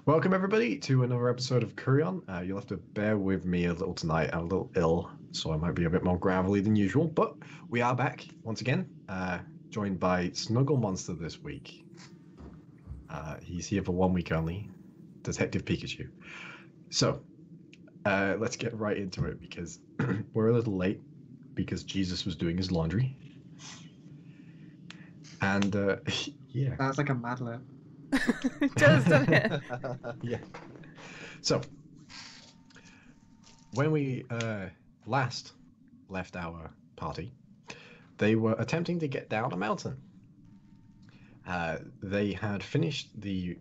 Welcome everybody to another episode of Kureon. You'll have to bear with me a little tonight. I'm a little ill, so I might be a bit more gravelly than usual. But we are back once again, joined by Snuggle Monster this week. He's here for 1 week only, Detective Pikachu. So let's get right into it because we're a little late because Jesus was doing his laundry. And yeah. That's like a Mad Lib. It does, doesn't it? Yeah. So, when we last left our party, they were attempting to get down a mountain. They had finished the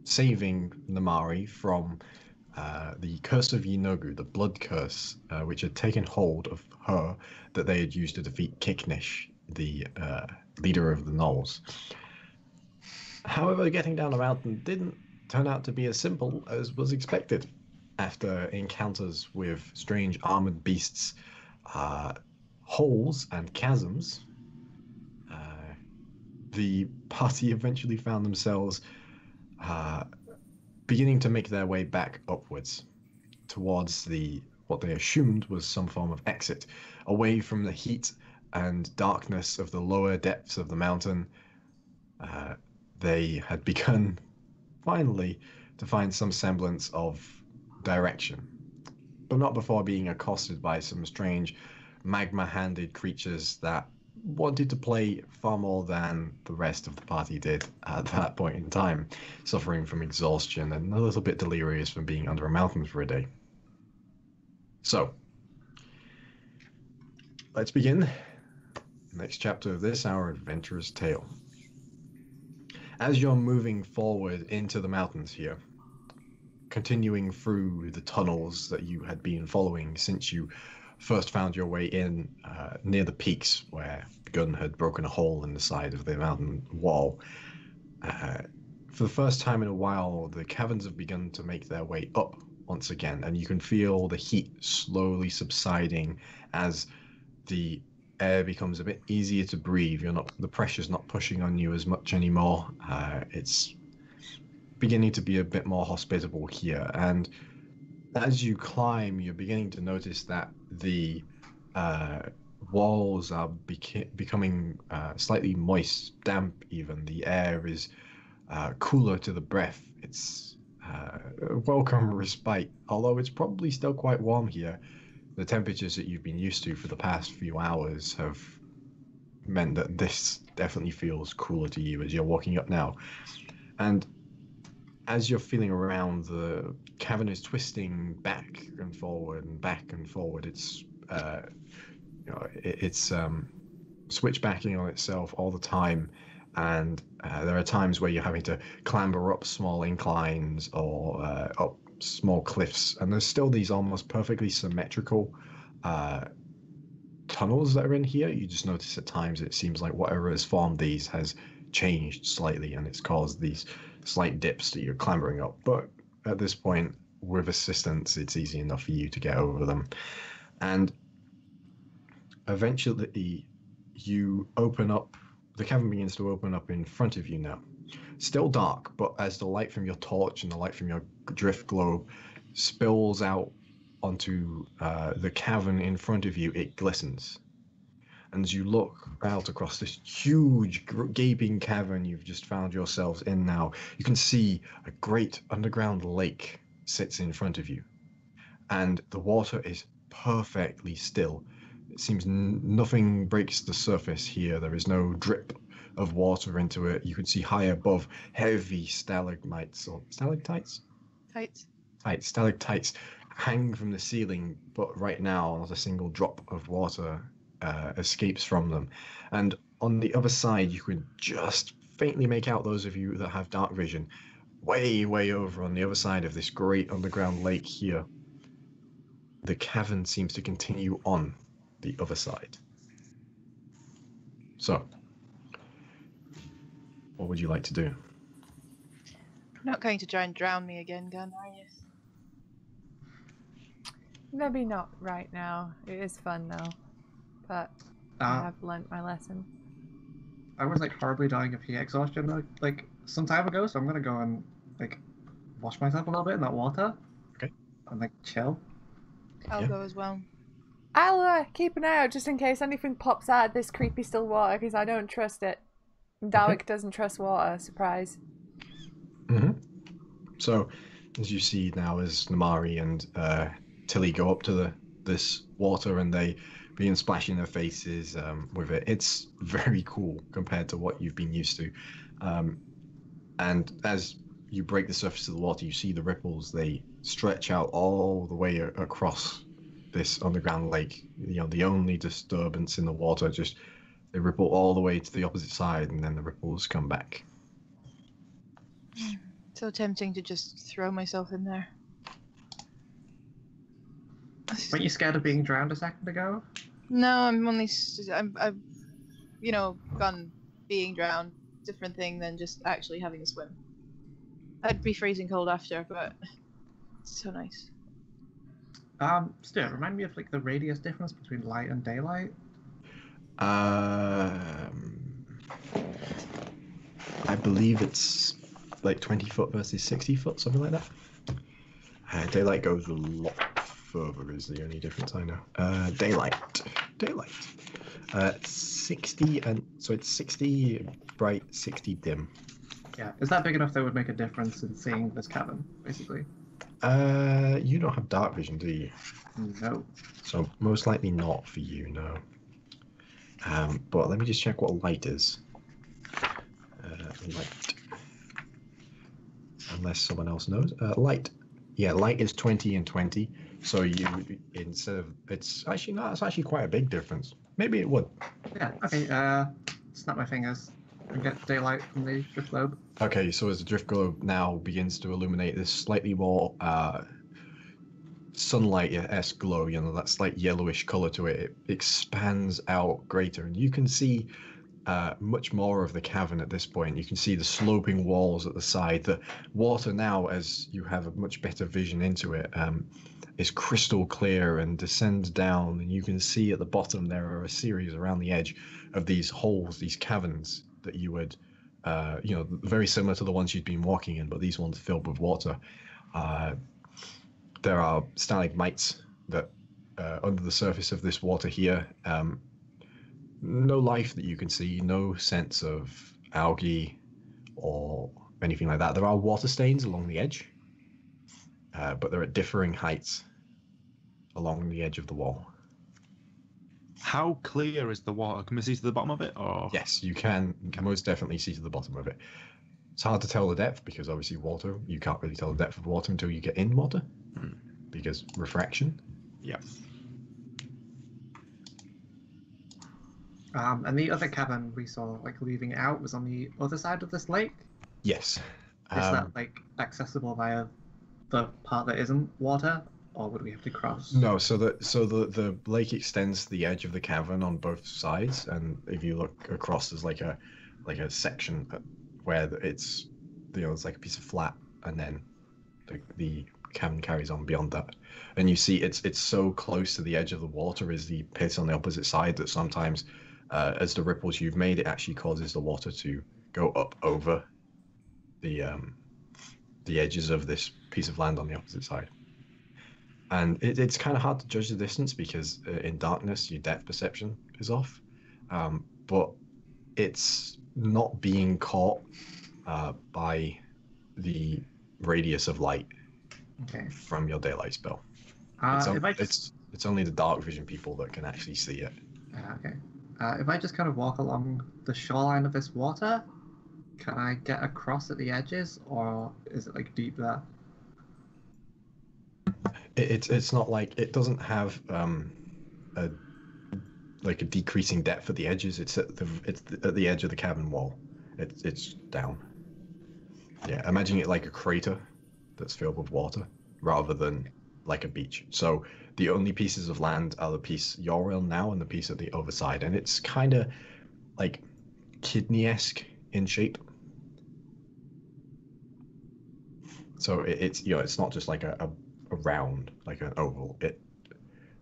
saving Namari from the Curse of Yinogu, the blood curse, which had taken hold of her that they had used to defeat Kiknish, the leader of the Gnolls. However, getting down the mountain didn't turn out to be as simple as was expected. After encounters with strange armored beasts, holes and chasms, the party eventually found themselves beginning to make their way back upwards towards what they assumed was some form of exit, away from the heat and darkness of the lower depths of the mountain. They had begun, finally, to find some semblance of direction, but not before being accosted by some strange magma-handed creatures that wanted to play far more than the rest of the party did at that point in time, suffering from exhaustion and a little bit delirious from being under a mountain for a day. So, let's begin the next chapter of this, our adventurous tale. As you're moving forward into the mountains here, continuing through the tunnels that you had been following since you first found your way in near the peaks where Gunn had broken a hole in the side of the mountain wall, for the first time in a while, the caverns have begun to make their way up once again, and you can feel the heat slowly subsiding as the air becomes a bit easier to breathe. The pressure's not pushing on you as much anymore. It's beginning to be a bit more hospitable here, and as you climb, you're beginning to notice that the walls are becoming slightly moist, damp even. The air is cooler to the breath. It's a welcome respite, although it's probably still quite warm here. The temperatures that you've been used to for the past few hours have meant that this definitely feels cooler to you as you're walking up now. And as you're feeling around, the cavern is twisting back and forward and back and forward. It's it's switchbacking on itself all the time, and there are times where you're having to clamber up small inclines or up small cliffs, and there's still these almost perfectly symmetrical tunnels that are in here. You just notice at times it seems like whatever has formed these has changed slightly, and it's caused these slight dips that you're clambering up. But at this point, with assistance, it's easy enough for you to get over them. And eventually you open up, the cavern begins to open up in front of you now. Still dark, but as the light from your torch and the light from your drift globe spills out onto the cavern in front of you, it glistens. And as you look out across this huge, gaping cavern you've just found yourselves in now, you can see a great underground lake sits in front of you. And the water is perfectly still. It seems nothing breaks the surface here. There is no drip of water into it. You can see high above heavy stalagmites or stalactites? Stalactites hang from the ceiling, but right now not a single drop of water escapes from them. And on the other side, you can just faintly make out, those of you that have dark vision, way over on the other side of this great underground lake here. The cavern seems to continue on the other side. So, what would you like to do? You're not going to try and drown me again, Gun, are you? Maybe not right now. It is fun though, but I have learnt my lesson. I was like horribly dying of heat exhaustion like some time ago, so I'm gonna go and like wash myself a little bit in that water. Okay. And like chill. I'll Yeah. go as well. I'll keep an eye out just in case anything pops out of this creepy still water, because I don't trust it. Dalek doesn't trust water. Surprise. So, as you see now, as Namari and Tilly go up to this water and they begin splashing their faces with it, it's very cool compared to what you've been used to. And as you break the surface of the water, you see the ripples. They stretch out all the way across this underground lake. You know, the only disturbance in the water, just they ripple all the way to the opposite side, and then the ripples come back. So tempting to just throw myself in there. Weren't you scared of being drowned a second ago? No, I'm only. I've, gone being drowned. Different thing than just actually having a swim. I'd be freezing cold after, but it's so nice. Stuart, remind me of like the radius difference between light and daylight. I believe it's like 20 foot versus 60 foot, something like that. Daylight goes a lot further, is the only difference I know. Daylight. 60, and so it's 60 bright, 60 dim. Yeah, is that big enough that would make a difference in seeing this cabin, basically? You don't have dark vision, do you? No. So most likely not for you, no. But let me just check what light is. Light. Unless someone else knows. Light. Yeah, light is 20 and 20. So you, instead of, it's actually not, it's actually quite a big difference. Maybe it would. Yeah, okay, snap my fingers and get daylight from the drift globe. Okay, so as the drift globe now begins to illuminate this slightly more sunlight-esque glow, you know, that slight yellowish color to it, it expands out greater, and you can see much more of the cavern at this point. You can see the sloping walls at the side. The water now, as you have a much better vision into it, is crystal clear and descends down, and you can see at the bottom there are a series around the edge of these holes, these caverns that you would, very similar to the ones you'd been walking in, but these ones filled with water. There are stalagmites that under the surface of this water here. No life that you can see, no sense of algae or anything like that. There are water stains along the edge, but they're at differing heights along the edge of the wall. How clear is the water? Can we see to the bottom of it? Or Yes, you can most definitely see to the bottom of it. It's hard to tell the depth because obviously water, you can't really tell the depth of water until you get in water because refraction. Yeah. And the other cabin we saw, like, leaving out was on the other side of this lake? Yes. Is that, like, accessible via the part that isn't water? Or would we have to cross? No, so the lake extends to the edge of the cavern on both sides, and if you look across, there's like a section where it's it's like a piece of flat, and then the cavern carries on beyond that, and you see it's so close to the edge of the water is the pit on the opposite side that sometimes, as the ripples you've made, it actually causes the water to go up over the edges of this piece of land on the opposite side. And it's kind of hard to judge the distance because in darkness, your depth perception is off. But it's not being caught by the radius of light from your daylight spell. It's only the dark vision people that can actually see it. If I just kind of walk along the shoreline of this water, can I get across at the edges, or is it like deep there? It's not like it doesn't have a decreasing depth at the edges. It's at the edge of the cavern wall. It's down. Yeah, imagine it like a crater that's filled with water rather than like a beach. So the only pieces of land are the piece you're on now and the piece at the other side, and it's kind of like kidney-esque in shape. So it's not just like a round, like an oval. It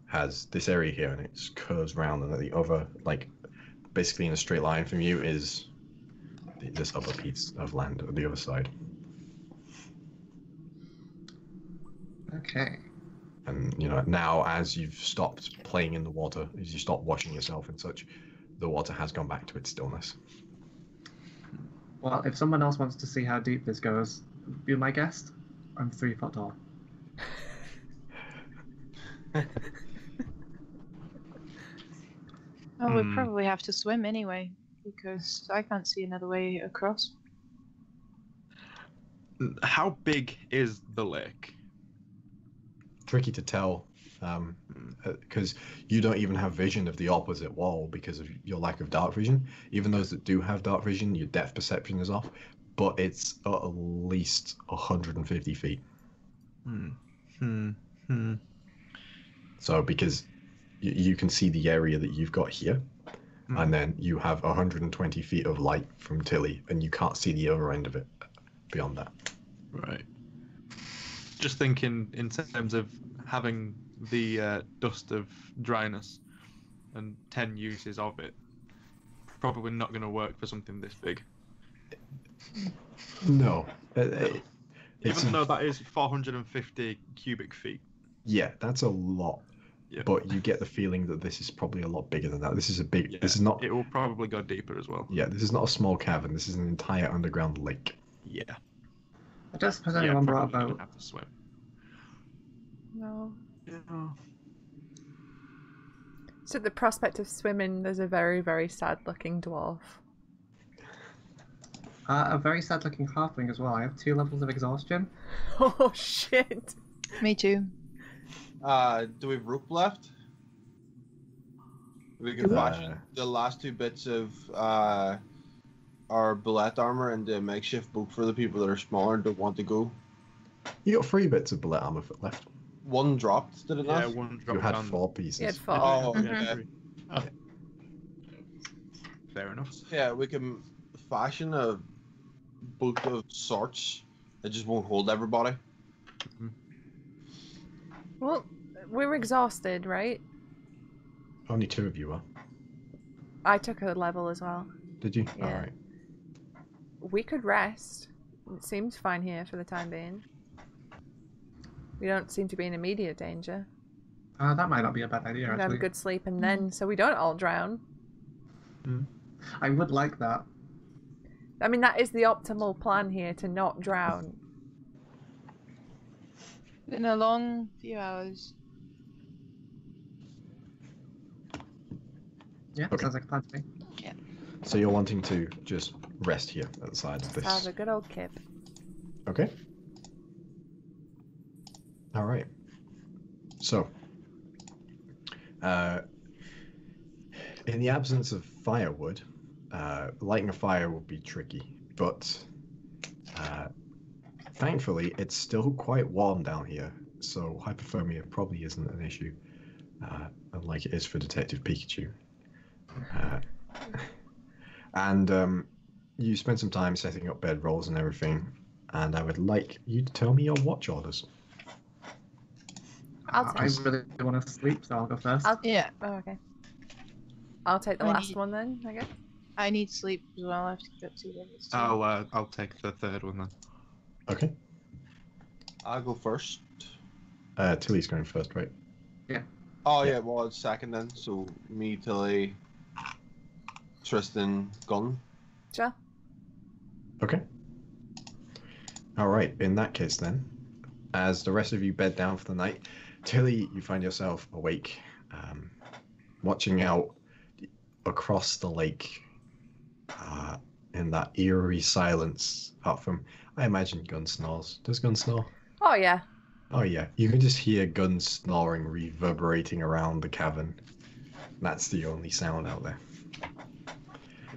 has this area here and it curves round, and the other, like basically in a straight line from you, is this other piece of land on the other side. Okay. And now as you've stopped playing in the water, as you stop washing yourself and such, the water has gone back to its stillness. Well, if someone else wants to see how deep this goes, be my guest. I'm 3 foot tall. Oh, we'd probably have to swim anyway, because I can't see another way across. How big is the lake? Tricky to tell, because you don't even have vision of the opposite wall because of your lack of dark vision. Even those that do have dark vision, your depth perception is off, but it's at least 150 feet. So because you can see the area that you've got here, and then you have 120 feet of light from Tilly, and you can't see the other end of it beyond that. Right. Just thinking in terms of having the dust of dryness and 10 uses of it, probably not going to work for something this big. No. Even though that is 450 cubic feet. Yeah, that's a lot. Yeah. But you get the feeling that this is probably a lot bigger than that. This is a big. Yeah, this is not. It will probably go deeper as well. Yeah, this is not a small cavern. This is an entire underground lake. Yeah. I don't suppose anyone brought probably about. have to swim. No. Yeah. So the prospect of swimming, there's a very, very sad-looking dwarf. A very sad-looking halfling as well. I have 2 levels of exhaustion. Oh shit! Me too. Do we have rope left? We can fashion the last 2 bits of our bullet armor into a makeshift boat for the people that are smaller and don't want to go. You got 3 bits of bullet armor left. 1 dropped, did it not? Yeah, 1 dropped You had down. 4 pieces. You had 4. Oh, Mhm. okay. Oh. Fair enough. Yeah, we can fashion a boat of sorts that just won't hold everybody. Well, we're exhausted, right? Only 2 of you are. I took a level as well. Did you? Yeah. All right. We could rest. It seems fine here for the time being. We don't seem to be in immediate danger. That might not be a bad idea, We have a actually. good sleep and then, so we don't all drown. I would like that. I mean, that is the optimal plan here, to not drown. Been a long few hours. Yeah, Okay. sounds like a plan to me. So you're wanting to just rest here at the side of Have this. a good old kip. Okay. All right. So, in the absence of firewood, lighting a fire would be tricky, but thankfully it's still quite warm down here, so hypothermia probably isn't an issue, unlike it is for Detective Pikachu. And you spent some time setting up bedrolls and everything, and I would like you to tell me your watch orders. I really want to sleep, so I'll go first. Yeah, Oh, okay. I'll take the I last need- one then, I guess. I need sleep as well. I have to get 2 levels. too. I'll take the 3rd one then. Okay. I'll go first. Tilly's going first, right? Oh Yeah. yeah, well it's second then. So me, Tilly, Tristan, Gunn. Sure. Okay. All right. In that case, then, as the rest of you bed down for the night, Tilly, you find yourself awake, watching out across the lake, in that eerie silence. Apart from, I imagine Gun snores. Does Gun snore? Oh, yeah. Oh yeah. You can just hear Gun snoring reverberating around the cavern. That's the only sound out there.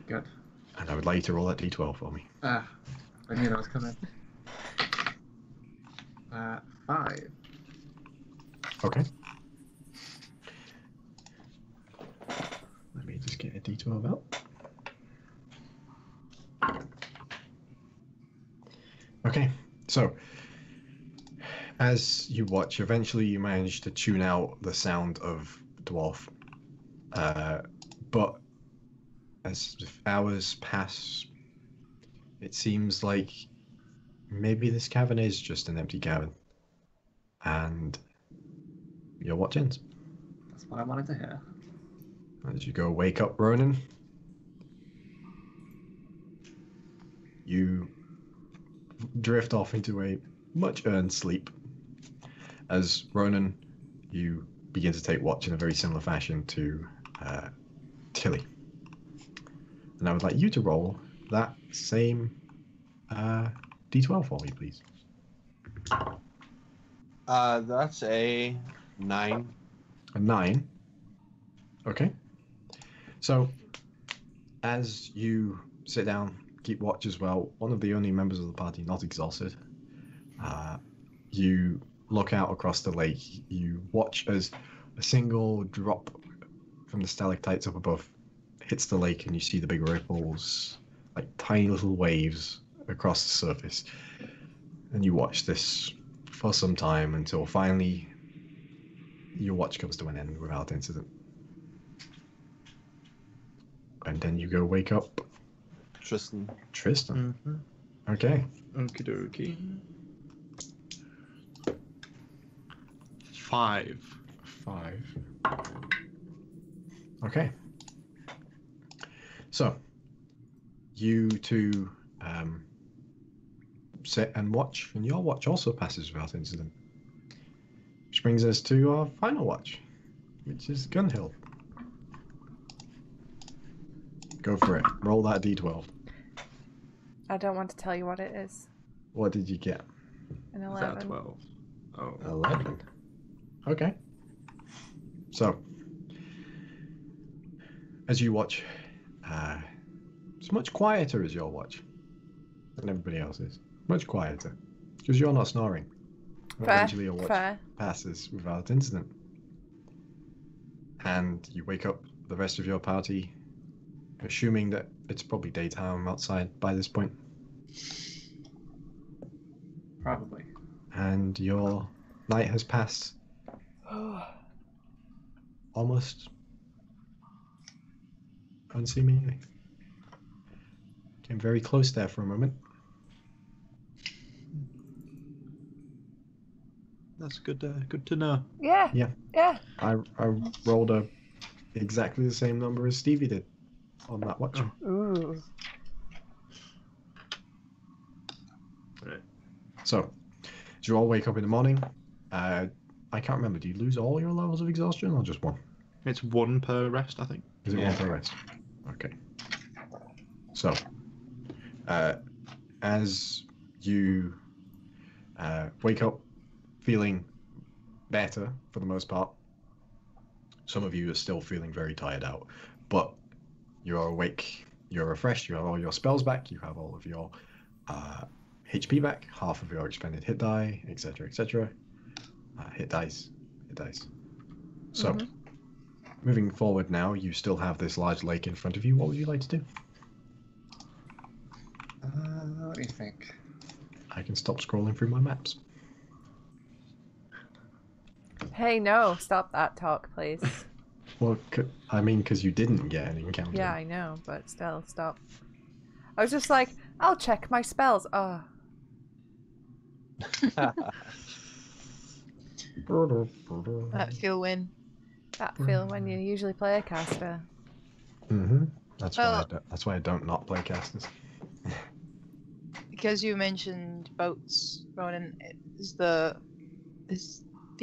Good. And I would like you to roll that d12 for me. I knew that was coming. 5. Okay. Let me just get a d12 out. Okay, so as you watch, eventually you manage to tune out the sound of Dwarf. But as hours pass, it seems like maybe this cavern is just an empty cavern. and your watch ends. That's what I wanted to hear. As you go wake up, Ronan, you drift off into a much earned sleep. As Ronan, you begin to take watch in a very similar fashion to Tilly. And I would like you to roll that same d12 for me, please. That's a 9. A 9. Okay. So, as you sit down, keep watch as well, one of the only members of the party not exhausted, you look out across the lake. You watch as a single drop from the stalactites up above hits the lake, and you see the big ripples, like tiny little waves across the surface. And you watch this for some time until finally your watch comes to an end without incident. And then you go wake up Tristan. Tristan. Mm-hmm. Okay. Okie dokie. 5. 5. Okay. So, you two sit and watch, and your watch also passes without incident. Which brings us to our final watch, which is Gunnhild. Go for it. Roll that d12. I don't want to tell you what it is. What did you get? An Is that 11. 12? Oh. 11. Okay. So, as you watch, it's much quieter as your watch than everybody else's. Much quieter. Because you're not snoring. Fair, Eventually your watch fair. passes without incident. And you wake up the rest of your party, assuming that it's probably daytime outside by this point. Probably. And your night has passed almost unseemingly. Came very close there for a moment. That's good. Good to know. Yeah. Yeah. Yeah. I rolled exactly the same number as Stevie did on that watch. Ooh. Right. So, as you all wake up in the morning, I can't remember. Do you lose all your levels of exhaustion or just one? It's 1 per rest, I think. Is it one per rest? Okay. So, as you wake up feeling better for the most part, some of you are still feeling very tired out, but you're awake, you're refreshed, you have all your spells back, you have all of your HP back, half of your expended hit die, etc., etc. Hit dice. So, moving forward now, you still have this large lake in front of you. What would you like to do? Let me think. I can stop scrolling through my maps. Hey, no, stop that talk, please. Well, I mean, because you didn't get an encounter. Yeah, I know, but still, stop. I was just like, I'll check my spells. Oh. That feel win. That feel when you usually play a caster. Mm-hmm. That's Well- why I don't not play casters. Because you mentioned boats, Ronan, is the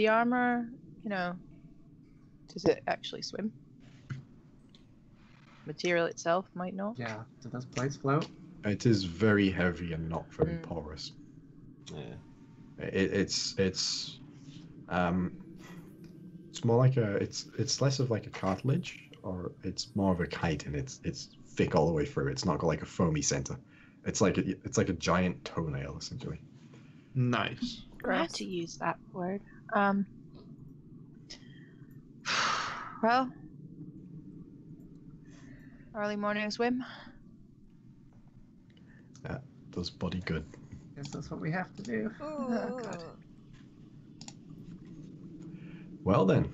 armor, does it actually swim? Material itself might not. Yeah. Do those plates float? It is very heavy and not very Mm. porous. Yeah. It's more like it's less of like a cartilage, or it's more of a kite, and it's thick all the way through. It's not got like a foamy center. It's like a giant toenail essentially. Nice. I have to use that word. Well, early morning swim. That does body good. Guess that's what we have to do. Oh, God. Well then,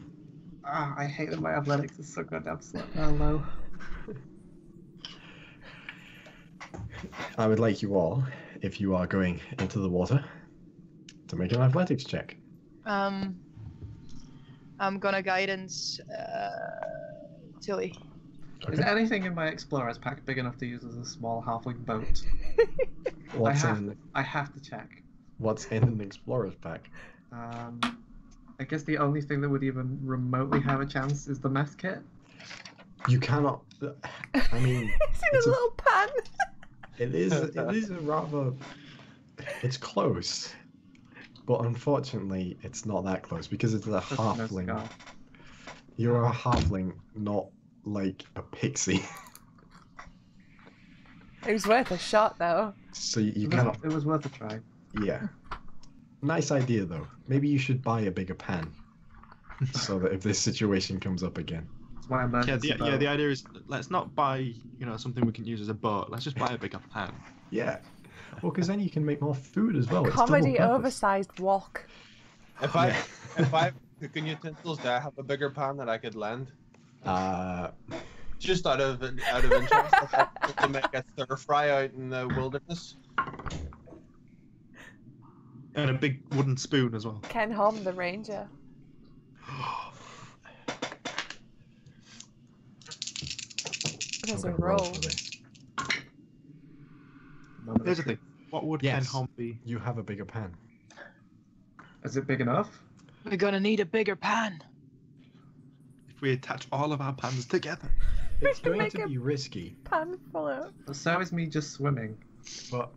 I hate that my athletics is so goddamn low. I would like you all, if you are going into the water, to make an athletics check. I'm gonna guidance Tilly. Is Okay. anything in my explorer's pack big enough to use as a small halfling boat? What's I in have to check. What's in an explorer's pack? I guess the only thing that would even remotely have a chance is the meth kit. You cannot. I mean, It's in a little pan. it is a rather. It's close, but unfortunately, it's not that close because it's a Just no halfling. cigar. You're a halfling, not like a pixie. It was worth a shot, though. So you It was- cannot. It was worth a try. Yeah. Nice idea though. Maybe you should buy a bigger pan, so that if this situation comes up again. It's my Yeah, emergency boat. the idea is let's not buy something we can use as a boat. Let's just buy a bigger pan. Yeah. Well, because then you can make more food as well. It's double Comedy purpose. oversized wok. If I have cooking utensils, do I have a bigger pan that I could lend? Just out of interest, if I want to make a stir fry out in the wilderness. And a big wooden spoon as well. Ken Hom, the ranger. There's a I'm gonna roll roll. for this. Here's the thing. What would Yes. Ken Hom be? You have a bigger pan. Is it big enough? We're gonna need a bigger pan. If we attach all of our pans together. It's can going make to a- be risky, Pan float. So is me just swimming. but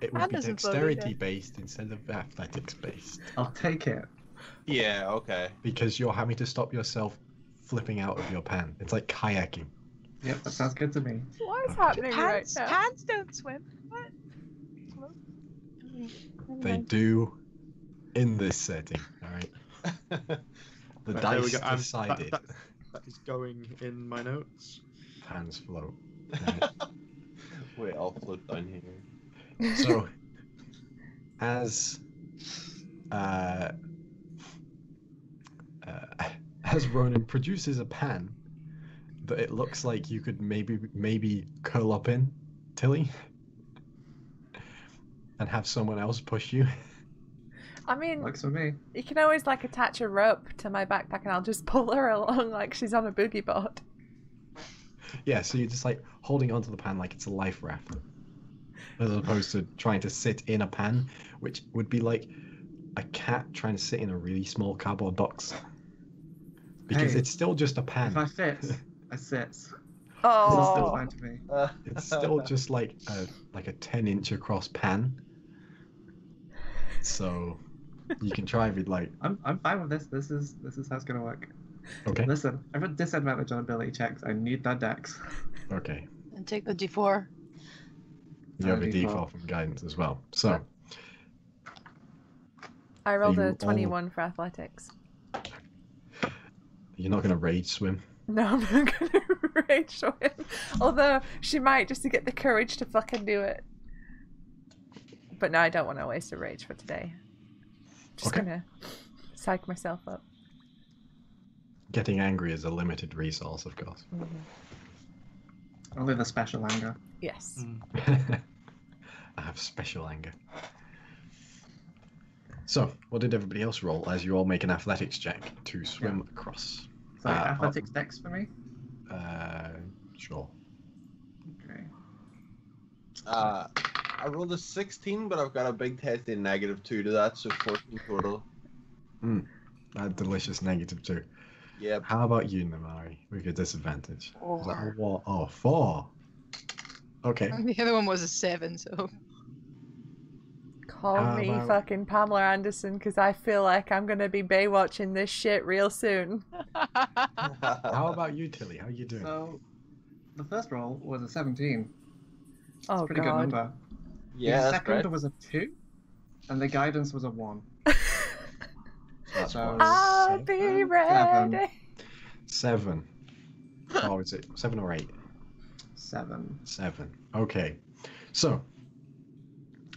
it would Pan be doesn't float dexterity either. based instead of athletics based, I'll take it. Yeah, okay. because you're having to stop yourself flipping out of your pan. It's like kayaking. Yep, that sounds good to me. What is Okay. happening right Pants, now? pants don't swim. What? They do in this setting, all right? The Right, there we dice go. decided That is going in my notes. pans float. Right? Wait, I'll float down here. So, as Ronan produces a pan that it looks like you could maybe curl up in, Tilly, and have someone else push you. I mean, Works for me. you can always like attach a rope to my backpack and I'll just pull her along like she's on a boogie board. Yeah, so you're just like holding onto the pan like it's a life raft, as opposed to trying to sit in a pan, which would be like a cat trying to sit in a really small cardboard box. Because Hey, it's still just a pan. If I fit, I sit. It's still Oh, fine to me. It's still just like a 10-inch across pan. So you can try if you'd like. I'm fine with this. This is how it's gonna work. Okay. Listen, I have a disadvantage on ability checks. I need that dex. Okay. And take the D4. You have a D4. default from guidance as well. So I rolled you a all- 21 for athletics. you're not gonna rage swim. No, I'm not gonna rage swim. Although she might just to get the courage to fucking do it. But no, I don't want to waste a rage for today. Just Okay. gonna psych myself up. Getting angry is a limited resource, of course. Only the special anger. Yes. I have special anger. So, what did everybody else roll as you all make an athletics check to swim across? So athletics dex for me. Sure. Okay. I rolled a 16, but I've got a big testy -2 to that, so 14 total. A delicious -2. Yep. How about you, Namari, with your disadvantage? Was that a 4. what? Oh, 4. Okay. The other one was a 7, so. Call How me about- fucking Pamela Anderson because I feel like I'm gonna be Baywatching this shit real soon. How about you, Tilly? How you doing? So the first roll was a 17. Oh Pretty good god. number. Yeah, the that's second great. was a 2, and the guidance was a 1. That's so- what, I'll be 7. ready. 7. Oh, is it 7 or 8? 7. 7. Okay. So,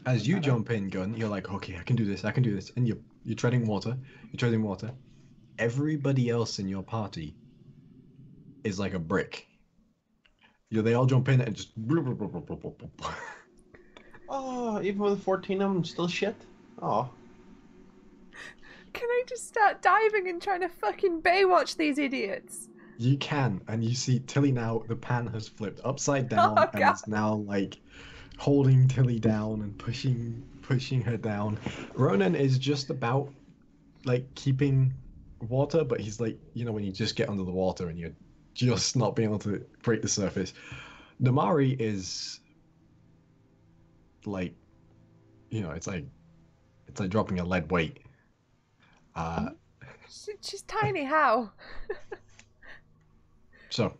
as you jump in, Gun, you're like, okay, I can do this, and you're treading water. Everybody else in your party is like a brick. They all jump in and just. Oh, even with 14, I'm still shit. Oh. Can I just start diving and trying to fucking Baywatch these idiots? You can, and you see Tilly now, the pan has flipped upside down Oh, and God. is now like holding Tilly down and pushing her down. Ronan is just about like keeping water, but he's like, you know, when you just get under the water and you're just not being able to break the surface. Namari is like, you know, it's like dropping a lead weight. She's tiny. How? So,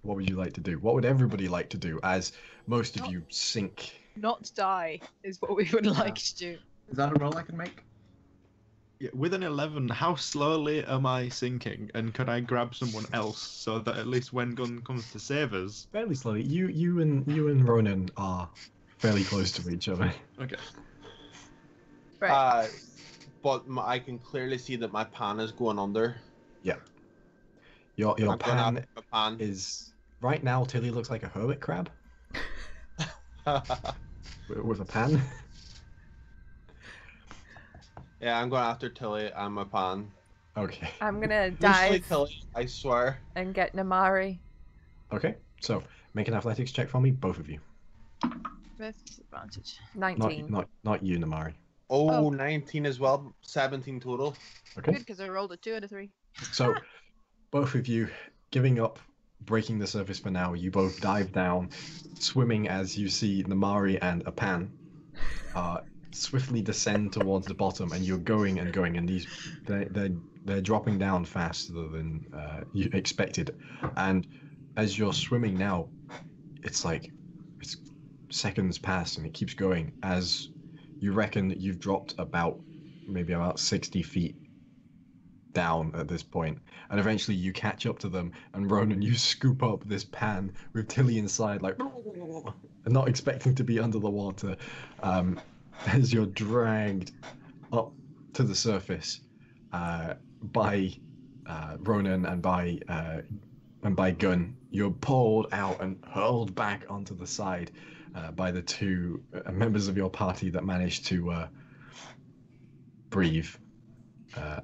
what would you like to do? What would everybody like to do as most of you sink? Not die is what we would like to do. Is that a roll I can make? Yeah, with an 11, how slowly am I sinking? And could I grab someone else so that at least when Gunn comes to save us? Fairly slowly. You and Ronan are fairly close to each other. Okay. Right. But I can clearly see that my pan is going under. Your I'm going pan after my pan. is right now. Tilly looks like a hermit crab with a pan. Yeah, I'm going after Tilly and my pan. Okay. I'm gonna Mostly dive Tilly, I swear. and get Namari. Okay. So make an athletics check for me, both of you. With disadvantage. 19. Not you, Namari. Oh, Oh. 19 as well. 17 total. Okay. Good, because I rolled a 2 and a 3. So both of you giving up breaking the surface for now. You both dive down, swimming as you see Namari and a pan swiftly descend towards the bottom, and you're going and going, and they're dropping down faster than you expected. And as you're swimming now, it's seconds pass and it keeps going as you reckon that you've dropped maybe about 60 feet down at this point, and eventually you catch up to them, and Ronan, you scoop up this pan with Tilly inside, like, and not expecting to be under the water, as you're dragged up to the surface by Ronan and by Gunn. You're pulled out and hurled back onto the side by the two members of your party that managed to breathe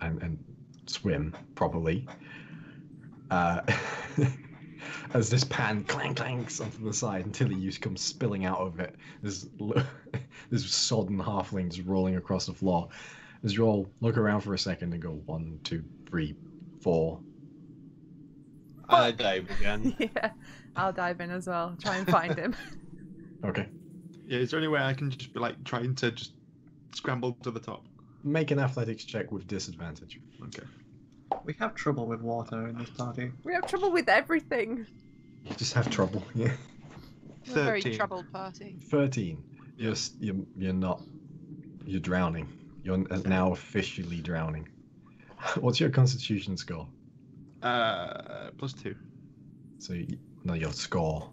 and swim properly. As this pan clanks onto the side and Tilly you come spilling out of it. This sodden halfling just rolling across the floor. As you all look around for a second and go 1, 2, 3, 4. I dive again. Yeah, I'll dive in as well. Try and find him. Okay. Yeah, is there any way I can just be like trying to just scramble to the top? Make an athletics check with disadvantage. Okay. We have trouble with water in this party. We have trouble with everything. You just have trouble. Yeah. We're a very 13. troubled party. 13. You're not. You're drowning. You're now officially drowning. What's your constitution score? +2. So no, your score.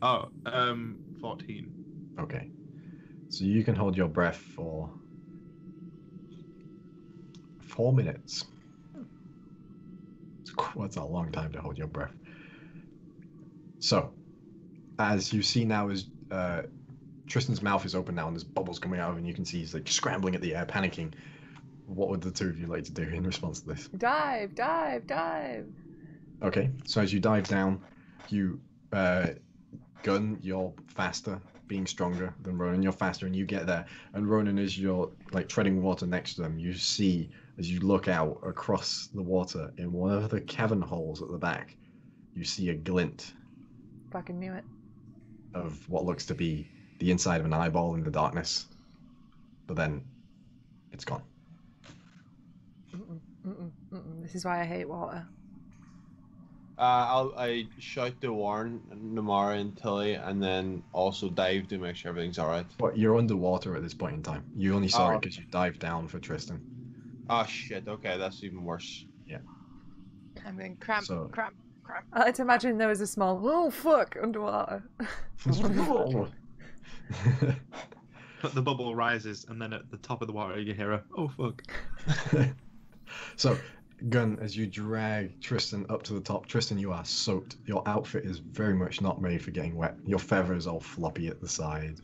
Oh, 14. Okay. So you can hold your breath for 4 minutes. That's a long time to hold your breath. So, as you see now, is Tristan's mouth is open now, and there's bubbles coming out of it, and you can see he's like scrambling at the air, panicking. What would the two of you like to do in response to this? Dive, dive, dive. Okay, so as you dive down, you Gun, you're faster, being stronger than Ronan. You're faster, and you get there. And Ronan, as you're like treading water next to them, you see as you look out across the water in one of the cavern holes at the back, you see a glint Fucking knew it. of what looks to be the inside of an eyeball in the darkness. But then it's gone. This is why I hate water. I shout to warn Namari and Tilly, and then also dive to make sure everything's alright. But you're underwater at this point in time. You only saw it Oh. because you dived down for Tristan. Oh shit, okay, that's even worse. I'm going cramp, So- cramp, cramp. I like to imagine there was a small, oh fuck, underwater. But the bubble rises, and then at the top of the water you hear a, oh fuck. So, Gun, as you drag Tristan up to the top, Tristan, you are soaked. Your outfit is very much not made for getting wet. Your feathers all floppy at the side.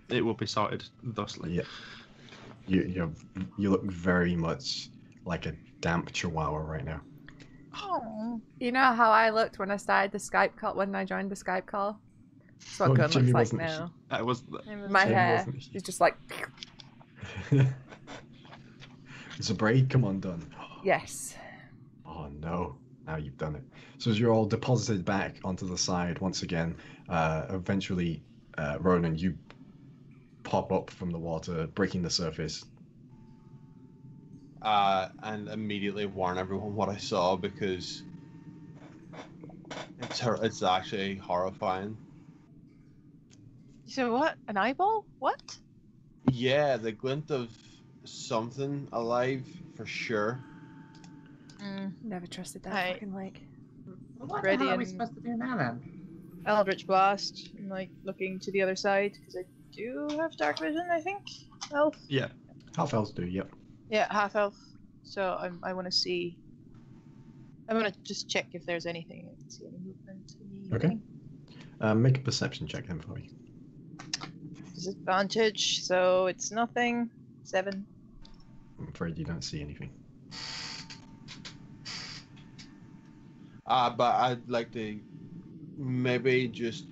It will be sorted thusly. Yeah. You look very much like a damp chihuahua right now. Oh. You know how I looked when I started the Skype call, when I joined the Skype call? That's what Oh, Gun Jimmy looks like wasn't- now. That was My Jimmy hair wasn't- is just like, Is the braid come undone? yes. Oh no, now you've done it. So as you're all deposited back onto the side once again, eventually, Ronan, you pop up from the water, breaking the surface. And immediately warn everyone what I saw because it's actually horrifying. So what? An eyeball? What? Yeah, the glint of something alive for sure. Never trusted that Right. fucking lake. Well, what the Ready hell are we and- supposed to do now then? Eldritch Blast. I'm like looking to the other side because I do have dark vision. I think. Elf. yeah. Half elves do, yep. Yeah, half elf. So I want to see. I want to just check if there's anything. I can see any movement. Okay. Make a perception check then for me. Disadvantage. So it's nothing. 7. I'm afraid you don't see anything. But I'd like to maybe just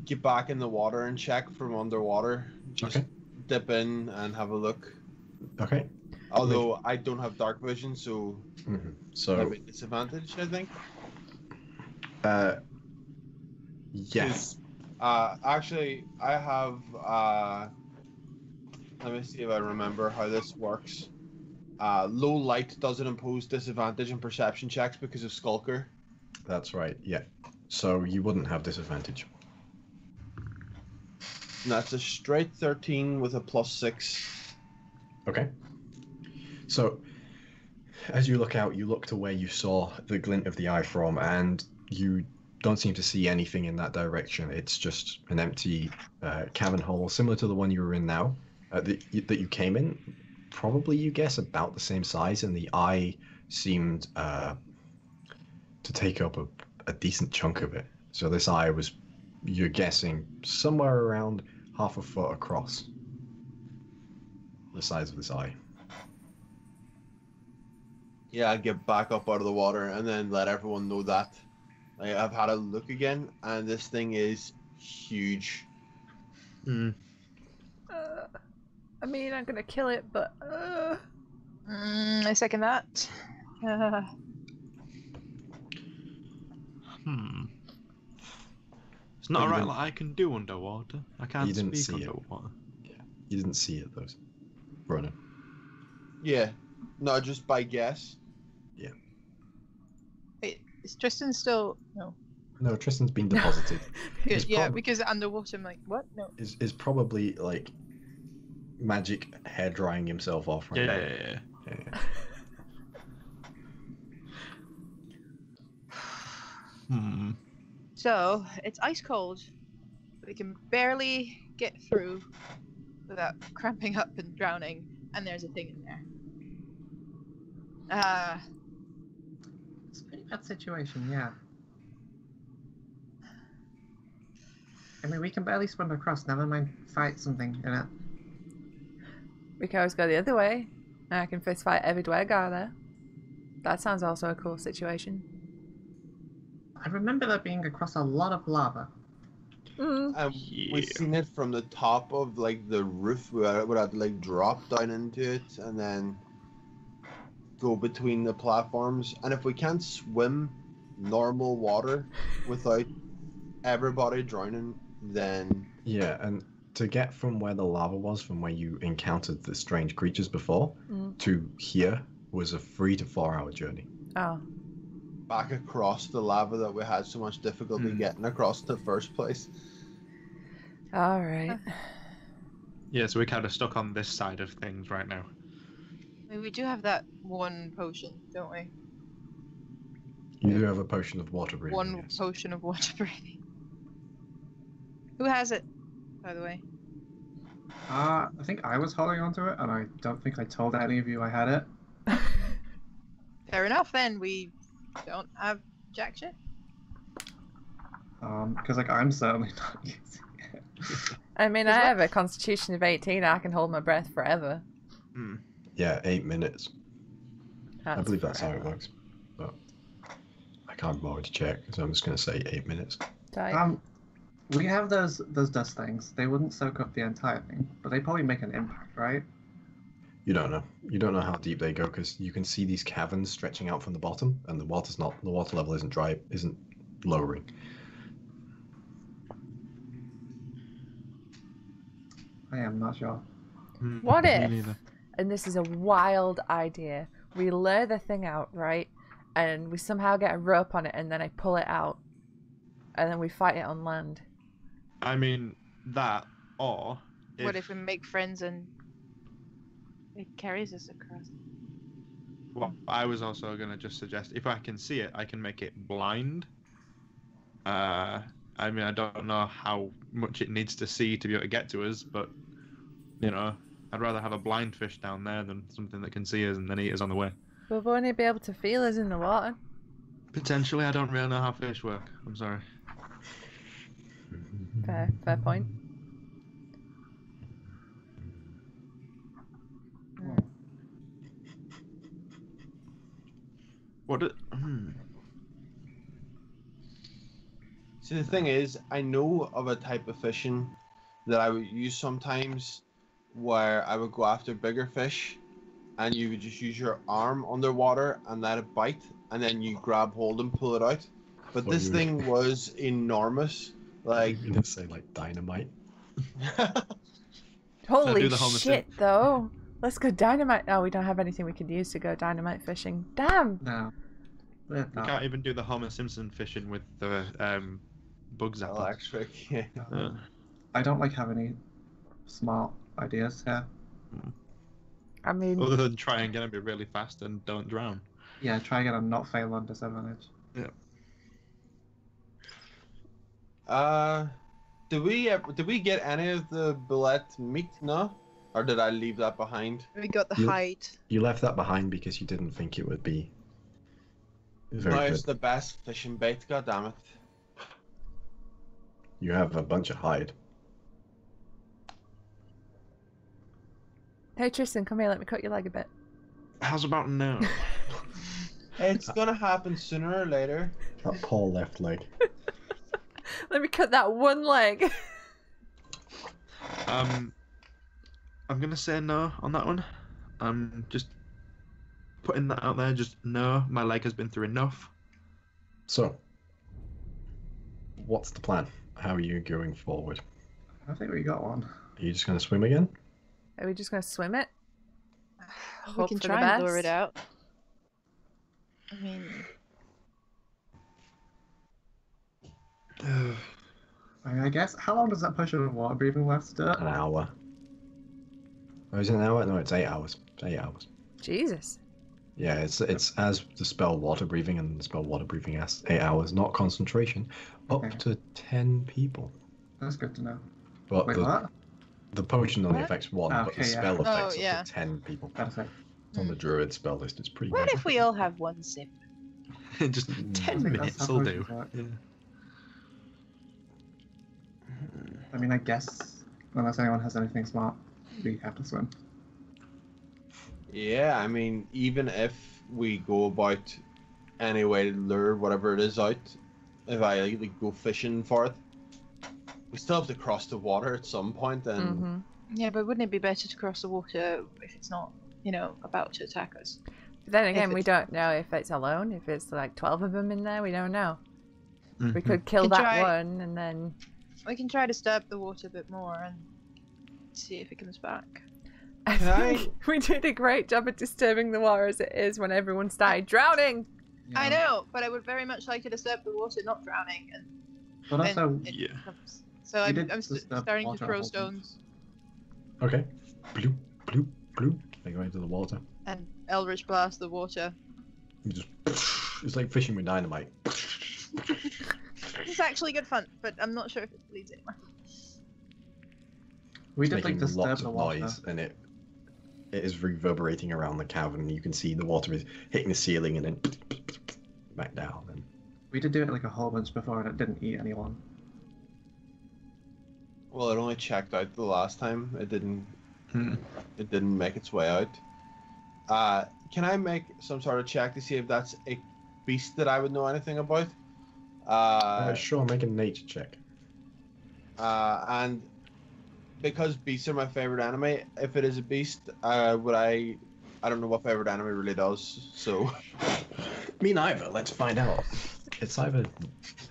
get back in the water and check from underwater. Just Okay. dip in and have a look. Okay. Although I don't have dark vision, so So, maybe disadvantage, I think. yes. Actually, I have. Let me see if I remember how this works. Low light doesn't impose disadvantage in perception checks because of Skulker. That's right, yeah. So you wouldn't have disadvantage. And that's a straight 13 with a +6. Okay. So, as you look out, you look to where you saw the glint of the eye from, and you don't seem to see anything in that direction. It's just an empty cavern hole, similar to the one you were in now, that you came in. Probably, you guess, about the same size, and the eye seemed to take up a decent chunk of it. So this eye was, you're guessing, somewhere around half a foot across. The size of this eye. Yeah, I'd get back up out of the water and then let everyone know that. Like, I've had a look again, and this thing is huge. I mean, I'm gonna kill it, but I second that. It's not But a you right didn't- that I can do underwater. I can't You didn't speak see it. underwater. You didn't see it, though, Ronan. Yeah, no, just by guess. Wait, is Tristan still? No. No, Tristan's been deposited. Good, It's yeah, prob- because underwater, I'm like, what? No. is probably like magic hair drying himself off right now. Yeah. Yeah. So it's ice cold. We can barely get through without cramping up and drowning, and there's a thing in there. It's a pretty bad situation, yeah. I mean, we can barely swim across, never mind fight something in it. we can always go the other way. And I can fist fight every Dwergar there. That sounds also a cool situation. I remember there being across a lot of lava. And Yeah. we've seen it from the top of like the roof where it would have to like drop down into it and then go between the platforms. And if we can't swim normal water without everybody drowning, then Yeah, and to get from where the lava was, from where you encountered the strange creatures before, to here was a 3 to 4 hour journey. Oh. back across the lava that we had so much difficulty getting across in the first place. Alright. Yeah, so we're kind of stuck on this side of things right now. I mean, we do have that one potion, don't we? You do have a potion of water breathing. One yes. potion of water breathing. Who has it, by the way? I think I was holding onto it, and I don't think I told any of you I had it. Fair enough, then. We don't have jack shit. Because like I'm certainly not using it. I mean, I have a constitution of 18. I can hold my breath forever. Yeah, 8 minutes. I believe that's how it forever. works. But I can't bother to check, so I'm just going to say 8 minutes. Type. We have those dust things. They wouldn't soak up the entire thing, but they probably make an impact, right? You don't know. You don't know how deep they go because you can see these caverns stretching out from the bottom, and the water level isn't lowering. I am not sure. What Me if, neither. and this is a wild idea, we lure the thing out, right? And we somehow get a rope on it, and then I pull it out, and then we fight it on land. I mean, that, or... What if we make friends and it carries us across? Well, I was also going to just suggest, if I can see it, I can make it blind. I mean, I don't know how much it needs to see to be able to get to us, but, you know, I'd rather have a blind fish down there than something that can see us and then eat us on the way. We'll only be able to feel us in the water. Potentially, I don't really know how fish work. I'm sorry. Fair point. What? See, the thing is, I know of a type of fishing that I would use sometimes where I would go after bigger fish and you would just use your arm underwater and let it bite and then you grab hold and pull it out. But What this you- thing was enormous. Like, You're going to say, like, dynamite? Holy do the Homer shit, though. Let's go dynamite. Oh, we don't have anything we could use to go dynamite fishing. Damn. No. We can't even do the Homer Simpson fishing with the bug zapper. electric, yeah. I don't like have any smart ideas here. I mean, Other than try and get to be really fast and don't drown. Yeah, try again and not fail on disadvantage. Did we get any of the bullet meat? No, or did I leave that behind? We got the You- hide. You left that behind because you didn't think it would be very No, good. it's the best fishing bait. God damn it! You have a bunch of hide. hey Tristan, come here. Let me cut your leg a bit. How's about now? It's gonna happen sooner or later. That poor left leg. Let me cut that one leg. I'm gonna say no on that one. I'm just putting that out there. Just no, my leg has been through enough. So, what's the plan? How are you going forward? I think we got one. Are you just going to swim again? Are we just gonna swim it? We Hope can for the try and lure it best. out. I mean, I guess, how long does that potion of water breathing last? An hour. Oh, is it an hour? No, it's 8 hours. It's 8 hours. Jesus. Yeah, it's as the spell water breathing, and the spell water breathing has 8 hours, not concentration, up Okay. to 10 people. That's good to know. But Wait, what? the potion only What? affects one, but the Okay, yeah. spell Oh, affects yeah. up to 10 people. That's it. It's on the druid spell list. It's pretty what good. if we all have one sip? Just I 10 think that's minutes how will do. potions work. Yeah. I mean, I guess, unless anyone has anything smart, we have to swim. Yeah, I mean, even if we go about any way to lure whatever it is out, if I like, go fishing for it, we still have to cross the water at some point, and Mm-hmm. Yeah, but wouldn't it be better to cross the water if it's not, about to attack us? But then again, we it's- don't know if it's alone. If it's like 12 of them in there, we don't know. We Mhm. could kill Can that try- one and then. We can try to stir up the water a bit more and see if it comes back. I Can I- think we did a great job of disturbing the water as it is when everyone started drowning. I know, but I would very much like to disturb the water, not drowning, and But also, then it Yeah. comes. So We I'm, did I'm disturb starting to water a throw whole bunch. stones Okay. Bloop, bloop, bloop. They go into the water. and Eldritch blast the water. You just. It's like fishing with dynamite. It's actually good fun, but I'm not sure if it leads anywhere. we It's did like making disturb lots the of water. noise, and it is reverberating around the cavern. You can see the water is hitting the ceiling and then back down. And We did do it like a whole bunch before and it didn't eat anyone. well, it only checked out the last time. It didn't. Hmm. It didn't make its way out. Can I make some sort of check to see if that's a beast that I would know anything about? Sure, make a nature check. And because beasts are my favorite anime, if it is a beast, I don't know what favorite anime really does. So Me neither. Let's find out. It's either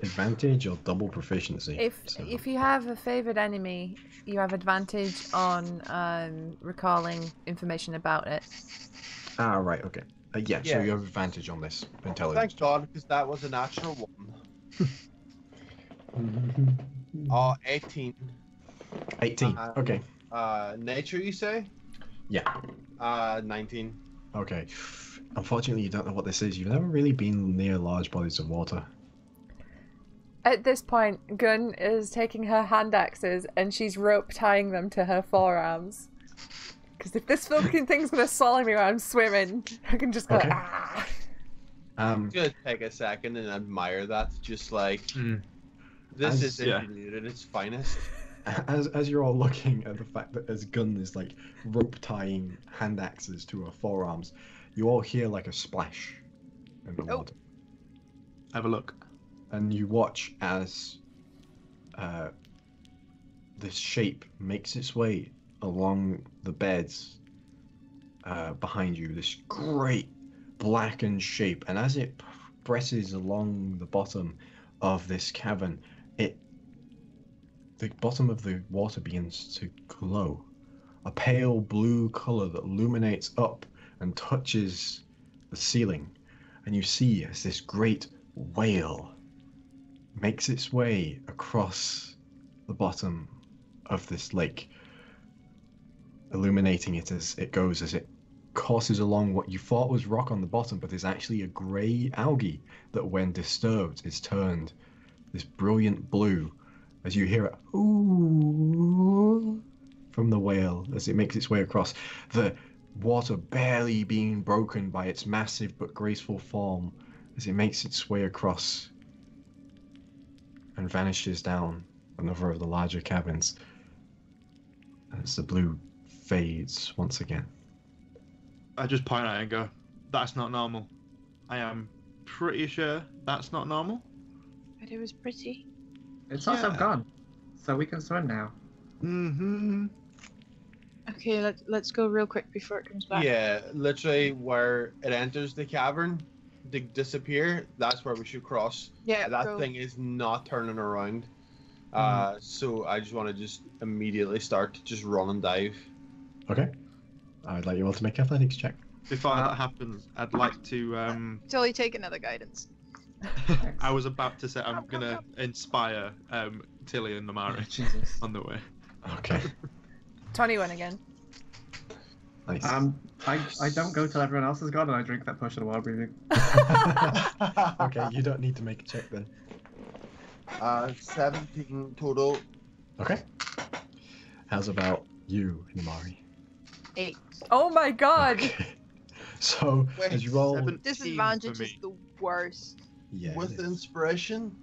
advantage or double proficiency. If you have a favorite enemy, you have advantage on recalling information about it. Ah, right. Okay. Yeah. So you have advantage on this intelligence. thank God, because that was a natural one. 18. 18. Okay. Nature, you say? Yeah. 19. Okay. Unfortunately, you don't know what this is. You've never really been near large bodies of water. At this point, Gun is taking her hand axes and she's rope tying them to her forearms. Because if this fucking thing's gonna swallow me while I'm swimming, I can just go. Okay. Ah. I'm gonna take a second and admire that. Just like this is engineered at its finest. As you're all looking at the fact that as Gun is like rope tying hand axes to her forearms, you all hear like a splash in the water. Have a look. And you watch as this shape makes its way along the beds behind you. This great blackened shape, and as it presses along the bottom of this cavern, the bottom of the water begins to glow, a pale blue color that illuminates up and touches the ceiling, and you see as this great whale makes its way across the bottom of this lake, illuminating it as it goes, as it courses along what you thought was rock on the bottom, but is actually a grey algae that, when disturbed, is turned this brilliant blue, as you hear it ooh from the whale as it makes its way across, the water barely being broken by its massive but graceful form as it makes its way across and vanishes down another of the larger caverns as the blue fades once again. I just point at it and go, that's not normal. I am pretty sure that's not normal. But it was pretty. It's also gone, so we can swim now. Mm-hmm. Okay, let's go real quick before it comes back. Yeah, literally where it enters the cavern to disappear, that's where we should cross. Yeah, that thing is not turning around. So I just want to just immediately start to just run and dive. Okay. I'd like you all to make athletics check. Before that happens, I'd like to Totally take another guidance. I was about to say I'm gonna inspire Tilly and Namari Jesus. on the way. Okay. 21 again. Nice. I don't go till everyone else is gone, and I drink that potion of wild breathing. Okay, you don't need to make a check then. 17 total. Okay. How's about you, Namari? 8. Oh my god! Okay. So, Wait, as you roll... 17 Disadvantage for is me. the worst. Yeah. With inspiration?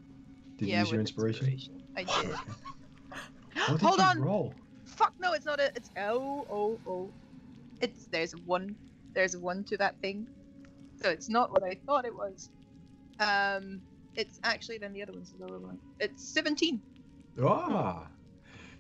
Did you Yeah, use your with inspiration? I did. What did Hold you on! roll? Fuck no, it's not a. It's oh. There's a 1. There's a 1 to that thing. So it's not what I thought it was. It's actually then the other one's the lower one. It's 17. Ah!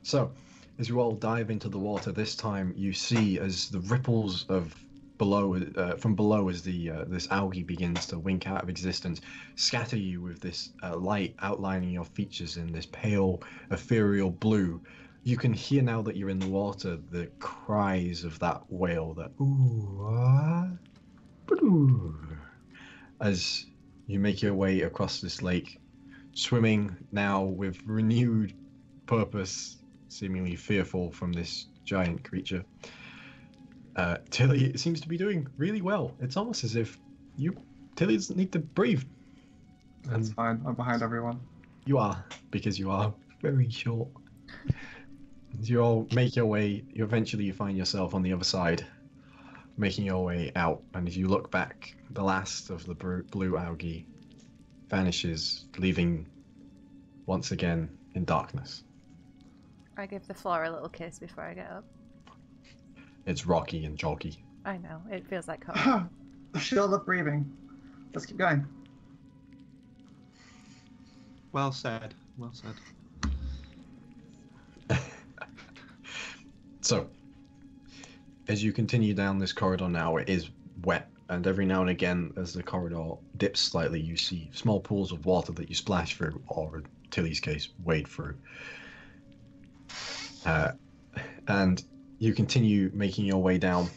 So, as you all dive into the water, this time you see as the ripples of below, from below, as this algae begins to wink out of existence, scatter you with this light outlining your features in this pale, ethereal blue. You can hear now that you're in the water the cries of that whale, that ooh, ah, ba-doo, as you make your way across this lake, swimming now with renewed purpose, seemingly fearful from this giant creature. Tilly seems to be doing really well. It's almost as if Tilly doesn't need to breathe. That's fine. I'm behind everyone. You are, because you are very short. As you all make your way, you find yourself on the other side, making your way out. And as you look back, the last of the blue algae vanishes, leaving once again in darkness. I give the floor a little kiss before I get up. It's rocky and joggy. I know, it feels like home. Shut up breathing. Let's keep going. Well said. Well said. So, as you continue down this corridor now, it is wet, and every now and again, as the corridor dips slightly, you see small pools of water that you splash through, or in Tilly's case, wade through. And you continue making your way down,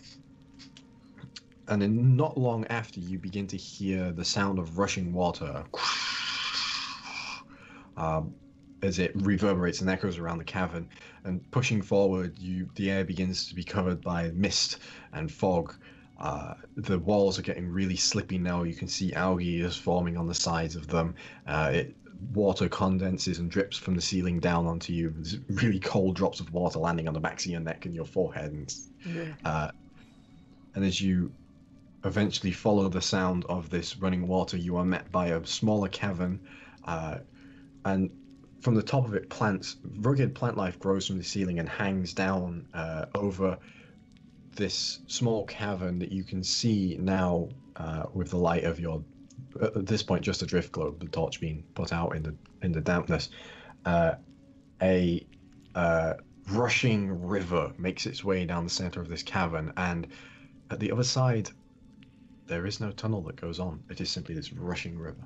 and then not long after, you begin to hear the sound of rushing water as it reverberates and echoes around the cavern. And pushing forward, the air begins to be covered by mist and fog. The walls are getting really slippy now. You can see algae is forming on the sides of them. Water condenses and drips from the ceiling down onto you. There's really cold drops of water landing on the backs of your neck and your forehead. And as you eventually follow the sound of this running water, you are met by a smaller cavern. And from the top of it, rugged plant life grows from the ceiling and hangs down over this small cavern that you can see now with the light of your, at this point, just a drift globe, the torch being put out in the dampness. A rushing river makes its way down the center of this cavern, and at the other side, there is no tunnel that goes on. It is simply this rushing river.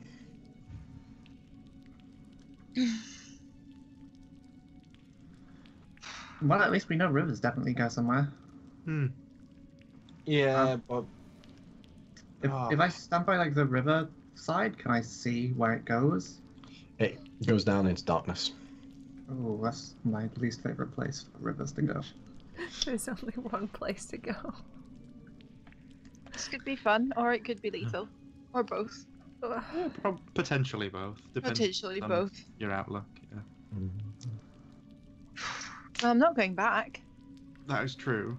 Well, at least we know rivers definitely go somewhere. Yeah, but If I stand by like the river side, can I see where it goes? It goes down into darkness. Oh, that's my least favorite place for rivers to go. There's only one place to go. This could be fun, or it could be lethal, or both. Potentially both. Potentially on both. Your outlook. Yeah. Well, I'm not going back. That is true.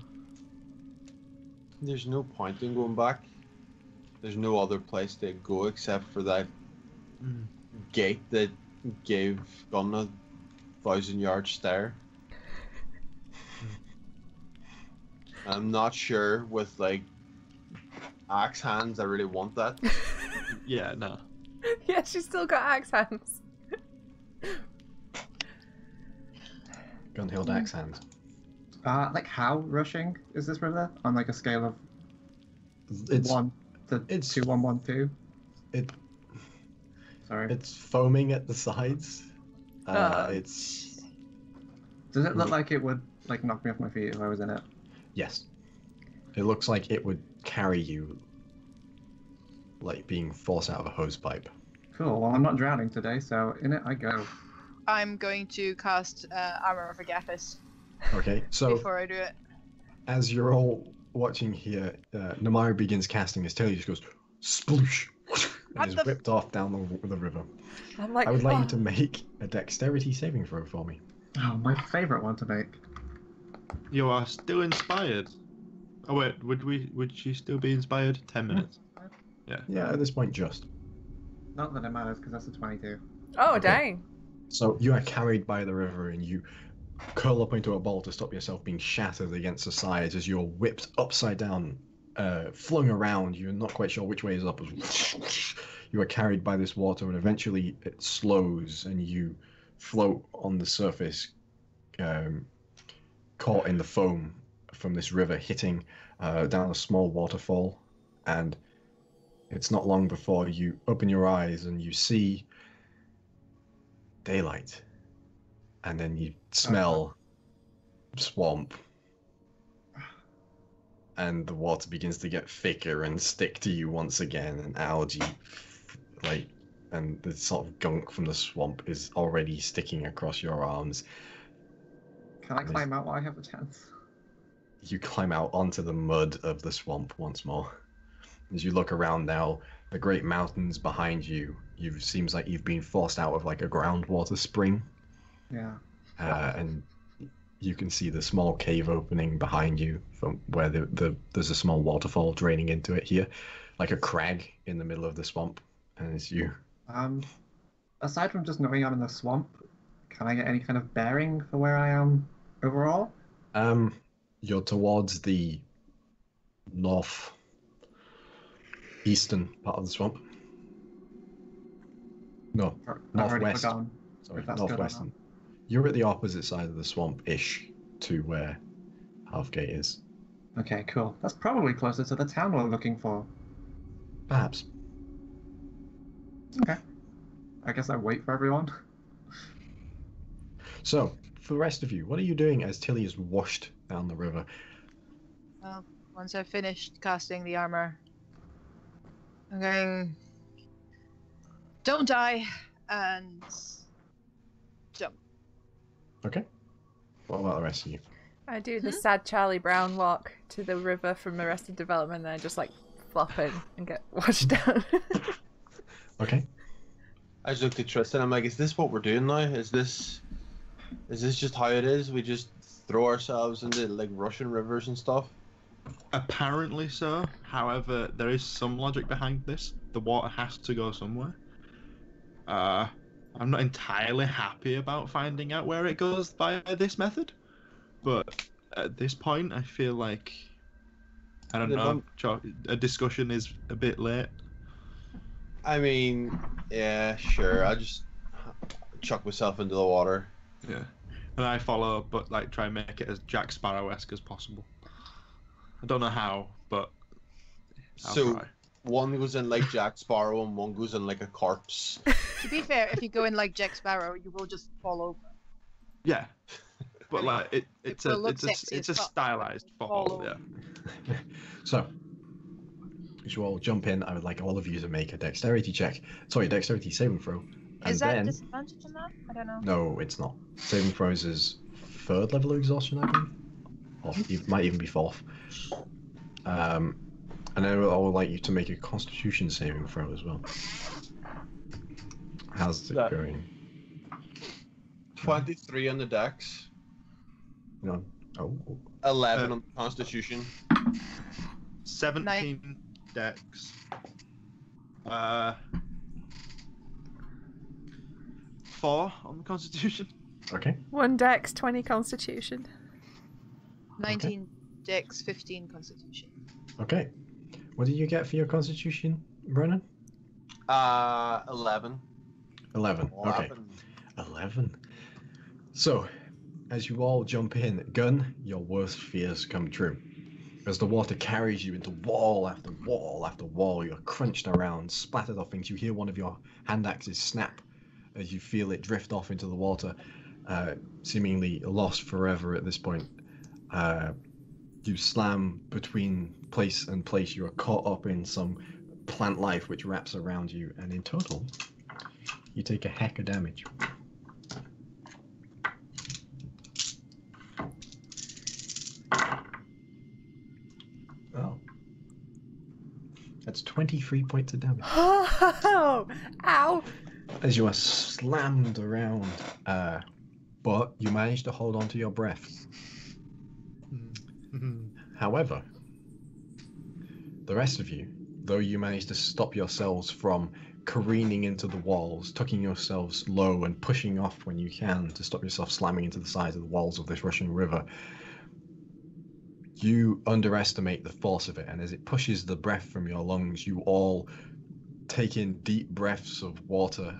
there's no point in going back. There's no other place to go except for that gate that gave Gunnhild 1,000-yard stare. I'm not sure with like axe hands I really want that. Yeah, no. Yeah, she's still got axe hands. Gunnhild axe hand. Like how rushing is this river on like a scale of It's 1 to it's- 2, 1, 1, 2? Sorry. it's foaming at the sides. Oh. It's Does it look like it would like knock me off my feet if I was in it? yes. It looks like it would carry you, like being forced out of a hose pipe. Cool. Well, I'm not drowning today, so in it I go. I'm going to cast Armor of Agathis Okay, so before I do it. as you're all watching here, Namari begins casting his tail. He just goes sploosh What and is the whipped off down the river. I'm like, I would like oh. you to make a dexterity saving throw for me. Oh, my favorite one to make. You are still inspired. Oh wait, would she still be inspired? 10 minutes. Yeah, at this point, just. Not that it matters because that's a 22. Oh, Okay. dang. So you are carried by the river and you curl up into a ball to stop yourself being shattered against the sides as you're whipped upside down, flung around. You're not quite sure which way is up. You are carried by this water and eventually it slows and you float on the surface, caught in the foam from this river hitting down a small waterfall. And it's not long before you open your eyes and you see daylight, and then you smell swamp, and the water begins to get thicker and stick to you once again, and algae, and the sort of gunk from the swamp is already sticking across your arms. Can I climb out while I have a chance? You climb out onto the mud of the swamp once more. As you look around now, the great mountains behind you, seems like you've been forced out of like a groundwater spring. Yeah. And you can see the small cave opening behind you from where there's a small waterfall draining into it here, like a crag in the middle of the swamp. And it's you. Aside from just knowing I'm in the swamp, can I get any kind of bearing for where I am overall? You're towards the north eastern part of the swamp. No, I've already northwest. forgotten Sorry, if that's good or not. northwestern. You're at the opposite side of the swamp-ish to where Halfgate is. Okay, cool. That's probably closer to the town we're looking for. Perhaps. Okay. I guess I wait for everyone. So, for the rest of you, what are you doing as Tilly is washed down the river? Well, once I've finished casting the armor, I'm going. Don't die and jump. Okay. What about the rest of you? I do the sad Charlie Brown walk to the river from Arrested Development, and then I just like flop in and get washed down. Okay. I just looked at Tristan. I'm like, is this what we're doing now? Is this just how it is? We just throw ourselves into like Russian rivers and stuff? Apparently so. However, there is some logic behind this. The water has to go somewhere. I'm not entirely happy about finding out where it goes via this method, but at this point, I feel like I don't know. A discussion is a bit late. I mean, yeah, sure. I just chuck myself into the water. Yeah, and I follow, but like try and make it as Jack Sparrow-esque as possible. I don't know how, but I'll try. One goes in like Jack Sparrow and one goes in like a corpse. To be fair, if you go in like Jack Sparrow, you will just fall over. Yeah, but like it's will look a sexy as fuck. stylized fall. Yeah. So, as you all jump in, I would like all of you to make a dexterity check. Sorry, dexterity saving throw. Is that disadvantage on that? I don't know. No, it's not. Saving throws is 3rd level of exhaustion, I believe. Or it might even be 4th. And then I would like you to make a Constitution saving throw as well. How's it going? 23 on the dex. No. Oh. 11 on the Constitution. 17 dex. 4 on the Constitution. Okay. 1 dex, 20 constitution. 19 dex, 15 constitution. Okay. What did you get for your Constitution, Brennan? 11. 11. Okay. 11. So, as you all jump in, Gun, your worst fears come true. As the water carries you into wall after wall after wall, you're crunched around, splattered off things. You hear one of your hand axes snap as you feel it drift off into the water, seemingly lost forever at this point. You slam between place and place. You are caught up in some plant life which wraps around you, and in total, you take a heck of damage. Oh. That's 23 points of damage. Oh, ow! As you are slammed around, but you manage to hold on to your breath. However, the rest of you, though you manage to stop yourselves from careening into the walls, tucking yourselves low and pushing off when you can to stop yourself slamming into the sides of the walls of this rushing river, you underestimate the force of it, and as it pushes the breath from your lungs, you all take in deep breaths of water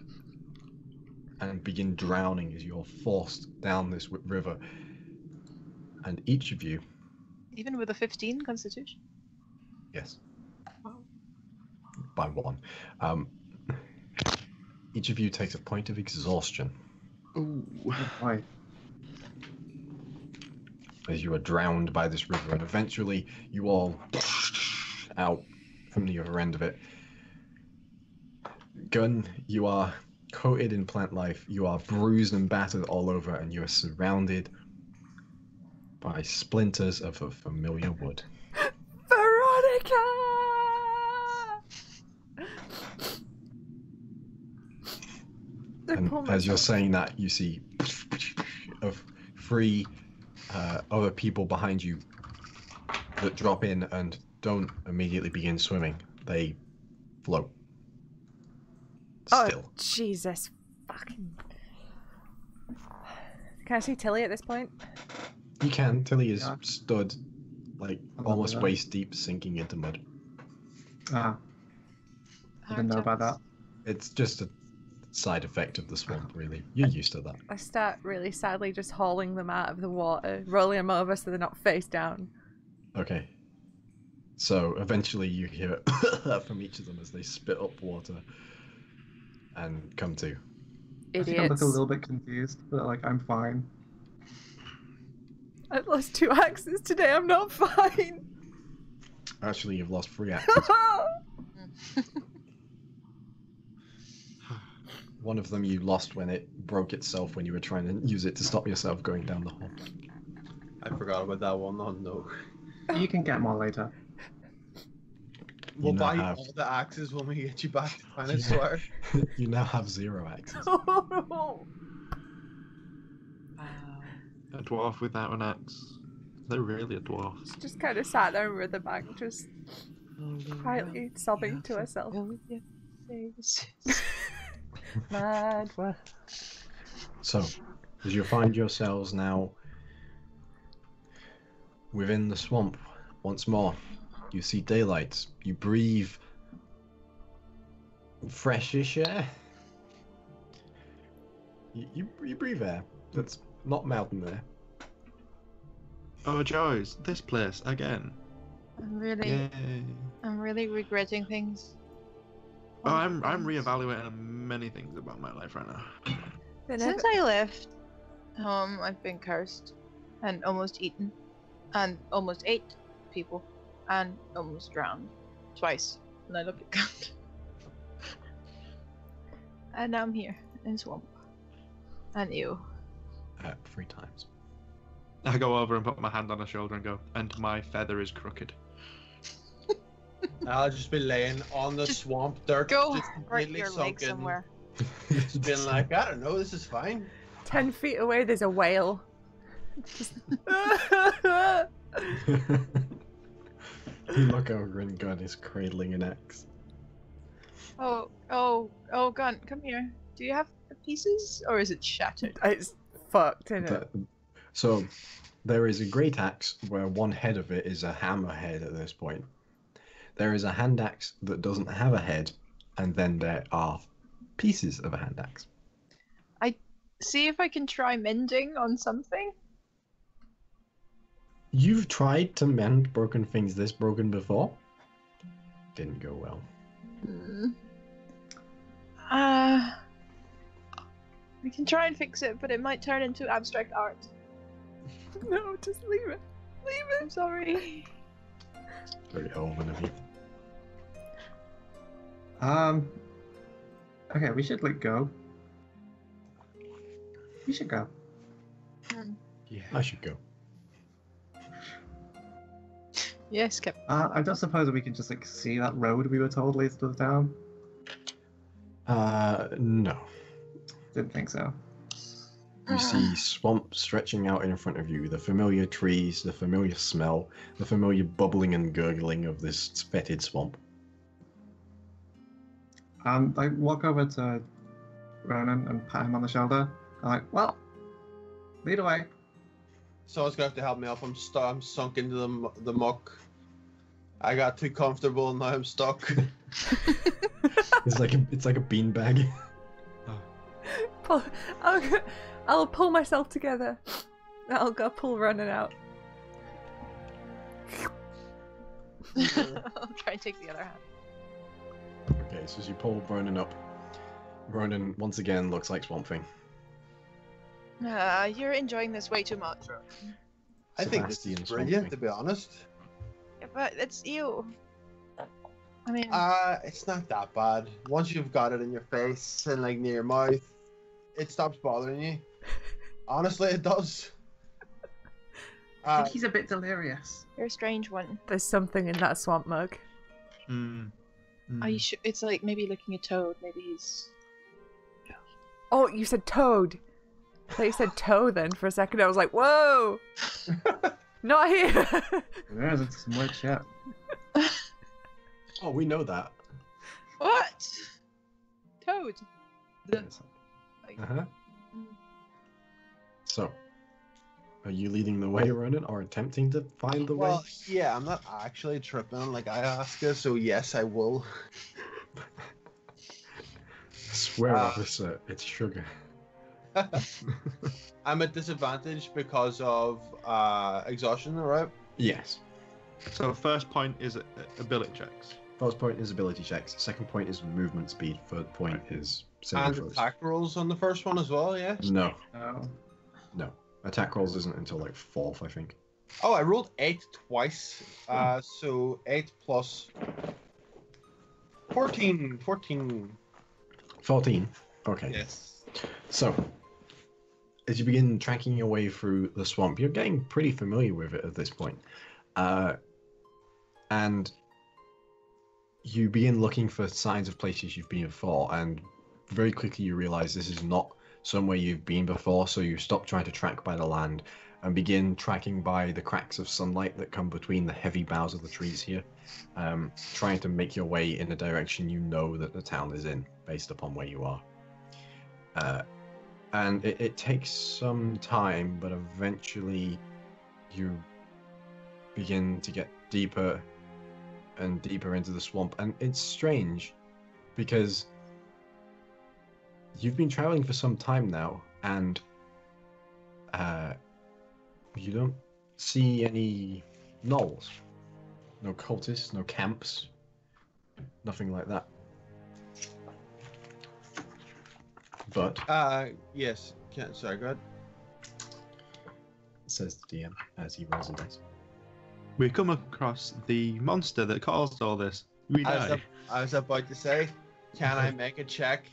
and begin drowning as you're forced down this river. And each of you... Even with a 15 constitution? Yes. Wow. By 1. Each of you takes a point of exhaustion. Ooh. Why? As you are drowned by this river, and eventually you all out from the other end of it. Gun, you are coated in plant life, you are bruised and battered all over, and you are surrounded by splinters of a familiar wood. Veronica! And as you're saying that, you see of 3 other people behind you that drop in and don't immediately begin swimming. They float. Still. Oh, Jesus fucking... Can I see Tilly at this point? You can. Tilly is stood like I love almost that. waist deep, sinking into mud. Ah, I didn't know about that. It's just a side effect of the swamp, really. You're used to that. I start really sadly just hauling them out of the water, rolling them over so they're not face down. Okay. So eventually you hear from each of them as they spit up water and come to. I think I look Idiots. a little bit confused, but like I'm fine. I lost 2 axes today, I'm not fine. Actually, you've lost 3 axes. One of them you lost when it broke itself when you were trying to use it to stop yourself going down the hole. I forgot about that one. Oh no. You can get more later. We'll now buy you have- all the axes when we get you back to Planet Swear. You now have 0 axes. Wow. A dwarf without an axe. They're really a dwarf. Just kind of sat there with the bank, just quietly sobbing to herself. Mad world. So, as you find yourselves now within the swamp once more, you see daylight. You breathe freshish air. You breathe air that's not mountain air. Oh joys, this place again. Yay. I'm really regretting things. Oh, I'm reevaluating many things about my life right now. Since I left home, I've been cursed, and almost eaten, and almost ate people, and almost drowned twice. And I look at God. And now I'm here in swamp, and you. 3 times. I go over and put my hand on her shoulder and go, and my feather is crooked. I'll just be laying on the Just swamp dirt, Go just right completely your leg sunken. somewhere. Just being like, I don't know, this is fine. 10 feet away, there's a whale. Just... You look over and Gun is cradling an axe. Oh, Gun, come here. Do you have the pieces, or is it shattered? It's fucked, isn't it? That- So, there is a great axe where one head of it is a hammer head at this point. There is a hand axe that doesn't have a head, and then there are pieces of a hand axe. See if I can try mending on something. You've tried to mend broken things this broken before? Didn't go well. We can try and fix it, but it might turn into abstract art. No, just leave it. Leave it. I'm sorry. Very elven of you. Okay, we should like go. We should go. Yeah, I should go. Yes, Cap. I don't suppose we can just like see that road we were told leads to the town. No. Didn't think so. You see swamp stretching out in front of you, the familiar trees, the familiar smell, the familiar bubbling and gurgling of this fetid swamp. I walk over to Ronan and pat him on the shoulder. I'm like, well, lead away. Someone's gonna have to help me up. I'm sunk into the muck. I got too comfortable and now I'm stuck. It's like a beanbag. I'll pull myself together. I'll go pull Ronan out. I'll try and take the other hand. Okay, so as you pull Ronan up, Ronan once again looks like Swamp Thing. You're enjoying this way too much, Ronan. I think this Sebastian is Swamp brilliant, Thing. to be honest. Yeah, but it's you. I mean, It's not that bad. Once you've got it in your face and like near your mouth, it stops bothering you. Honestly, it does. I think he's a bit delirious. you're a strange one. There's something in that swamp mug. Are you sure? It's like maybe licking a toad. Maybe he's. Oh, you said toad. I thought you said toe then for a second. I was like, whoa! Not here! There's some weird shit. Oh, we know that. What? Toad. Uh-huh. So, Are you leading the way, Ronan, or attempting to find the way? Well, yeah, I'm not actually tripping like ayahuasca, so yes, I will. I swear, officer, it's sugar. I'm at disadvantage because of exhaustion, right? Yes. So first point is ability checks. First point is ability checks. Second point is movement speed. Third point is saving And throws. attack rolls on the first one as well, yeah? No, No. no. Attack rolls isn't until like 4th, I think. Oh, I rolled 8 twice. So 8 plus 14. 14. 14. Okay. Yes. So, as you begin tracking your way through the swamp, you're getting pretty familiar with it at this point. And you begin looking for signs of places you've been before, and very quickly you realize this is not somewhere you've been before, so you stop trying to track by the land and begin tracking by the cracks of sunlight that come between the heavy boughs of the trees here, trying to make your way in the direction you know that the town is in, based upon where you are. And it takes some time, but eventually you begin to get deeper and deeper into the swamp. And it's strange because you've been traveling for some time now, and you don't see any gnolls, no cultists, no camps, nothing like that. But Yes. Sorry, go ahead. says the DM as he rolls a dice. We come across the monster that caused all this. We die. I was about to say, can I make a check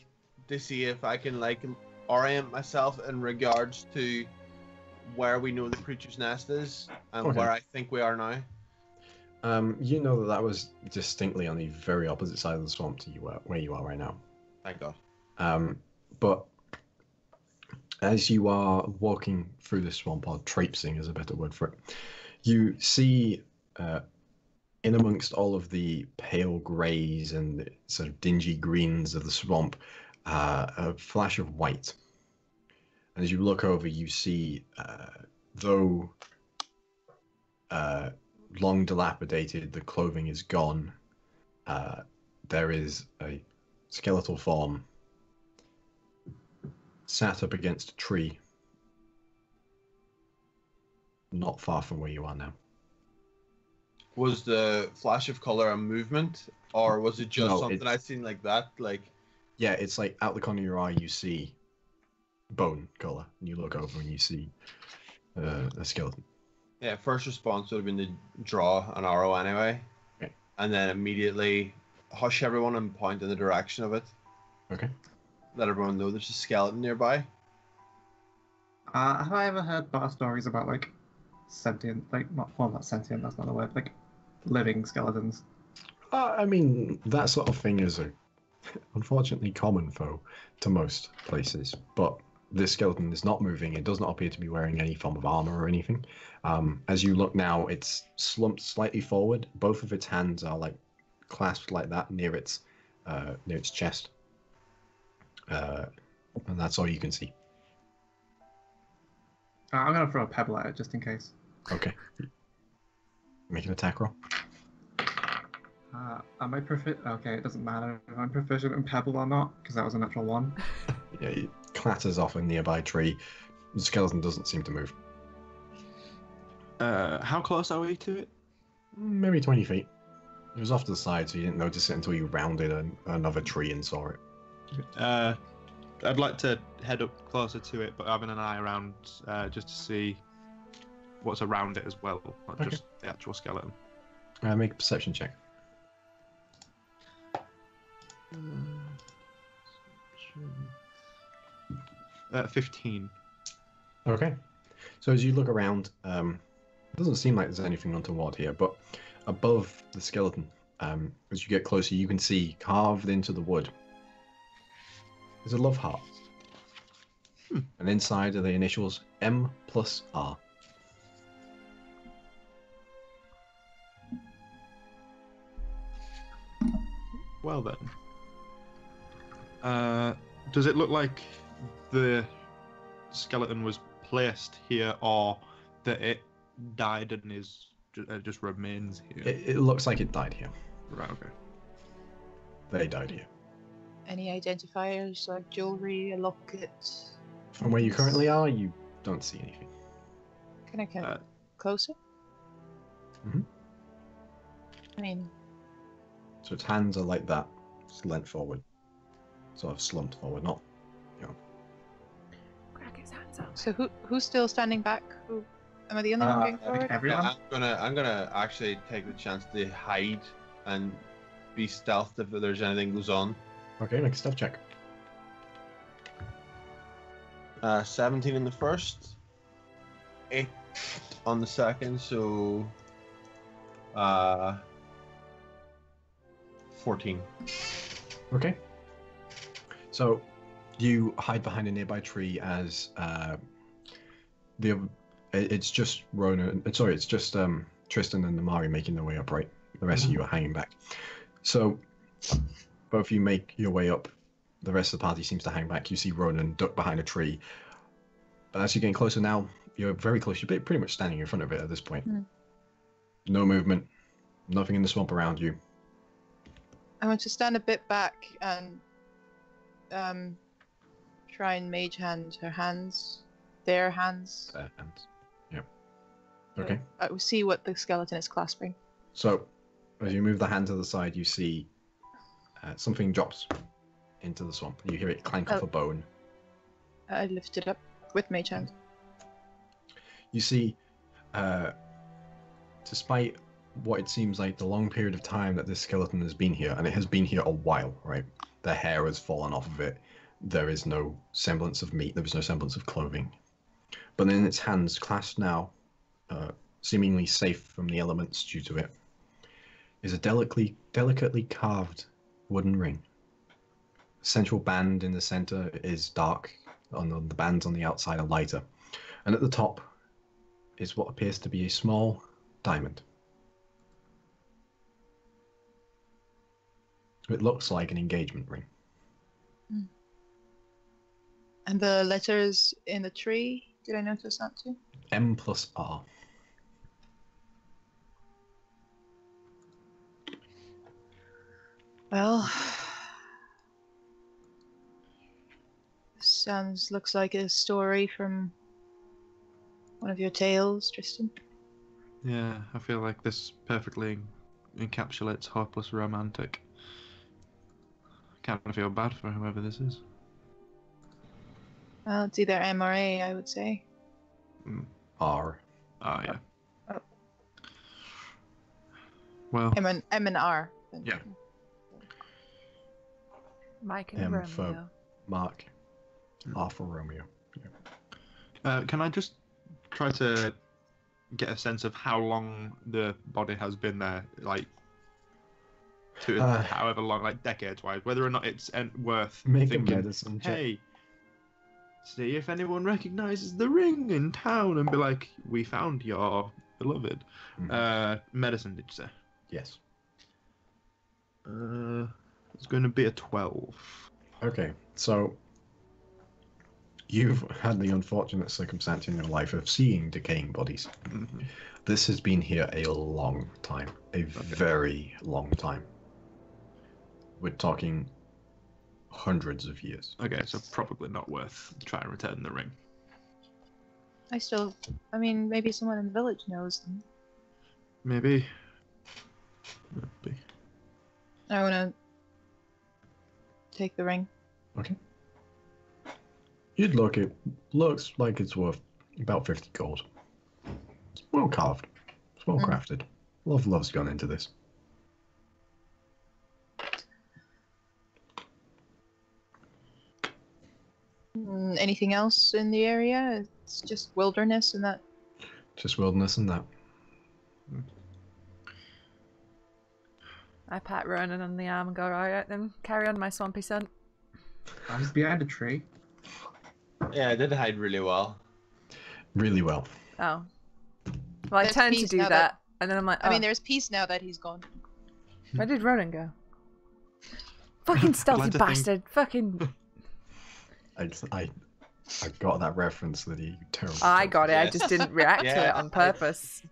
to see if I can like orient myself in regards to where we know the creature's nest is and Okay. where I think we are now? You know that was distinctly on the very opposite side of the swamp to where you are right now. Thank God. But as you are walking through the swamp, or traipsing is a better word for it, you see in amongst all of the pale greys and the sort of dingy greens of the swamp, a flash of white. And as you look over, you see, though long dilapidated, the clothing is gone, there is a skeletal form sat up against a tree, not far from where you are now. Was the flash of color a movement, or was it just No, something it's- I'd seen like that? Like, Yeah, it's like out the corner of your eye, you see bone color, and you look over and you see a skeleton. yeah, first response would have been to draw an arrow anyway, Okay. and then immediately hush everyone and point in the direction of it. Okay. Let everyone know there's a skeleton nearby. Have I ever heard bar stories about like sentient, like not sentient, that's not the word, like living skeletons? I mean, that sort of thing is unfortunately common to most places, but this skeleton is not moving. It does not appear to be wearing any form of armor or anything. As you look now, it's slumped slightly forward. Both of its hands are like clasped like that near its chest, and that's all you can see. I'm gonna throw a pebble at it just in case. Okay. Make an attack roll. Am I proficient? Okay, it doesn't matter if I'm proficient in pebble or not, because that was a natural one. Yeah, it clatters off a nearby tree. The skeleton doesn't seem to move. How close are we to it? Maybe 20 feet. It was off to the side, so you didn't notice it until you rounded another tree and saw it. I'd like to head up closer to it, but having an eye around just to see what's around it as well, not Okay. just the actual skeleton. Make a perception check. 15. Okay. So as you look around, it doesn't seem like there's anything untoward here, but above the skeleton, as you get closer, you can see carved into the wood is a love heart. And inside are the initials M+R. Well then. Does it look like the skeleton was placed here, or that it died and is just remains here. It looks like it died here. Right. Okay. They died here. Any identifiers like jewelry, a locket? From where you currently are, you don't see anything. Can I come closer? Mhm. I mean, So its hands are like that, just leant forward, sort of slumped forward, not, Crack his hands out. so who's still standing back? Who am I the only one going forward? Everyone? I'm gonna actually take the chance to hide and be stealthed if there's anything goes on. Okay, make a stealth check. 17 in the first, 8 on the second, so 14. Okay. So you hide behind a nearby tree as it's just it's just Tristan and Namari making their way up, right? The rest of you are hanging back. So both of you make your way up. The rest of the party seems to hang back. You see Ronan duck behind a tree. But as you're getting closer now, you're very close. You're pretty much standing in front of it at this point. No movement. Nothing in the swamp around you. I want to stand a bit back and try and mage hand her hands, their hands. Their hands. Yep. Okay. I will see what the skeleton is clasping. So, as you move the hand to the side, you see something drops into the swamp. You hear it clank off a bone. I lift it up with mage hand. You see, despite what it seems like the long period of time that this skeleton has been here, and it has been here a while, right? The hair has fallen off of it. There is no semblance of meat. There is no semblance of clothing. But in its hands, clasped now, seemingly safe from the elements due to it, is a delicately carved wooden ring. Central band in the center is dark. The bands on the outside are lighter. And at the top is what appears to be a small diamond. It looks like an engagement ring. And the letters in the tree, did I notice that too? M+R. Well, looks like a story from one of your tales, Tristan. Yeah, I feel like this perfectly encapsulates hopeless romantic. Kind of feel bad for whoever this is. Well, it's either M or A, I would say. R. Oh, yeah. Oh. Well, M and R. Then. Yeah. Mike and M Romeo. for Mark. R for Romeo. can I just try to get a sense of how long the body has been there, like however long, like decades-wise, whether or not it's worth Make thinking, a medicine check. hey, see if anyone recognizes the ring in town, and be like, we found your beloved. Medicine, did you say? Yes. It's going to be a 12. Okay, so you've had the unfortunate circumstance in your life of seeing decaying bodies. Mm-hmm. This has been here a long time, a very long time. We're talking hundreds of years. Okay, so probably not worth trying to return the ring. I mean, maybe someone in the village knows them. Maybe. I want to take the ring. Okay. You'd look, it looks like it's worth about 50 gold. It's well carved. It's well crafted. Love's gone into this. Anything else in the area? It's just wilderness and that. Just wilderness and that. I pat Ronan on the arm and go, alright then, carry on my swampy son. I was behind a tree. Yeah, I did hide really well. Really well. Oh. Well, I There's turned to peace do now that, and then I'm like, oh, I mean, there's peace now that he's gone. where did Ronan go? Fucking stealthy like to think- bastard. Fucking... I I got that reference, Lydia. You terrible. I got it. I Yes. just didn't react to Yeah, it on purpose.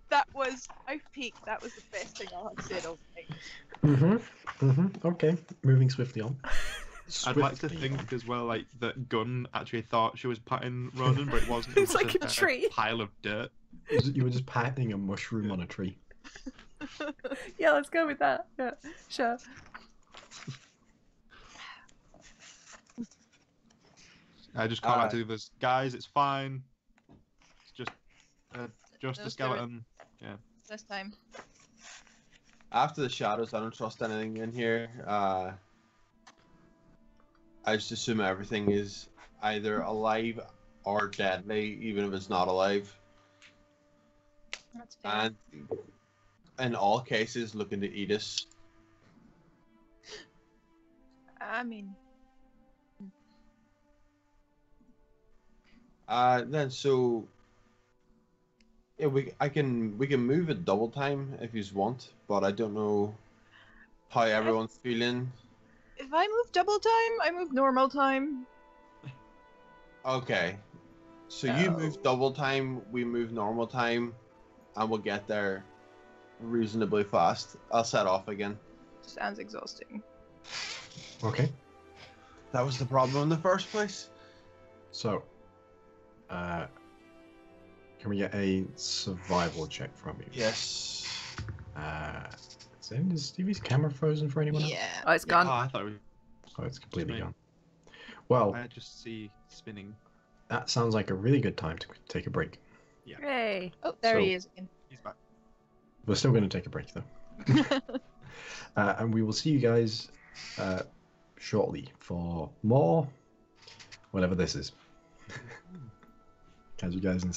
That was, I peaked. That was the best thing I had said all night. Okay, moving swiftly on. I'd like to Swiftly think as well, like that Gunn actually thought she was patting Ronan, but it wasn't. It's It was like just a tree. pile of dirt. You were just patting a mushroom on a tree. Yeah, let's go with that. Yeah, sure. I just call out to the others, guys. It's fine. It's just No a spirit. skeleton. This time. After the shadows, I don't trust anything in here. I just assume everything is either alive or deadly, even if it's not alive. That's fair. And in all cases, looking to eat us. I mean, Then so yeah, we can move at double time if you want, but I don't know how everyone's feeling. if I move double time, I move normal time. Okay, so you move double time, we move normal time, and we'll get there reasonably fast. I'll set off again. Sounds exhausting. Okay, That was the problem in the first place. so can we get a survival check from you? Yes. Is Stevie's camera frozen for anyone else? Yeah. Oh, it's Oh, gone. I thought it was, Oh, it's completely me. gone. Well, I just see spinning. that sounds like a really good time to take a break. Hey. Oh, there he So- is again. He's back. We're still going to take a break though. And we will see you guys shortly for more, whatever this is. Catch you guys in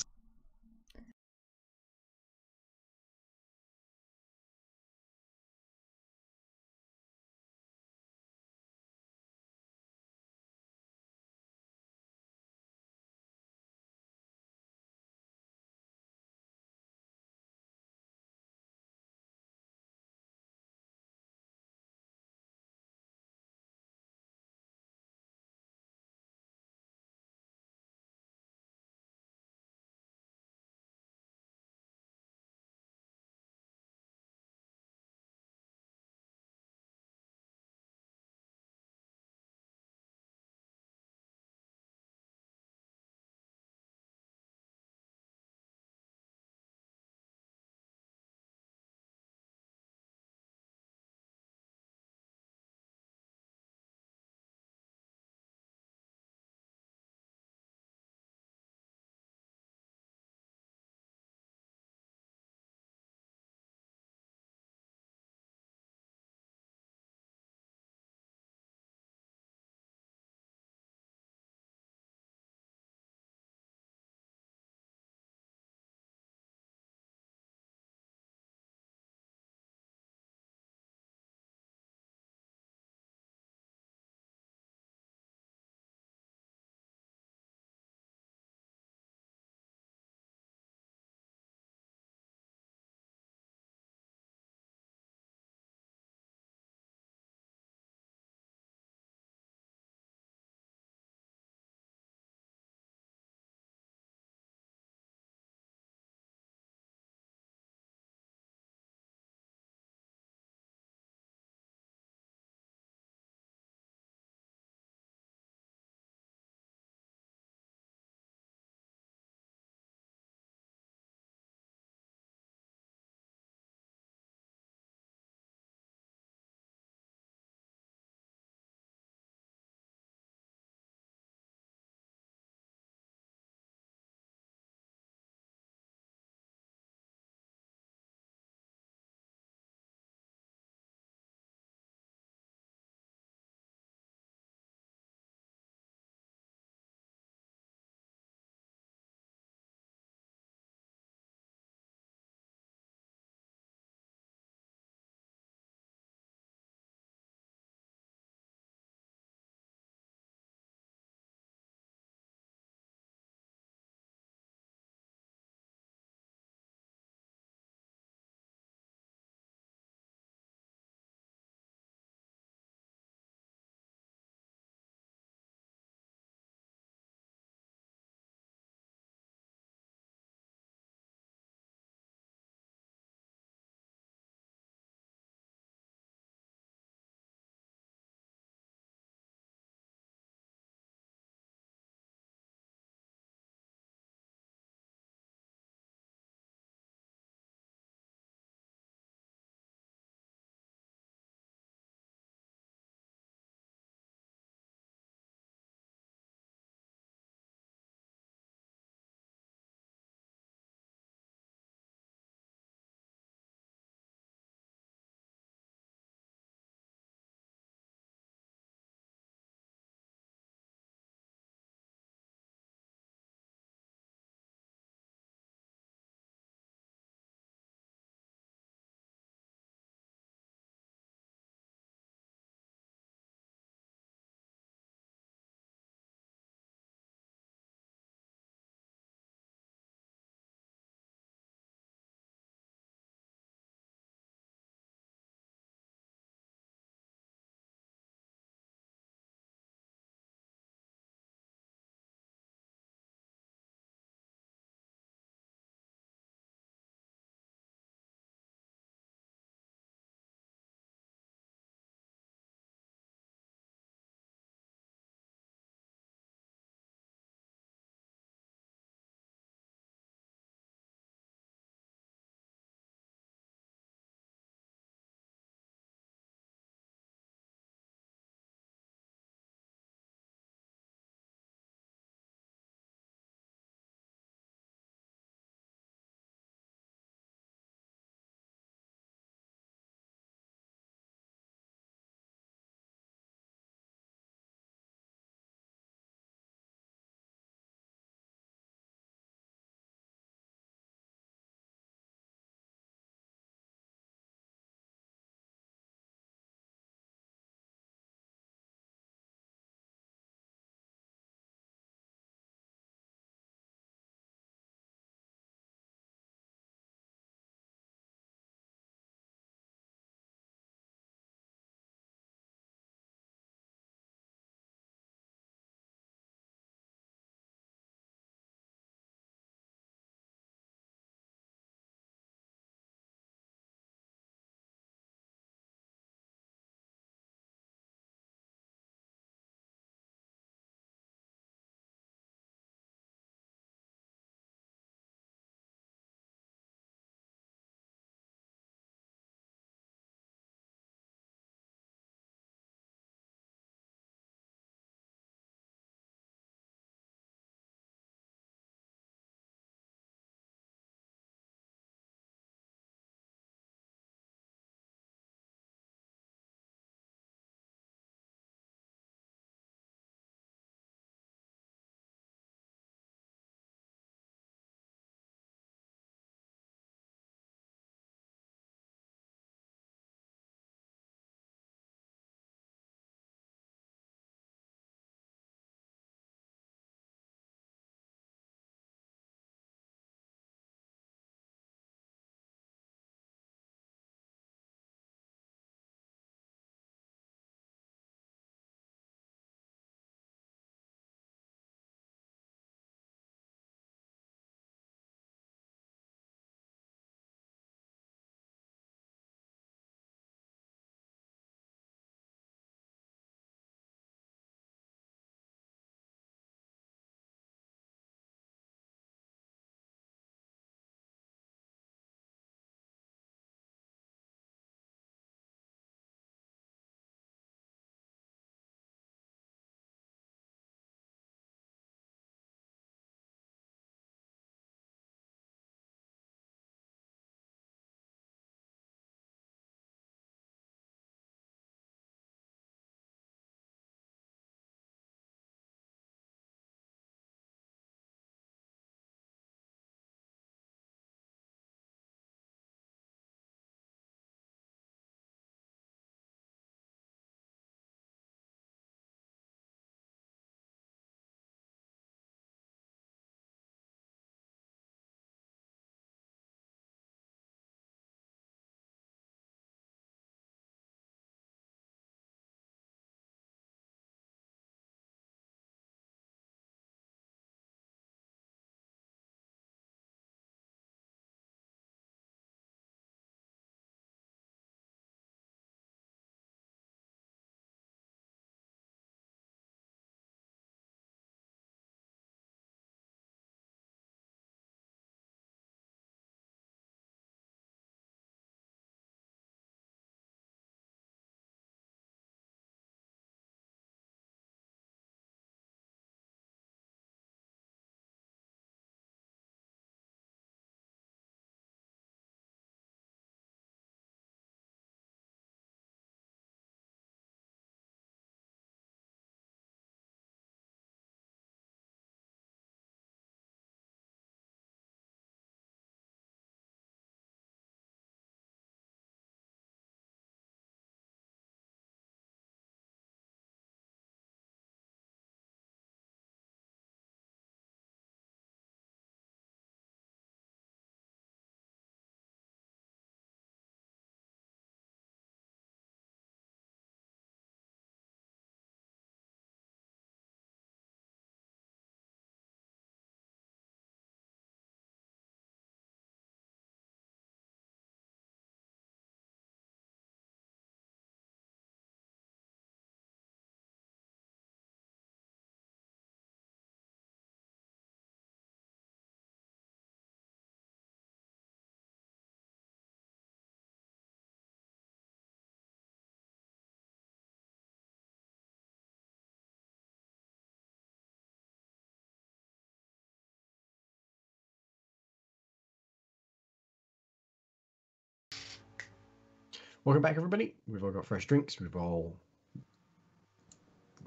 Welcome back, everybody. We've all got fresh drinks. We've all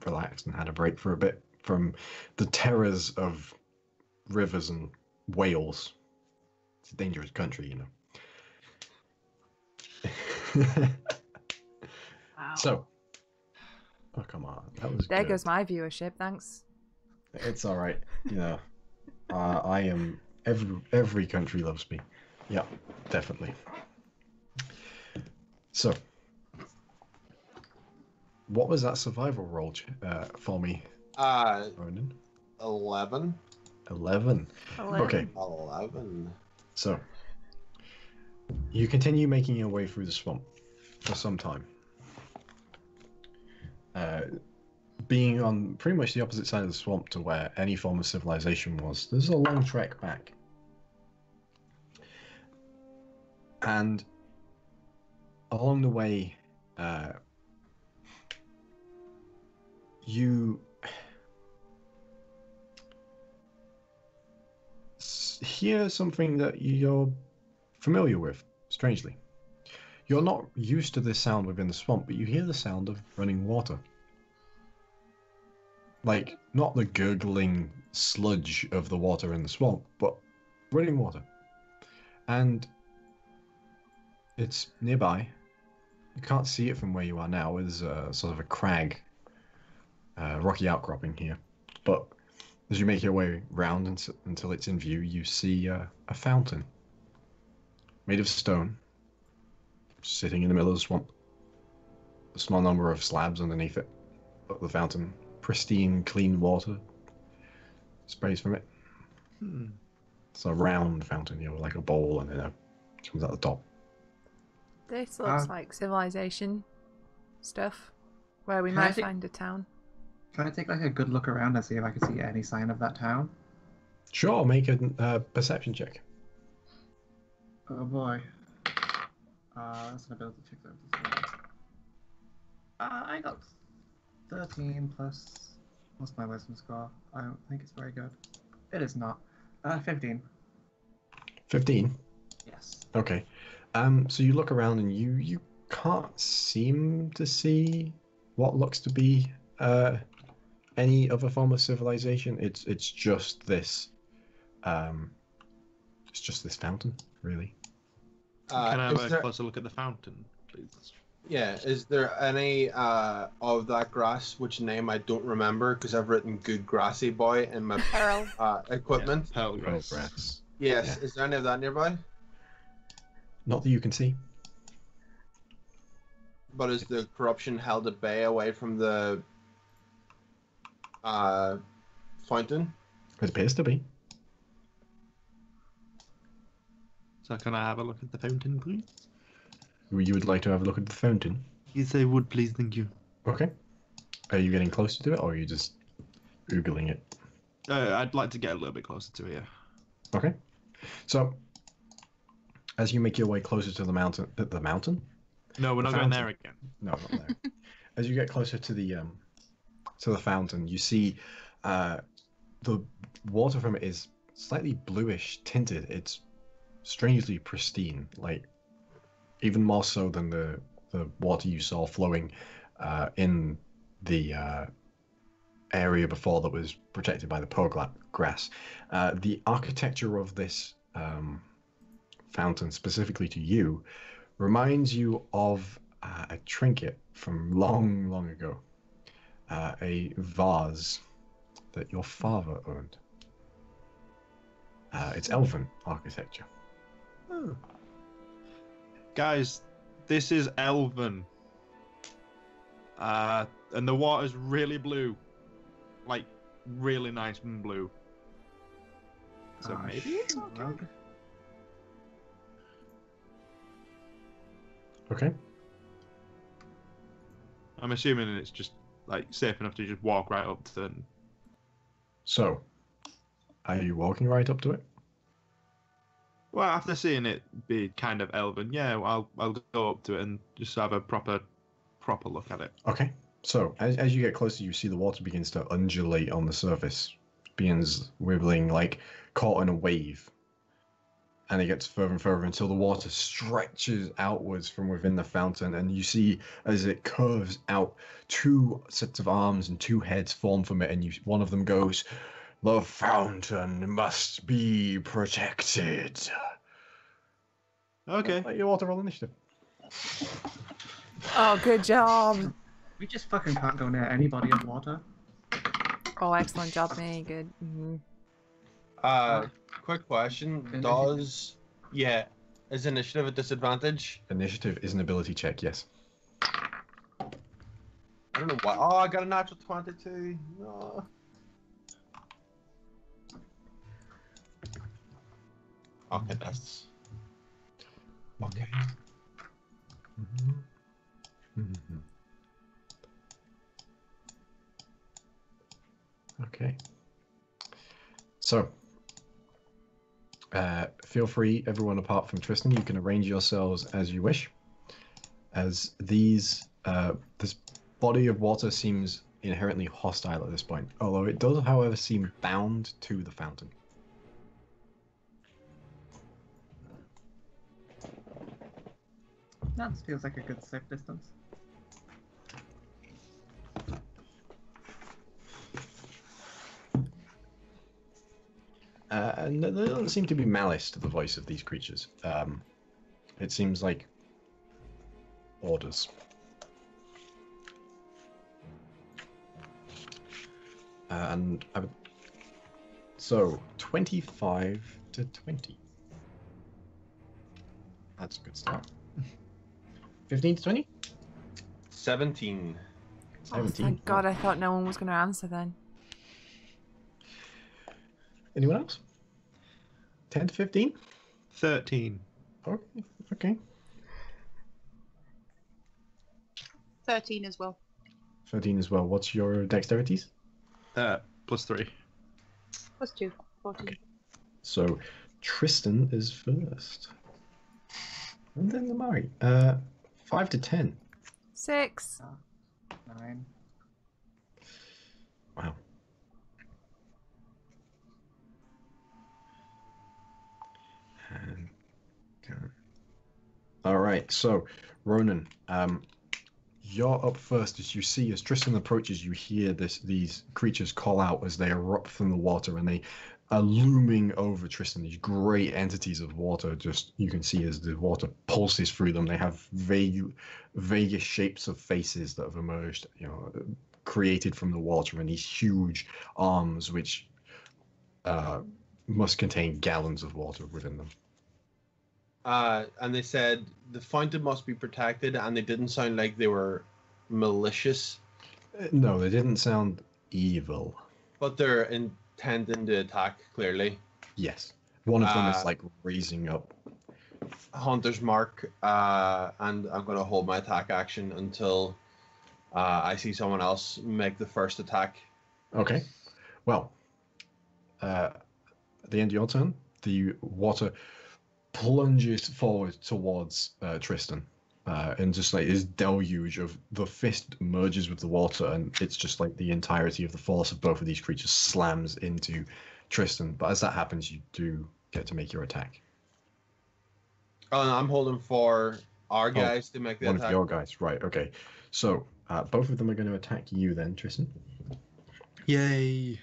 relaxed and had a break for a bit from the terrors of rivers and whales. It's a dangerous country, you know. Wow. So, oh come on, that was There good. goes my viewership, thanks. It's all right, you know. I am every country loves me. Yeah, definitely. So, what was that survival roll for me, Ronan? 11. 11. Okay, 11. so you continue making your way through the swamp for some time. Being on pretty much the opposite side of the swamp to where any form of civilization was, there's a long trek back. And along the way, you hear something that you're familiar with, strangely. You're not used to this sound within the swamp, but you hear the sound of running water. Like, not the gurgling sludge of the water in the swamp, but running water. And it's nearby. You can't see it from where you are now. There's sort of a crag, rocky outcropping here. But as you make your way round until it's in view, you see a fountain made of stone, sitting in the middle of the swamp. A small number of slabs underneath it, but the fountain, pristine, clean water sprays from it. It's a round fountain, you know, like a bowl, and then it comes out the top. This looks like civilization stuff, where we Can I might take- find a town. Can I take like a good look around and see if I can see any sign of that town? Sure, make a perception check. Oh boy. That's an ability check. I got 13 plus. What's my wisdom score? I don't think it's very good. It is not. 15. 15. Yes. Okay. So you look around and you can't seem to see what looks to be any other form of civilization. It's just this fountain, really. Can I have Is a there- closer look at the fountain, please? Yeah, is there any of that grass, which name I don't remember because I've written Good Grassy Boy in my Pearl. equipment? Pearl Oh, grass. grass. Yes, Yeah. is there any of that nearby? Not that you can see. But is the corruption held at bay away from the fountain? It appears to be. So can I have a look at the fountain, please? You would like to have a look at the fountain. Yes, I would, please. Thank you. Okay. Are you getting closer to it, or are you just oogling it? I'd like to get a little bit closer to it. Yeah. Okay. So, as you make your way closer to the mountain, No, we're The not going fountain. there again. No, not there. As you get closer to the fountain, you see the water from it is slightly bluish tinted. It's strangely pristine, like even more so than the water you saw flowing in the area before that was protected by the pearl grass. The architecture of this fountain, specifically to you, reminds you of a trinket from long, long ago. A vase that your father owned. It's elven architecture. Guys, this is elven. And the water's really blue. Like, really nice and blue. So maybe it's okay. Well, Okay. I'm assuming it's just, like, safe enough to just walk right up to them. So, are you walking right up to it? Well, after seeing it be kind of elven, yeah, I'll go up to it and just have a proper look at it. Okay. So, as you get closer, you see the water begins to undulate on the surface, begins wibbling like caught in a wave. and it gets further and further until the water stretches outwards from within the fountain, and you see as it curves out, two sets of arms and two heads form from it, and one of them goes, "The fountain must be protected." Okay. Let your water roll initiative. Oh, good job. We just fucking can't go near any body of water. Oh, excellent job, me. Good. Quick question. Is initiative a disadvantage? Initiative is an ability check, yes. I don't know why. Oh, I got a natural 22. No. Okay, that's... Okay. Okay. So, feel free, everyone apart from Tristan, you can arrange yourselves as you wish. As this body of water seems inherently hostile at this point, although it does, however, seem bound to the fountain. That feels like a good safe distance. And there doesn't seem to be malice to the voice of these creatures. It seems like orders. So 25 to 20. That's a good start. 15 to 20? 17. 17. Thank God, I thought no one was going to answer then. Anyone else? 10 to 15? 13. Okay. 13 as well. 13 as well. What's your dexterities? +3. +2. 14. Okay. So Tristan is first. And then Namari. 5 to 10. 6. 9. Wow. And all right, so Ronan, you're up first. As you see, as Tristan approaches, you hear these creatures call out as they erupt from the water, and they are looming over Tristan. These great entities of water, just you can see as the water pulses through them. They have vaguish shapes of faces that have emerged, created from the water, and these huge arms, which must contain gallons of water within them. And they said the fountain must be protected, and they didn't sound like they were malicious. No, they didn't sound evil. But they're intending to attack, clearly. Yes. One of them is like raising up. Hunter's Mark, and I'm going to hold my attack action until I see someone else make the first attack. Okay. Well, at the end of your turn, the water plunges forward towards Tristan, and just like this deluge of the fist merges with the water, and it's just like the entirety of the force of both of these creatures slams into Tristan. But as that happens, you do get to make your attack. Oh, and I'm holding for our guys to make the one attack. Of your guys, right? Okay. So both of them are going to attack you then, Tristan. Yay!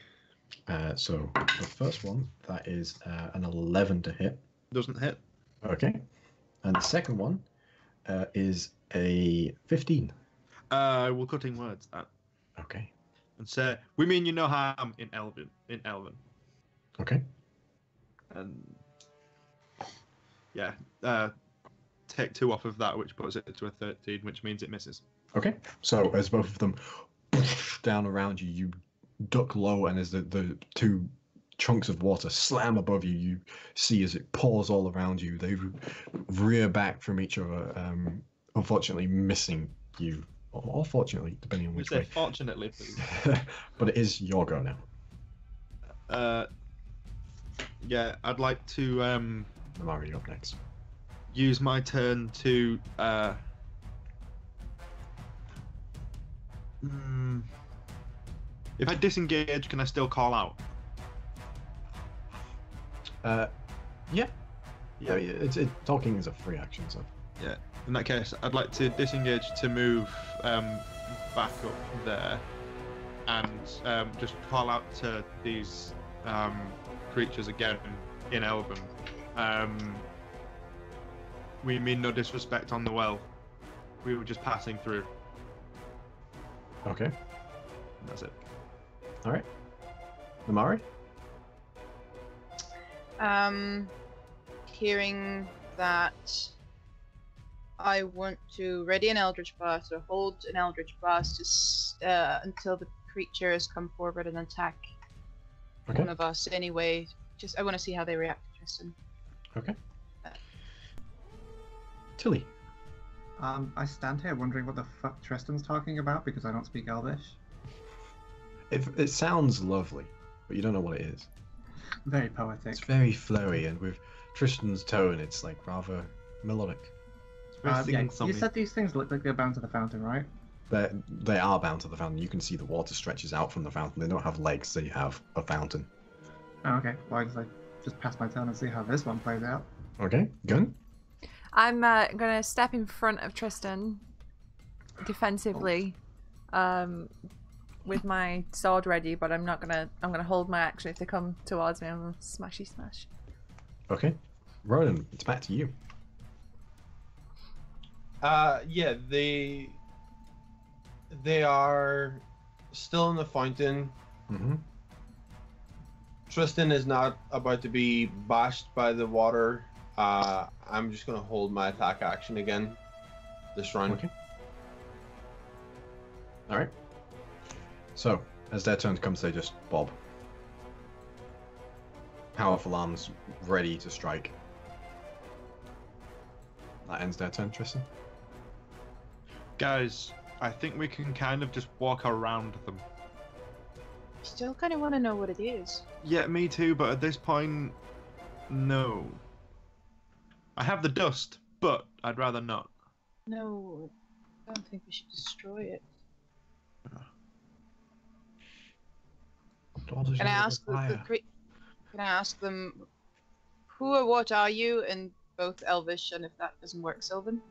So the first one, that is an 11 to hit. Doesn't hit. Okay. And the second one is a 15. We'll cut in words that. Okay. And say, we mean you no harm in Elven. Okay. And yeah, take 2 off of that, which puts it to a 13, which means it misses. Okay. So as both of them down around you, you duck low, and as the two chunks of water slam above you, you see as it pours all around you, they rear back from each other, unfortunately missing you, or fortunately, depending on which way. Fortunately, please. But it is your go now. Yeah, I'd like to Namari, up next. use my turn to if I disengage, can I still call out? Yeah. Yeah, talking is a free action, so. Yeah. In that case, I'd like to disengage to move back up there, and just call out to these creatures again in Elven. We mean no disrespect on the well. We were just passing through. Okay. That's it. All right. Namari? Hearing that, I want to ready an Eldritch Blast or hold an Eldritch Blast until the creature has come forward and attack one of us anyway. Just I want to see how they react to Tristan. Okay. Tilly? I stand here wondering what the fuck Tristan's talking about because I don't speak Elvish. It sounds lovely, but you don't know what it is. Very poetic. It's very flowy, and with Tristan's tone, it's like rather melodic. Yeah, you said these things look like they're bound to the fountain, right? They are bound to the fountain. You can see the water stretches out from the fountain. They don't have legs, they have a fountain. Oh, okay. Why don't I just pass my turn and see how this one plays out? Okay, Gun? I'm gonna step in front of Tristan defensively, with my sword ready, but I'm gonna hold my action if they come towards me. I'm gonna smashy smash. Okay. Ronan, it's back to you. Yeah, they are still in the fountain. Mm-hmm. Tristan is not about to be bashed by the water. I'm just gonna hold my attack action again this round. Okay. All right. So, as their turn comes, they just bob. Powerful arms ready to strike. That ends their turn, Tristan. Guys, I think we can kind of just walk around them. Still kind of want to know what it is. Yeah, me too, but at this point, no. I have the dust, but I'd rather not. No, I don't think we should destroy it. Can I ask Can I ask them, who or what are you in both Elvish and if that doesn't work, Sylvan?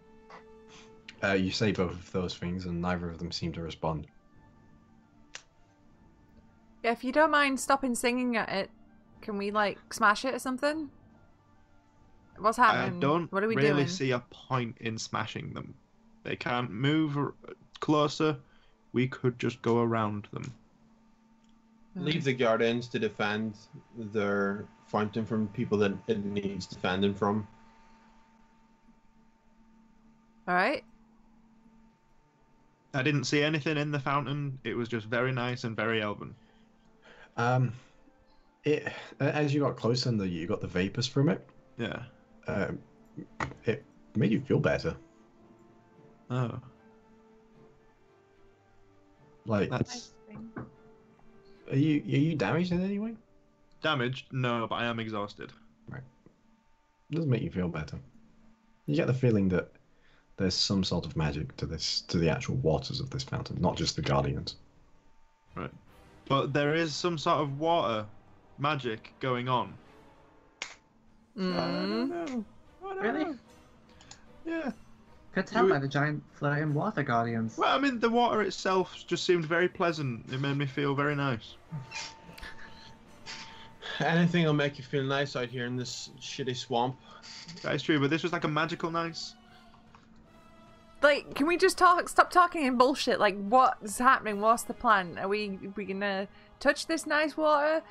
You say both of those things, and neither of them seem to respond. Yeah, if you don't mind stopping singing at it, can we like smash it or something? What's happening? I don't what are we really doing? see a point in smashing them. They can't move closer. We could just go around them. Leave the guardians to defend their fountain from people that it needs defending from. Alright. I didn't see anything in the fountain. It was just very nice and very elven. As you got closer and you got the vapors from it, Yeah. it made you feel better. Oh. Like, That's are you damaged in any way? damaged? No, but I am exhausted. Right. It does make you feel better. You get the feeling that there's some sort of magic to the actual waters of this fountain, not just the guardians. Right. But there is some sort of water magic going on. I don't know. Really? Yeah. Could tell by the giant floating water guardians. Well, I mean, the water itself just seemed very pleasant. It made me feel very nice. Anything will make you feel nice out here in this shitty swamp. That's true, but this was like a magical nice. Like, can we just stop talking in bullshit? Like, what's happening? What's the plan? Are we gonna touch this nice water?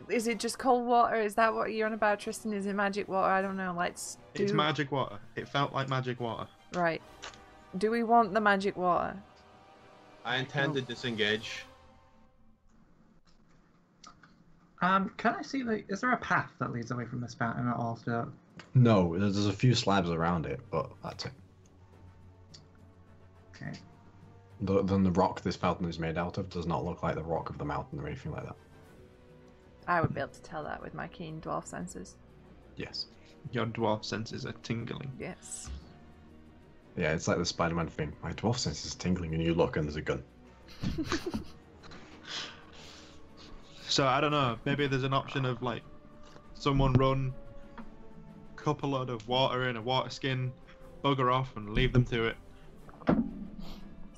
Is it just cold water? Is that what you're on about, Tristan? Is it magic water? I don't know. It's magic water. It felt like magic water. Right. Do we want the magic water? I intend to disengage. Can I see is there a path that leads away from this fountain at all? No, there's a few slabs around it, but that's it. Okay. Then the rock this fountain is made out of does not look like the rock of the mountain or anything like that. I would be able to tell that with my keen dwarf senses. Yes. Your dwarf senses are tingling. Yes. Yeah, it's like the Spider-Man thing. My dwarf sense is tingling, and you look and there's a gun. So I don't know. Maybe there's an option of like someone run, cup a load of water in a water skin, bugger off, and leave them to it.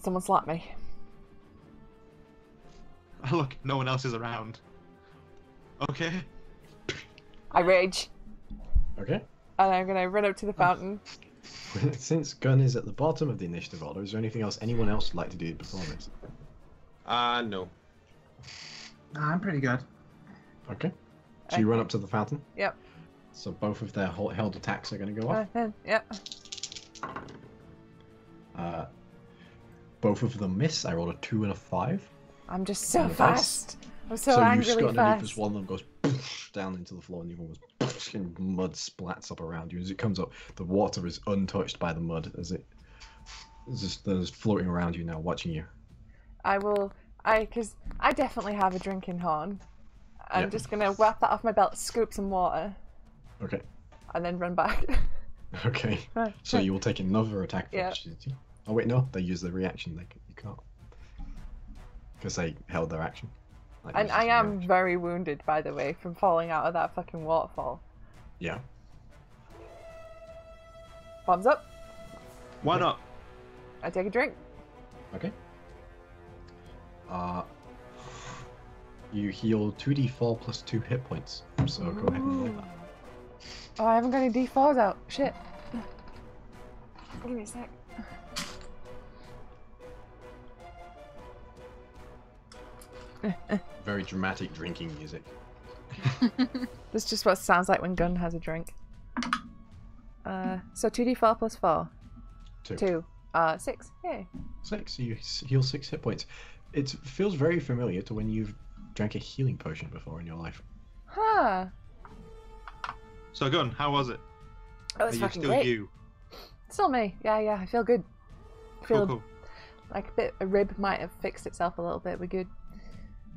Someone slap me. Look, no one else is around. Okay. I rage. Okay. And I'm gonna run up to the fountain. Since Gun is at the bottom of the initiative order, is there anything else anyone else would like to do before this? No. Nah, I'm pretty good. Okay. So you run up to the fountain? Yep. So both of their held attacks are going to go off. Yep. Both of them miss. I rolled a 2 and a 5. I'm just so On the fast. I'm so you angrily strut underneath as fast. one of them goes down into the floor and the other one goes and mud splats up around you. As it comes up, the water is untouched by the mud as it's just floating around you now, watching you. Because I definitely have a drinking horn. I'm Yep. just gonna whap that off my belt, scoop some water, Okay. and then run back. Okay. So you will take another attack of Yeah. opportunity. Oh wait, no, they use the reaction. You can't. Because they held their action. That And uses I the am reaction. very wounded, by the way, from falling out of that fucking waterfall. Yeah. Bombs up. Why not? I take a drink. Okay. You heal 2d4 plus 2 hit points. So go ahead and roll that. Oh, I haven't got any D4s out. Shit. Give me a sec. Very dramatic drinking music. That's just what it sounds like when Gun has a drink. So 2d4 plus 4. 2. 6. Yay. 6. So you heal 6 hit points. It feels very familiar to when you've drank a healing potion before in your life. Huh. So, Gun, how was it? Oh, Are it's you fucking still great. you? Still me. Yeah, I feel good. Feel Cool. like a rib might have fixed itself a little bit. We're good.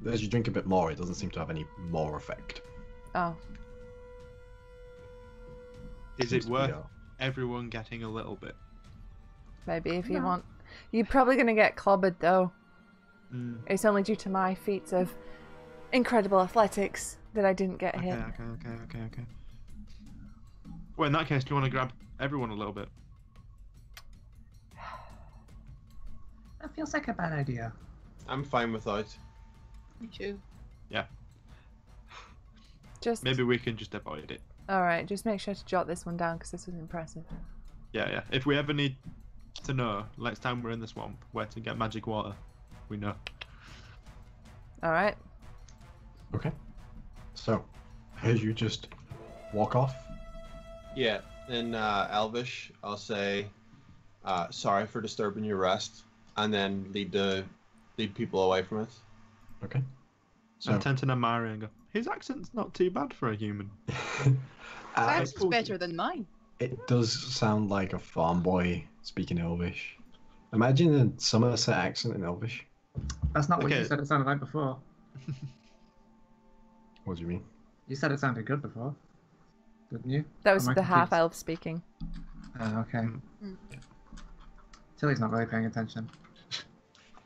As you drink a bit more, it doesn't seem to have any more effect. Oh. Is Seems it to be, worth everyone getting a little bit? Maybe if you want. You're probably going to get clobbered though. Mm. It's only due to my feats of incredible athletics that I didn't get hit. Okay. Well, in that case, do you want to grab everyone a little bit? That feels like a bad idea. I'm fine without. Me too. Just Maybe we can just avoid it. Alright, just make sure to jot this one down because this was impressive. Yeah. If we ever need to know, next time we're in the swamp, where to get magic water, we know. Alright. Okay. So, as you just walk off, Yeah, in Elvish, I'll say, sorry for disturbing your rest, and then lead people away from it. okay. So I turn to Namari and go, his accent's not too bad for a human. That's better than mine. It does sound like a farm boy speaking Elvish. Imagine a Somerset accent in Elvish. That's not what Okay. you said it sounded like before. What do you mean? You said it sounded good before, didn't you? That was Am I the half confused? elf speaking. Okay. Mm. Tilly's not really paying attention.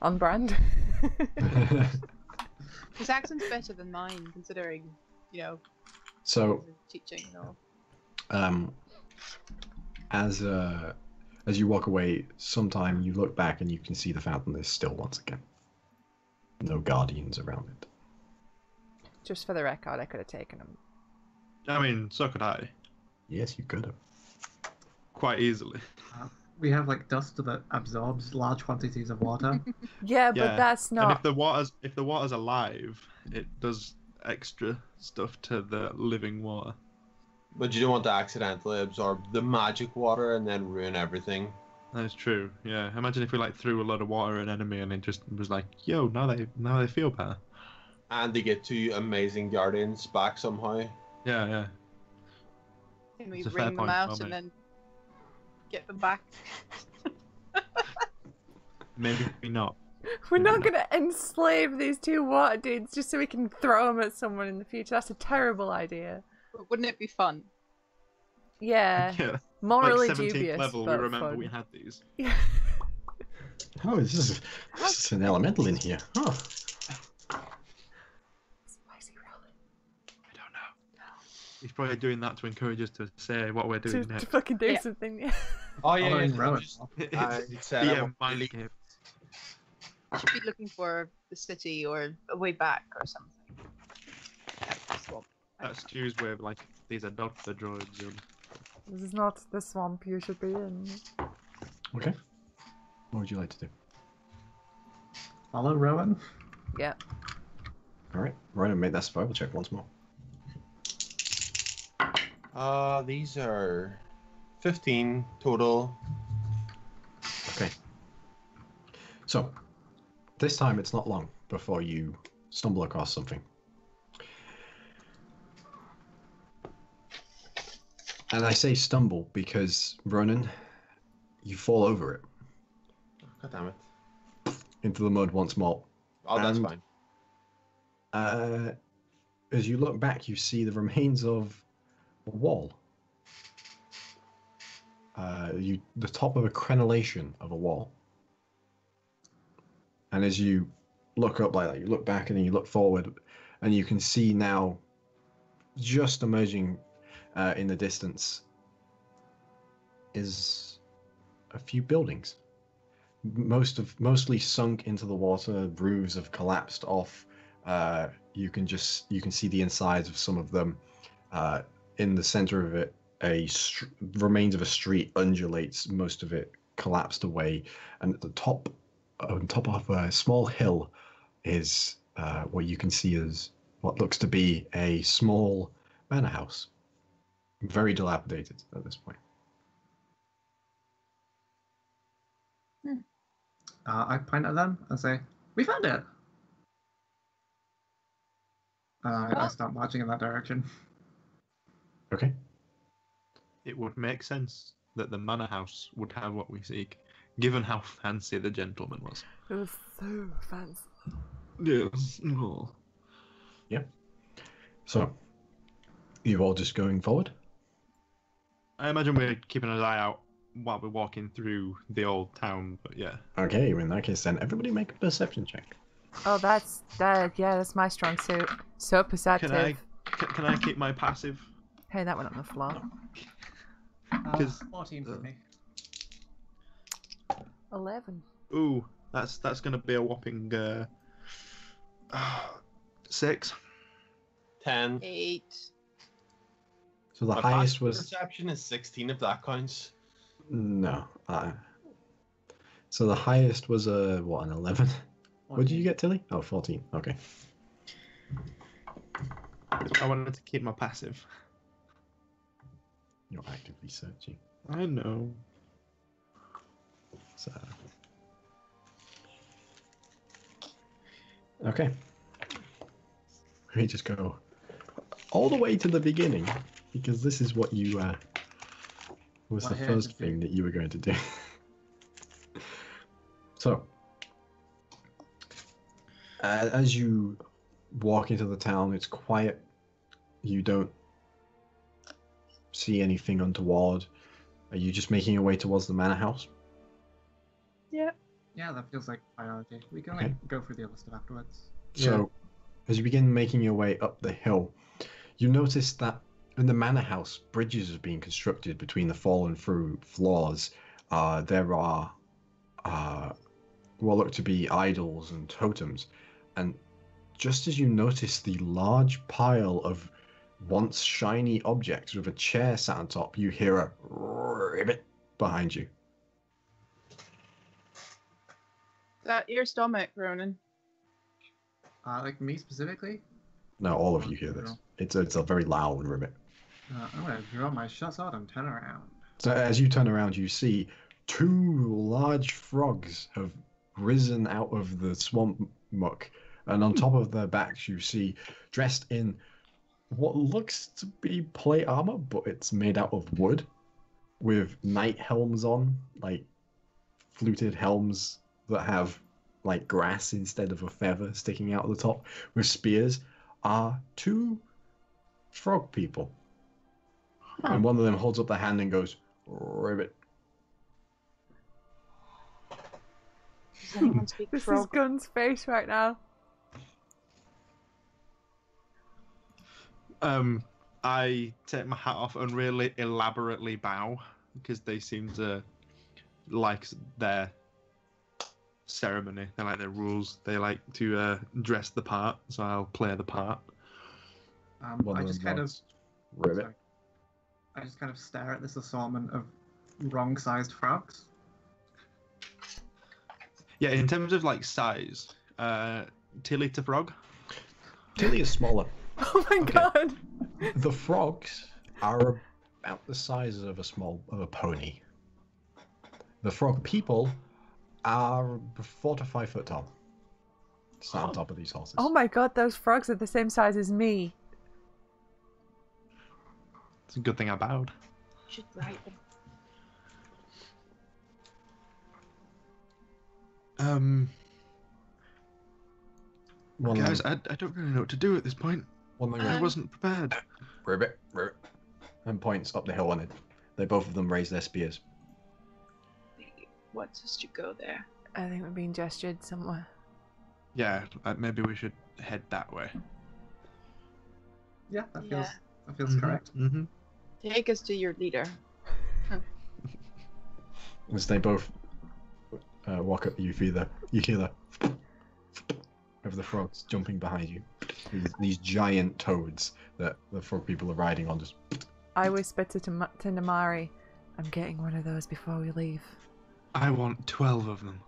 On brand. His accent's better than mine, considering, So, teaching and all. as you walk away, sometime you look back and you can see the fountain is still once again. No guardians around it. Just for the record, I could have taken him. I mean, so could I. Yes, you could have. Quite easily. We have like dust that absorbs large quantities of water. Yeah, but Yeah. that's And not. if the water's alive, it does extra stuff to the living water. But you don't want to accidentally absorb the magic water and then ruin everything. That's true. Yeah. Imagine if we threw a lot of water at an enemy and it just was like, yo, now they feel better. And they get two amazing guardians back somehow. Yeah. Can we It's a fair bring them point, out well and made. then get them back? Maybe not. We're not going to enslave these two water dudes just so we can throw them at someone in the future. That's a terrible idea. But wouldn't it be fun? Yeah. Yeah. Morally 17th dubious, level, we but remember fun. we had these. Yeah. Oh, this is an elemental in here. Oh. Spicy rolling. I don't know. He's probably doing that to encourage us to say what we're To, doing to next. fucking do Yeah. something. Yeah. Oh yeah, Following yeah. Rowan. It's said I yeah, want mind to game. Should be looking for the city or a way back or something. Out of the swamp. That's Stu's way of like, these are not the droids. This is not the swamp you should be in. Okay. What would you like to do? Follow Rowan. Yeah. All right. Right, and make that survival check once more. These are 15 total. Okay. So, this time it's not long before you stumble across something. And I say stumble because, Ronan, you fall over it God damn it. into the mud once more. Oh, that's And- fine. As you look back, you see the remains of a wall. The top of a crenellation of a wall. And as you look up like that, you look back and then you look forward, and you can see now, just emerging in the distance, is a few buildings. Mostly sunk into the water. Roofs have collapsed off. You can see the insides of some of them. In the center of it, remains of a street undulates, most of it collapsed away, and at the top, on top of a small hill, is what you can see as what looks to be a small manor house, very dilapidated at this point. I point at them and say, "We found it." I start marching in that direction. Okay. It would make sense that the manor house would have what we seek, given how fancy the gentleman was. It was so fancy. Yes. Oh. So, you all just going forward? I imagine we're keeping an eye out while we're walking through the old town, but yeah. Okay, in that case, then everybody make a perception check. Oh, that's my strong suit. So perceptive. Can I keep my passive? Hey, that went on the floor. 'Cause, 14 for me. 11. Ooh, that's gonna be a whopping 6. 10. 8. So the My highest passive was perception is 16 if that counts. no. So the highest was an 11. What did you get, Tilly? Oh, 14. Okay. I wanted to keep my passive. You're actively searching. I know. So. Okay. We just go all the way to the beginning because this is what you was What the I had first to do. thing that you were going to do. So, as you walk into the town, it's quiet. You don't see anything untoward. Are you just making your way towards the manor house? Yeah. Yeah, that feels like priority. We can Okay. go through the other stuff afterwards. So, as you begin making your way up the hill, you notice that in the manor house, bridges are being constructed between the fallen through floors. There are what look to be idols and totems. And just as you notice the large pile of once shiny objects with a chair sat on top, you hear a ribbit behind you. Is that your stomach, Ronan? Like me specifically, No, all of you hear this. It's a very loud ribbit. I'm gonna draw my shot out and turn around. So as you turn around, you see 2 large frogs have risen out of the swamp muck, and on top of their backs, you see, dressed in what looks to be plate armor, but it's made out of wood, with knight helms on, like fluted helms that have like grass instead of a feather sticking out of the top, with spears, are 2 frog people. And one of them holds up their hand and goes, "Ribbit." Does anyone speak This is frog? Gun's face right now. I take my hat off and really elaborately bow because they seem to like their ceremony. They like their rules. They like to dress the part, so I'll play the part. One I of just them kind of, nods. Ribbit. sorry. I just kind of stare at this assortment of wrong-sized frogs. Yeah, in terms of like size, Tilly to frog. Tilly is smaller. Oh my Okay. god! The frogs are about the size of a pony. The frog people are 4 to 5 foot tall. Stand on top of these horses. Oh my god, those frogs are the same size as me. It's a good thing I bowed. Should write them. One Guys, of them, I don't really know what to do at this point. one of I them wasn't prepared. ribbit, ribbit, and points up the hill on it. They both of them raise their spears. He wants us to go there. I think we're being gestured somewhere. Yeah, maybe we should head that way. Yeah, that Yeah. feels correct. Mm-hmm. Take us to your leader. As they both walk up, you hear the of the frogs jumping behind you. These giant toads that the frog people are riding on. Just I whisper to Namari, I'm getting one of those before we leave. I want 12 of them.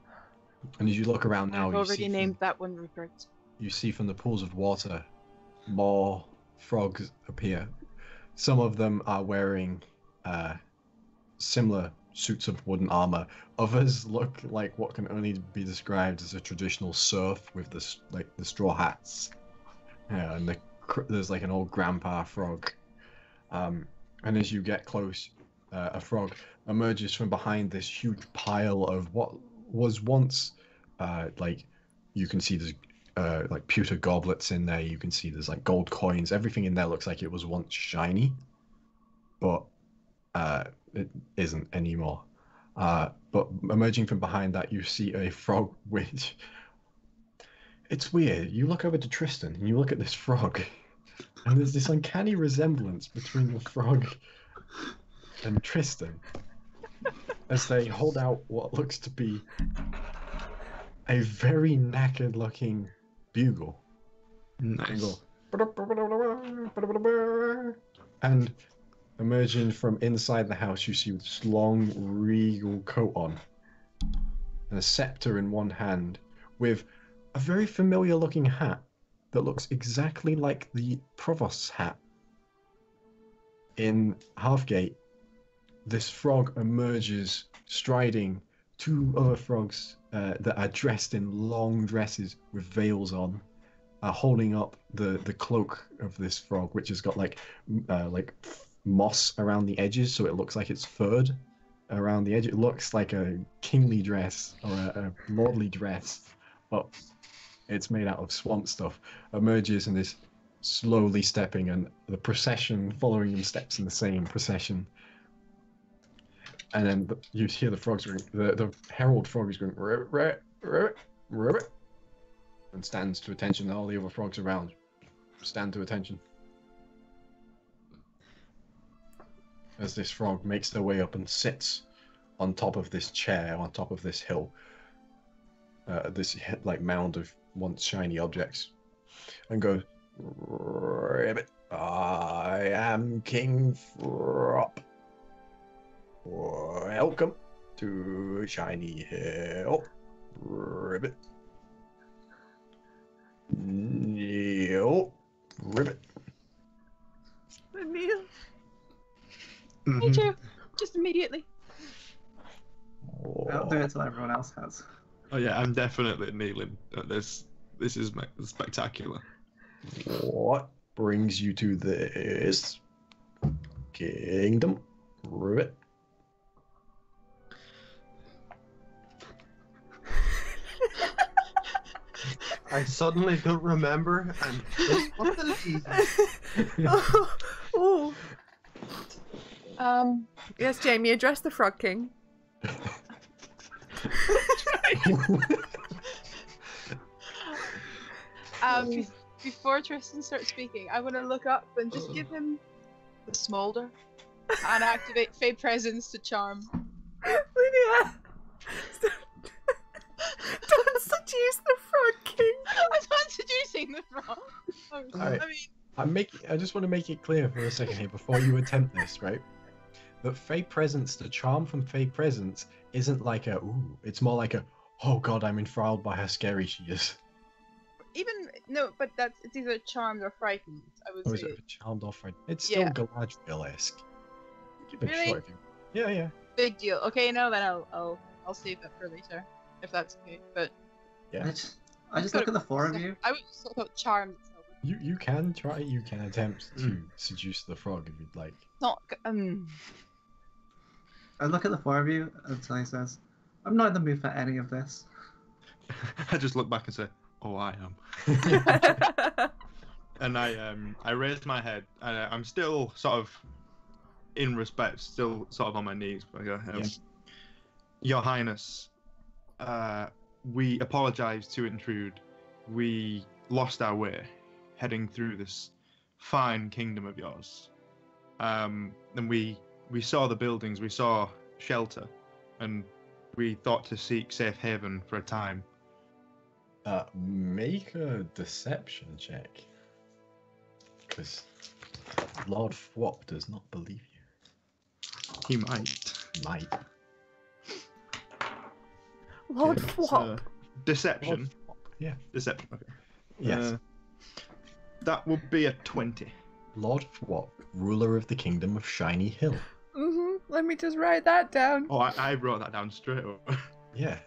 and as you look around now, I've you already see named that one Rupert. you see from the pools of water more frogs appear. Some of them are wearing similar suits of wooden armor. Others look like what can only be described as a traditional serf with the straw hats. Yeah, and there's like an old grandpa frog. And as you get close, a frog emerges from behind this huge pile of what was once like you can see there's like pewter goblets in there. You can see there's like gold coins. Everything in there looks like it was once shiny, but it isn't anymore. But emerging from behind that, you see a frog which... It's weird. You look over to Tristan and you look at this frog, and there's this uncanny resemblance between the frog and Tristan as they hold out what looks to be a very knackered looking bugle. Nice. And emerging from inside the house, you see this long regal coat on and a scepter in one hand with a very familiar looking hat that looks exactly like the provost's hat. In Halfgate, this frog emerges striding two other frogs that are dressed in long dresses with veils on, holding up the cloak of this frog, which has got like moss around the edges, so it looks like it's furred around the edge. It looks like a kingly dress or a lordly dress, but it's made out of swamp stuff. Emerges and is slowly stepping, and the procession following him steps in the same procession. And then you hear the frogs going, the herald frog is going ribbit, ribbit, ribbit, and stands to attention. All the other frogs around stand to attention as this frog makes their way up and sits on top of this chair, on top of this hill, this like mound of once shiny objects, and goes, "Ribbit, I am King Frop. Welcome to Shiny Hill, Ribbit. Neil, Ribbit." Neil. Me Mhm. too. Just immediately. I'll do it till everyone else has. Oh yeah, I'm definitely kneeling at this. This is spectacular. What brings you to this kingdom, Ribbit? I suddenly don't remember, and it's what the lead. Oh. Um, Yes, Jamie, address the Frog King. before Tristan starts speaking, I want to look up and just give him the smolder and activate Fey Presence to charm. Lydia! Don't seduce the Frog King! I'm not seducing the frog. Alright. I mean, I just want to make it clear for a second here before you attempt this, right? That Fey Presence, the charm from Fey Presence, isn't like a ooh. It's more like a oh god, I'm enthralled by how scary she is. no, but it's either charmed or frightened. I would Or is say. it a charmed or frightened? It's still Yeah. Galadriel-esque. Keep it Really? short. Yeah. Big deal. Okay, no, then I'll save that for later, if that's okay. But Yeah. I just look at the four of you. I would just look at charmed itself. You can try. You can attempt to seduce the frog if you'd like. Not I look at the four of you until he says, I'm not in the mood for any of this. I just look back and say, "Oh, I am." And I raised my head, and I'm still sort of, in respect, still sort of on my knees. But I go, Your Highness, we apologise to intrude. We lost our way, heading through this fine kingdom of yours. And we saw the buildings, we saw shelter, and we thought to seek safe haven for a time. Make a deception check. Because Lord Fwop does not believe you. He might. Might. Lord Okay, Fwop. so, deception. Lord Fwop, yeah. Deception. Okay. Yes. That would be a 20. Lord Fwop, ruler of the kingdom of Shiny Hill. Let me just write that down. Oh, I wrote that down straight up. Yeah.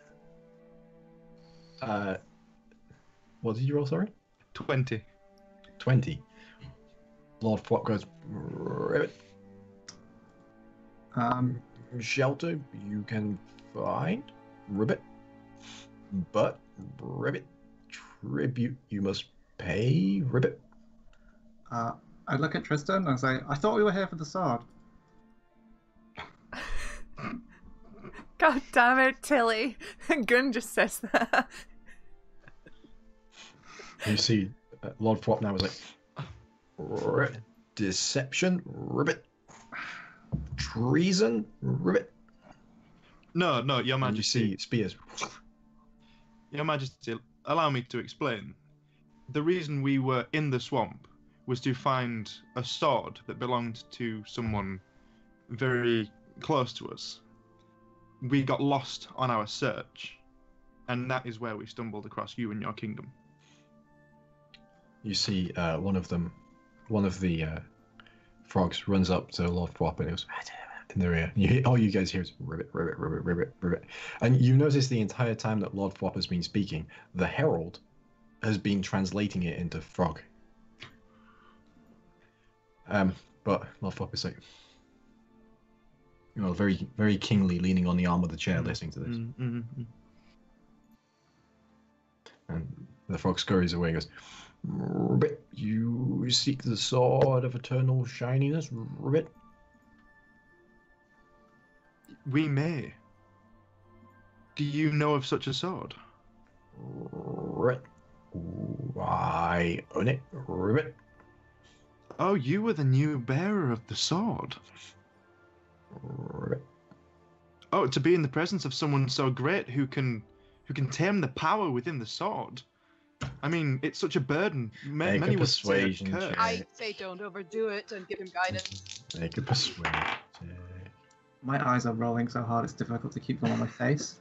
What did you roll, sorry? 20. 20. Lord Fwop goes, ribbit. Shelter you can find, ribbit. But, ribbit. Tribute you must pay, ribbit. I look at Tristan and say, I thought we were here for the sword. God damn it, Tilly. Gun just says that. You see, Lord Fwop now is like, deception, ribbit. Treason, ribbit. No, Your And you Majesty. see spears. Your Majesty, allow me to explain. The reason we were in the swamp was to find a sword that belonged to someone very close to us. We got lost on our search, and that is where we stumbled across you and your kingdom. You see one of the frogs runs up to Lord Fwop and goes in their ear. All you guys hear is ribbit, ribbit, ribbit, ribbit, ribbit. And you notice the entire time that Lord Fwop has been speaking, the herald has been translating it into frog. But Lord Fwop is like, very, very kingly, leaning on the arm of the chair, listening to this. And the frog scurries away and goes, ribbit, you seek the sword of eternal shininess, ribbit. We may. Do you know of such a sword? Ribbit. I own it, ribbit. Oh, you were the new bearer of the sword. Ribbit. Oh, to be in the presence of someone so great who can tame the power within the sword. I mean, it's such a burden. Make a Many would say a persuasion curse. check. I say don't overdo it and give him guidance. Make a persuasion check. My eyes are rolling so hard it's difficult to keep them on my face.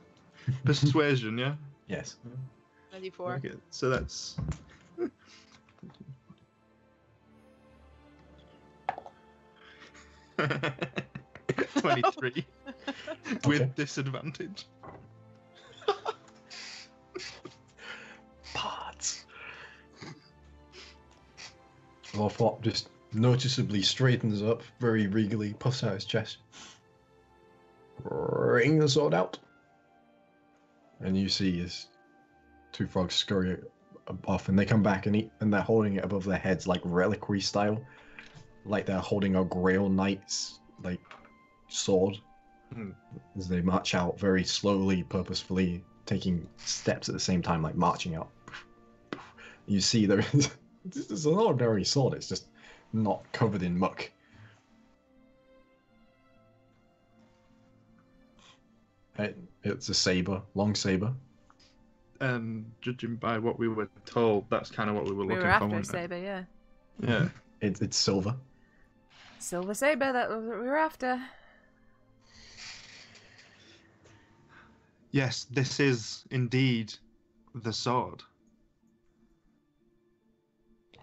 Persuasion, yeah? Yes. 94. Okay, so that's... $23 with Okay. disadvantage. Parts. Lord Fwop just noticeably straightens up, very regally, puffs out his chest. Bring the sword out. And you see his two frogs scurry off, and they come back and they're holding it above their heads like reliquary style, like they're holding a Grail Knight's like sword. As they march out very slowly, purposefully, taking steps at the same time, like marching out. You see there is this is an ordinary sword. It's just not covered in muck. It's a saber, long saber. And judging by what we were told, that's kind of what we were We looking were for, after a wasn't it? saber, yeah. Yeah. It's silver. Silver saber, that was what we were after. Yes, this is indeed the sword.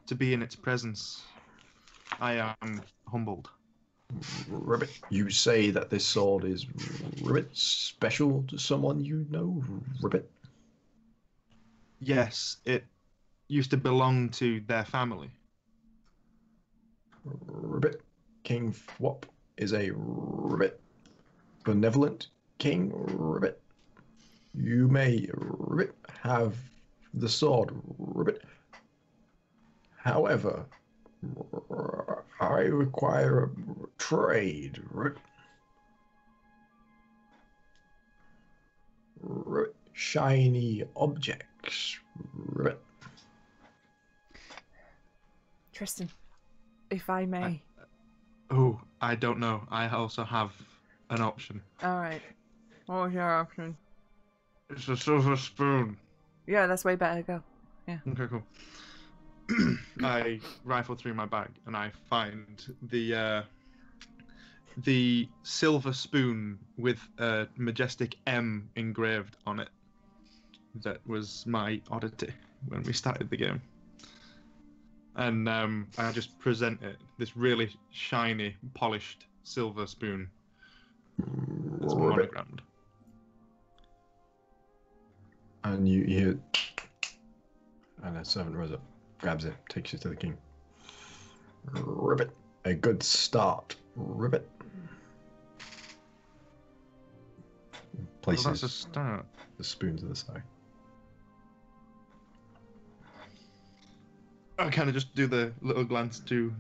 To be in its presence, I am humbled. Ribbit, you say that this sword is Ribbit special to someone you know, Ribbit? Yes, it used to belong to their family. Ribbit, King Thwop is a Ribbit, benevolent king Ribbit. You may Ribbit have the sword Ribbit. However, I require a trade. Shiny objects. Tristan, if I may. Oh, I don't know. I also have an option. Alright. What was your option? It's a silver spoon. Yeah, that's way better. Go. Okay, cool. I rifle through my bag and I find the silver spoon with a majestic M engraved on it. That was my oddity when we started the game. And I just present it, this really shiny, polished silver spoon. It's monogrammed. And you hear, and a servant rose up, grabs it, takes it to the king. Ribbit, a good start. Ribbit. Places Well, that's a start. the spoon to the side. I kind of just do the little glance to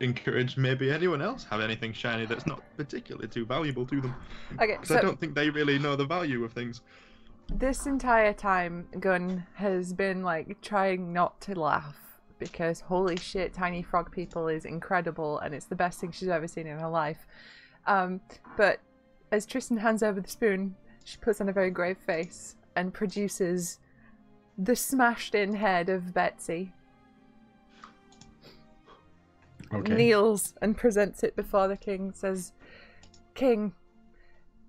encourage maybe anyone else have anything shiny that's not particularly too valuable to them. Okay, Because so I don't think they really know the value of things. this entire time, Gun has been like trying not to laugh because holy shit, tiny frog people is incredible and it's the best thing she's ever seen in her life. But as Tristan hands over the spoon, she puts on a very grave face and produces the smashed-in head of Betsy. Okay. Kneels and presents it before the king, says, "King,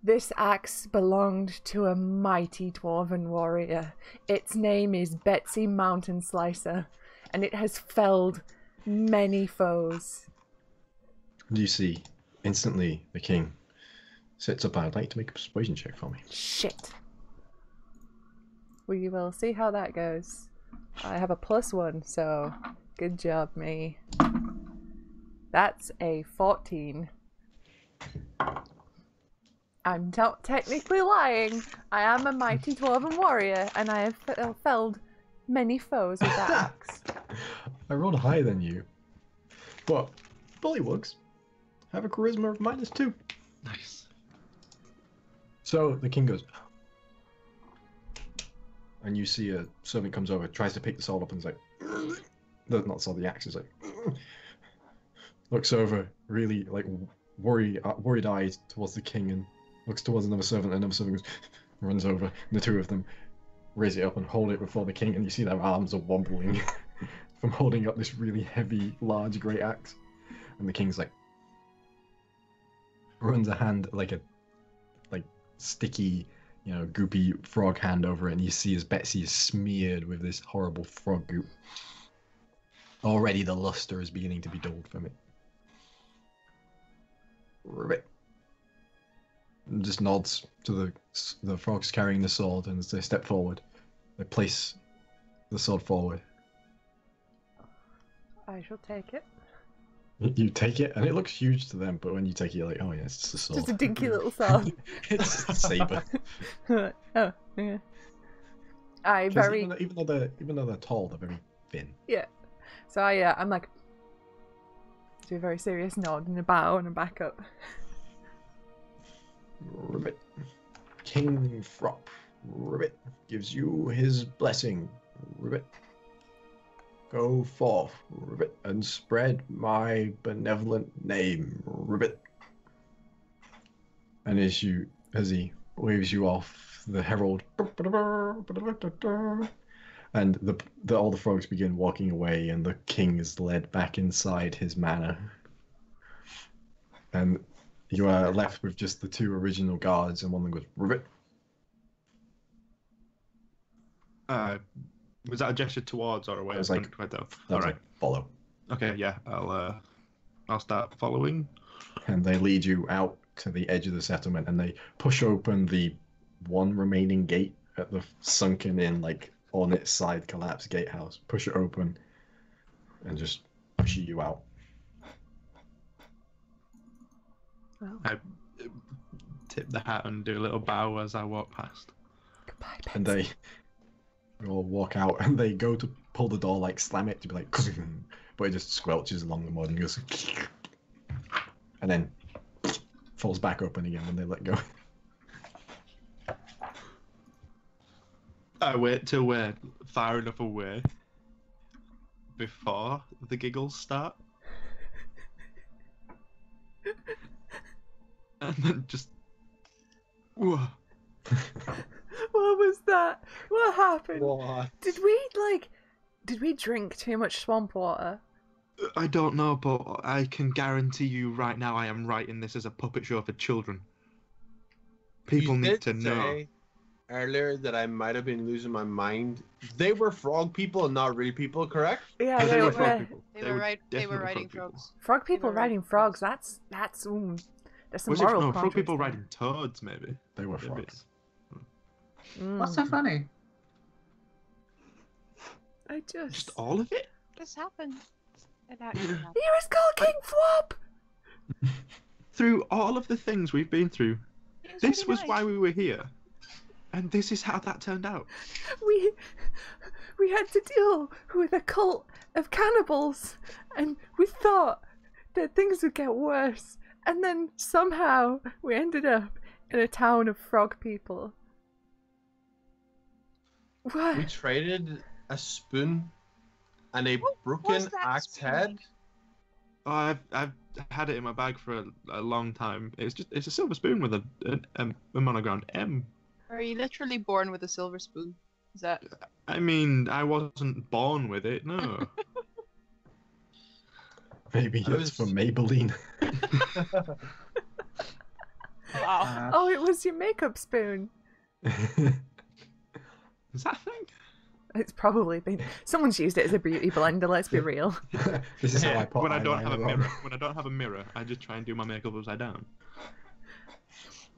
this axe belonged to a mighty dwarven warrior. Its name is Betsy Mountain Slicer, and it has felled many foes." You see, instantly the king sits up. I'd like to make a persuasion check for me. Shit. We will see how that goes. I have a +1, so good job, me. That's a 14. I'm not technically lying. I am a mighty dwarven warrior, and I have felled many foes with that axe. I rolled higher than you. But bullywugs have a charisma of -2. Nice. So the king goes, and you see a servant comes over, tries to pick the sword up, and is like, not sword, the axe is like, looks over, really like worried eyes towards the king, and looks towards another servant, and another servant goes, runs over, and the two of them raise it up and hold it before the king, and you see their arms are wobbling from holding up this really heavy, large, great axe, and the king's like, runs a hand like sticky, goopy frog hand over it, and you see as Betsy is smeared with this horrible frog goop. Already the luster is beginning to be dulled from it. Ribbit. And just nods to the frogs carrying the sword, and as they step forward, they place the sword forward. I shall take it. You take it, and it looks huge to them, but when you take it, you're like, oh yeah, it's just a sword. Just a dinky little sword. It's just a saber. Oh, yeah. I 'Cause very... even though they're tall, they're very thin. Yeah. So I'm like, do a very serious nod and a bow and a back up. Ribbit. King Throp. Ribbit gives you his blessing. Ribbit. Go forth, Ribbit, and spread my benevolent name, Ribbit. And as he waves you off. The herald, and all the frogs begin walking away, and the king is led back inside his manor. And you are left with just the two original guards, and one of them goes, "Ribbit." Was that a gesture towards or away? It was like, right there. All All right, right. follow. Okay, yeah. I'll start following. And they lead you out to the edge of the settlement, and they push open the one remaining gate at the sunken in, like, on its side collapsed gatehouse. Push it open, and just push you out. Well, I tip the hat and do a little bow as I walk past. goodbye, And Betsy. they all walk out, and they go to pull the door, like slam it to be like, but it just squelches along the mud and goes, and then falls back open again when they let go. I wait till we're far enough away before the giggles start. And then just... Whoa. What was that? What happened? What? Did we drink too much swamp water? I don't know, but I can guarantee you right now I am writing this as a puppet show for children. People You need did to know. say earlier that I might have been losing my mind. They were frog people and not real people, correct? Yeah, But they were frog people. They were definitely riding frog people. frogs. frog people were riding riding frogs. frogs. That's there's some Was it moral no, frog people contrast riding toads, maybe? They were Maybe. frogs. there. What's so funny? I Just all of it? This happened. It actually happened. Here is Skull King Flop! Through all of the things we've been through, It was this really was nice. why we were here. And this is how that turned out. We had to deal with a cult of cannibals, and we thought that things would get worse, and then somehow we ended up in a town of frog people. What? We traded a spoon and a What broken was that axe spoon? head. Oh, I've had it in my bag for a long time. It's a silver spoon with a monogrammed M. Are you literally born with a silver spoon? Is that? I mean, I wasn't born with it, no. Maybe I it's was- for Maybelline. Wow. Oh, it was your makeup spoon. Is that a thing? It's probably been. Someone's used it as a beauty blender, let's be real. This is how I put When I don't have a eyeliner on. mirror, when I don't have a mirror, I just try and do my makeup upside down.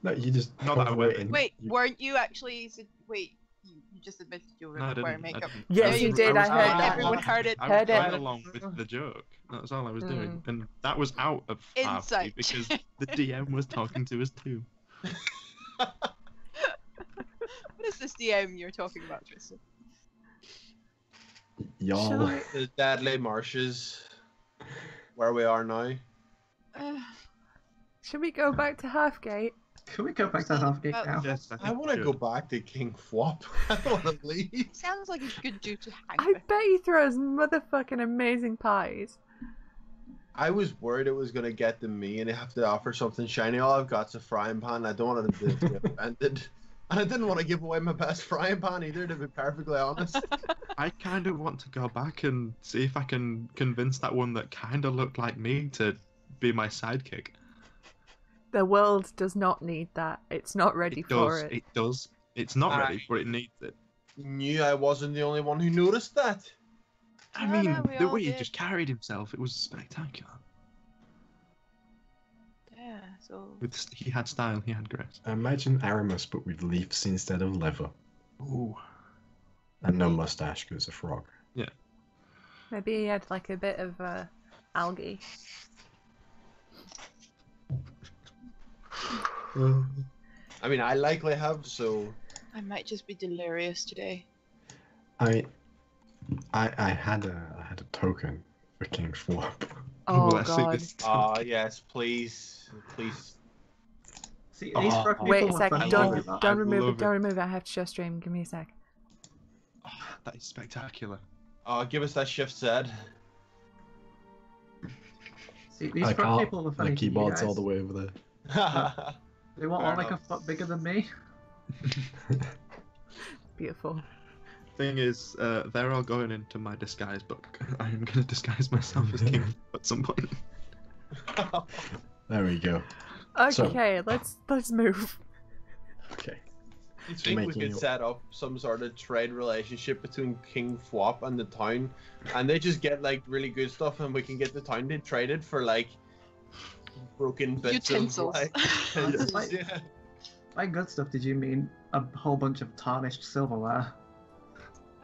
No, you just Not that I cover wear it it. in- Wait, you- weren't you actually? Wait, you just admitted you were No, I wearing didn't. makeup. Yes, Yeah, you did. I heard that. Everyone heard it. I Heard was it. playing along with the joke. That's all I was doing, Mm. and that was out of half Insight. because the DM was talking to us too. What is this DM you're talking about, Tristan? Y'all. Shall we- The deadly marshes, where we are now. Should we go back to Halfgate? Can we go back to Halfgate Oh. now? Yes, I want to go back to King Flop. I don't want to leave. Sounds like a good dude to hang I with. bet he throws motherfucking amazing pies. I was worried it was going to get to me and I have to offer something shiny. All I've got's a frying pan. I don't want it to be offended. And I didn't want to give away my best frying pan either, to be perfectly honest. I kind of want to go back and see if I can convince that one that kind of looked like me to be my sidekick. The world does not need that. It's not ready It for does. it. It does. It's not Aye. ready, but it needs it. Knew I wasn't the only one who noticed that. I No, mean, no, we the all way he did. just carried himself, it was spectacular. Yeah, so He had style, he had grace. Imagine Aramis, but with leaves instead of leather. Ooh. And no mustache, because a frog. Maybe he had like a bit of algae. I mean, I likely have, so... I might just be delirious today. I had a token for King Flop. Oh Will I see god. this? Yes, please. Please. See, these Oh, frog people Wait a were second. funny love to it. me, but- Don't I remove love it. Don't it. remove it. I have to show stream. Give me a sec. Oh, that is spectacular. Give us that shift said. See, these I frog can't. people were funny My to you keyboard's guys. all the way over there. They were Fair all like a enough. foot bigger than me. Beautiful. Thing is, they're all going into my disguise book. I am going to disguise myself as king at some point. There we go. Okay, let's move. Okay. You think we Making could your- set up some sort of trade relationship between King Fwop and the town, and they just get like really good stuff, and we can get the town to trade it for like broken bits Utensils. of like utensils, yeah. By good stuff, did you mean a whole bunch of tarnished silverware?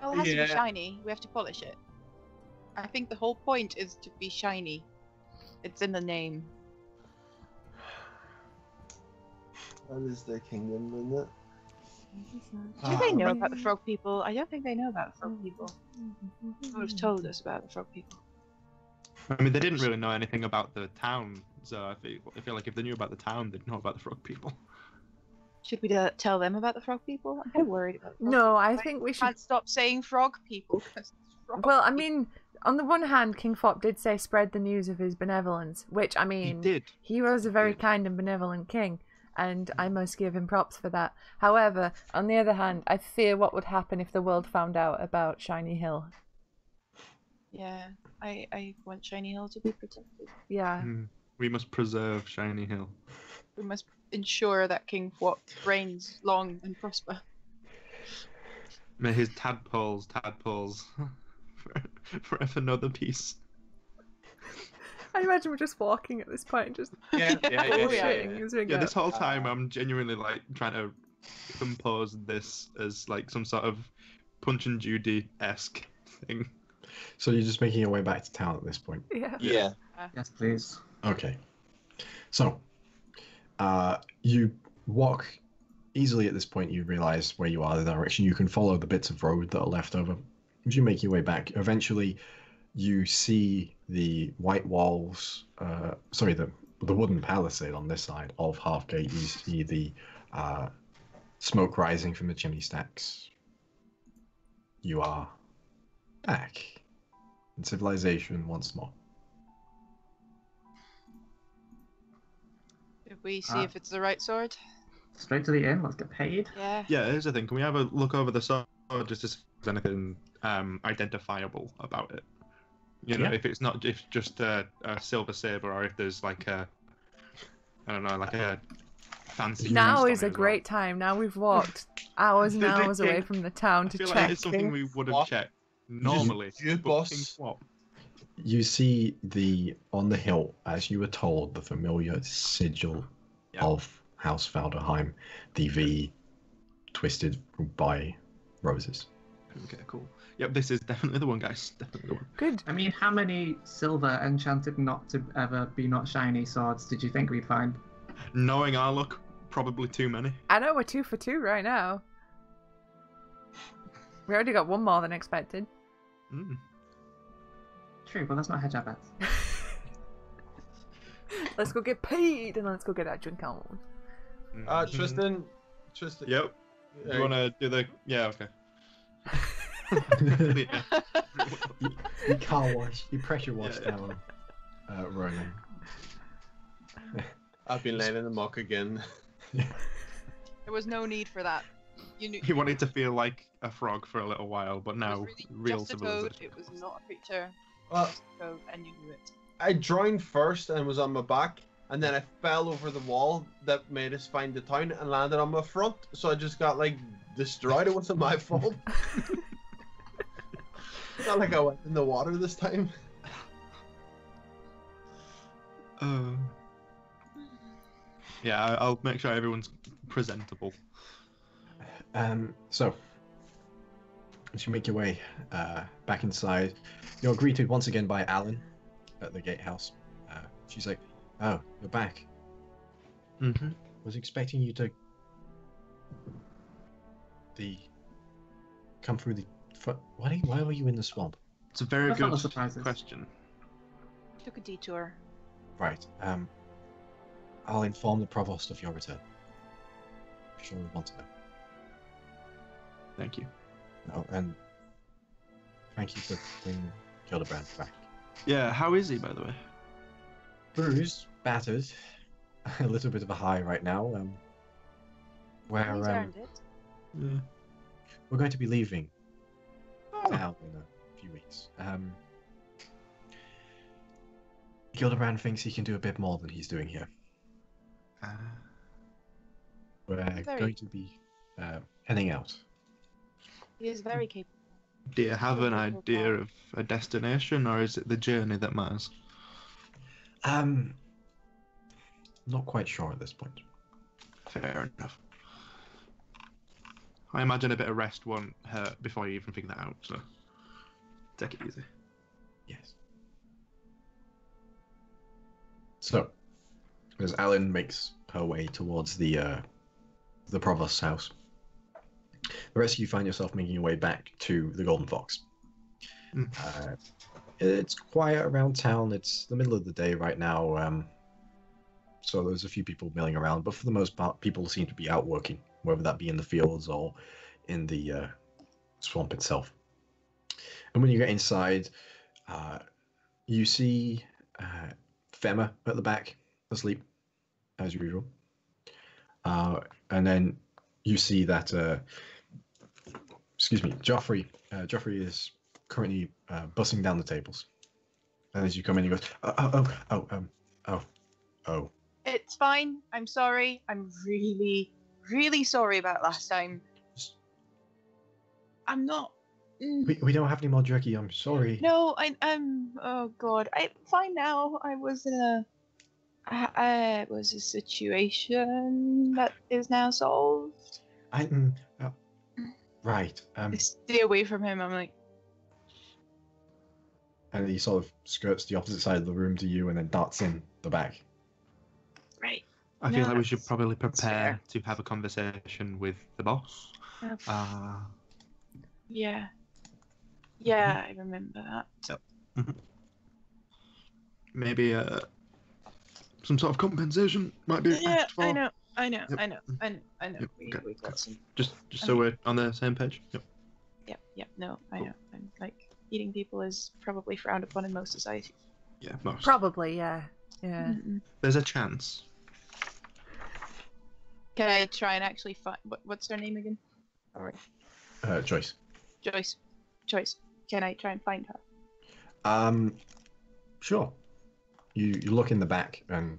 Well, it has to Yeah. be shiny. We have to polish it. I think the whole point is to be shiny. It's in the name. That is their kingdom, isn't it? Do they know about the frog people? I don't think they know about the frog people. Who have told us about the frog people? I mean, they didn't really know anything about the town, so I feel like if they knew about the town, they'd know about the frog people. Should we tell them about the frog people? I'm kind of worried about. Frog No, people. I think we should. Can't stop saying frog people. 'cause it's frog Well, I people. mean, on the one hand, King Fop did say spread the news of his benevolence, which, I He mean, did. he was a very did. kind and benevolent king, and I must give him props for that. However, on the other hand, I fear what would happen if the world found out about Shiny Hill. Yeah, I want Shiny Hill to be protected. Yeah. We must preserve Shiny Hill. We must ensure that King Fwop reigns long and prosper. May his tadpoles forever know the peace. I imagine we're just walking at this point, just Yeah, bullshitting as we Yeah, go. this whole time I'm genuinely like trying to compose this as like some sort of Punch and Judy-esque thing. So you're just making your way back to town at this point. Yeah. Yeah. Yes, please. Okay. So, you walk easily at this point. You realize where you are, the direction. You can follow the bits of road that are left over. As you make your way back, eventually you see the white walls. The wooden palisade on this side of Halfgate. You see the smoke rising from the chimney stacks. You are back in civilization once more. Did we see if it's the right sword? Straight to the inn. Let's get paid. Yeah. Yeah, here's the thing. Can we have a look over the sword just to see if there's anything identifiable about it? You know, Yeah. if it's not just a silver saber, or if there's like a, I don't know, like a fancy. Now crest is on a it as great time. Now we've walked hours and hours away King- from the town I to feel like check. it's something we would have What? checked normally. You but boss. King Swap. You see on the hill, as you were told, the familiar sigil Yeah. of House Valderheim, the V twisted by roses. Okay, cool. Yep, this is definitely the one, guys. Definitely the one. Good. I mean, how many silver enchanted not to ever be not shiny swords did you think we'd find? Knowing our luck, probably too many. I know we're 2 for 2 right now. We already got one more than expected. Mm. True, but let's not hedge our bets. Let's go get paid and let's go get that drink on. Tristan. Yep. You want to do the? Yeah. Okay. Yeah. You car wash, you pressure wash Yeah. down Ronan. I've been laying in the muck again. There was no need for that. You knew. He wanted to feel like a frog for a little while, but it now was really real just a toad. civilization. It was not a creature. Well, Just a toad, and you knew it. I drowned first and was on my back, and then I fell over the wall that made us find the town and landed on my front. So I just got like destroyed. It wasn't my fault. It's not like I went in the water this time. Yeah, I'll make sure everyone's presentable. So, as you make your way back inside, you're greeted once again by Alan at the gatehouse. She's like, "Oh, you're back. Mm-hmm. Was expecting you to come through the. Why were you in the swamp? It's a very That's not good the surprises. question. Took a detour. Right. I'll inform the provost of your return. I'm sure we want to know. Thank you. Oh, and thank you for bringing Hildebrand back. Yeah, how is he, by the way? Bruised, battered, a little bit of a high right now. where He's earned it. Yeah. we're going to be leaving Oh. town in a few weeks. Gildebrand thinks he can do a bit more than he's doing here. We're Very- going to be heading out. He is very capable. Do you have an Wonderful idea power. of a destination, or is it the journey that matters? Not quite sure at this point. Fair enough. I imagine a bit of rest won't hurt before you even figure that out, so take it easy. Yes. So, as Alan makes her way towards the provost's house, the rest of you find yourself making your way back to the Golden Fox. Mm. It's quiet around town. It's the middle of the day right now, so there's a few people milling around, but for the most part, people seem to be out working, whether that be in the fields or in the swamp itself. And when you get inside, you see Fema at the back, asleep, as usual. And then you see that, Joffrey. Joffrey is currently bussing down the tables. And as you come in, he goes, oh. It's fine. I'm sorry. I'm really, really sorry about last time. I'm not. We don't have any more jerky. I'm sorry. No, I'm. Oh God, I'm fine now. I was in it was a situation that is now solved. Right. I stay away from him. I'm like, And he sort of skirts the opposite side of the room to you and then darts in the back. right. I feel No, like we should that's- probably that's prepare fair. to have a conversation with the boss. Yeah. Yeah, I remember that. Maybe some sort of compensation might be Yeah, asked for. I know. Yep. I know. Yep, We okay, got okay. some. Just so we're on the same page. Yep. Yep. No, I know. I'm like eating people is probably frowned upon in most societies. Yeah, most. Probably, yeah. Yeah. Mm-mm. There's a chance. Can I try and actually find what's her name again? Alright. Joyce. Choice. Can I try and find her? Sure. You look in the back and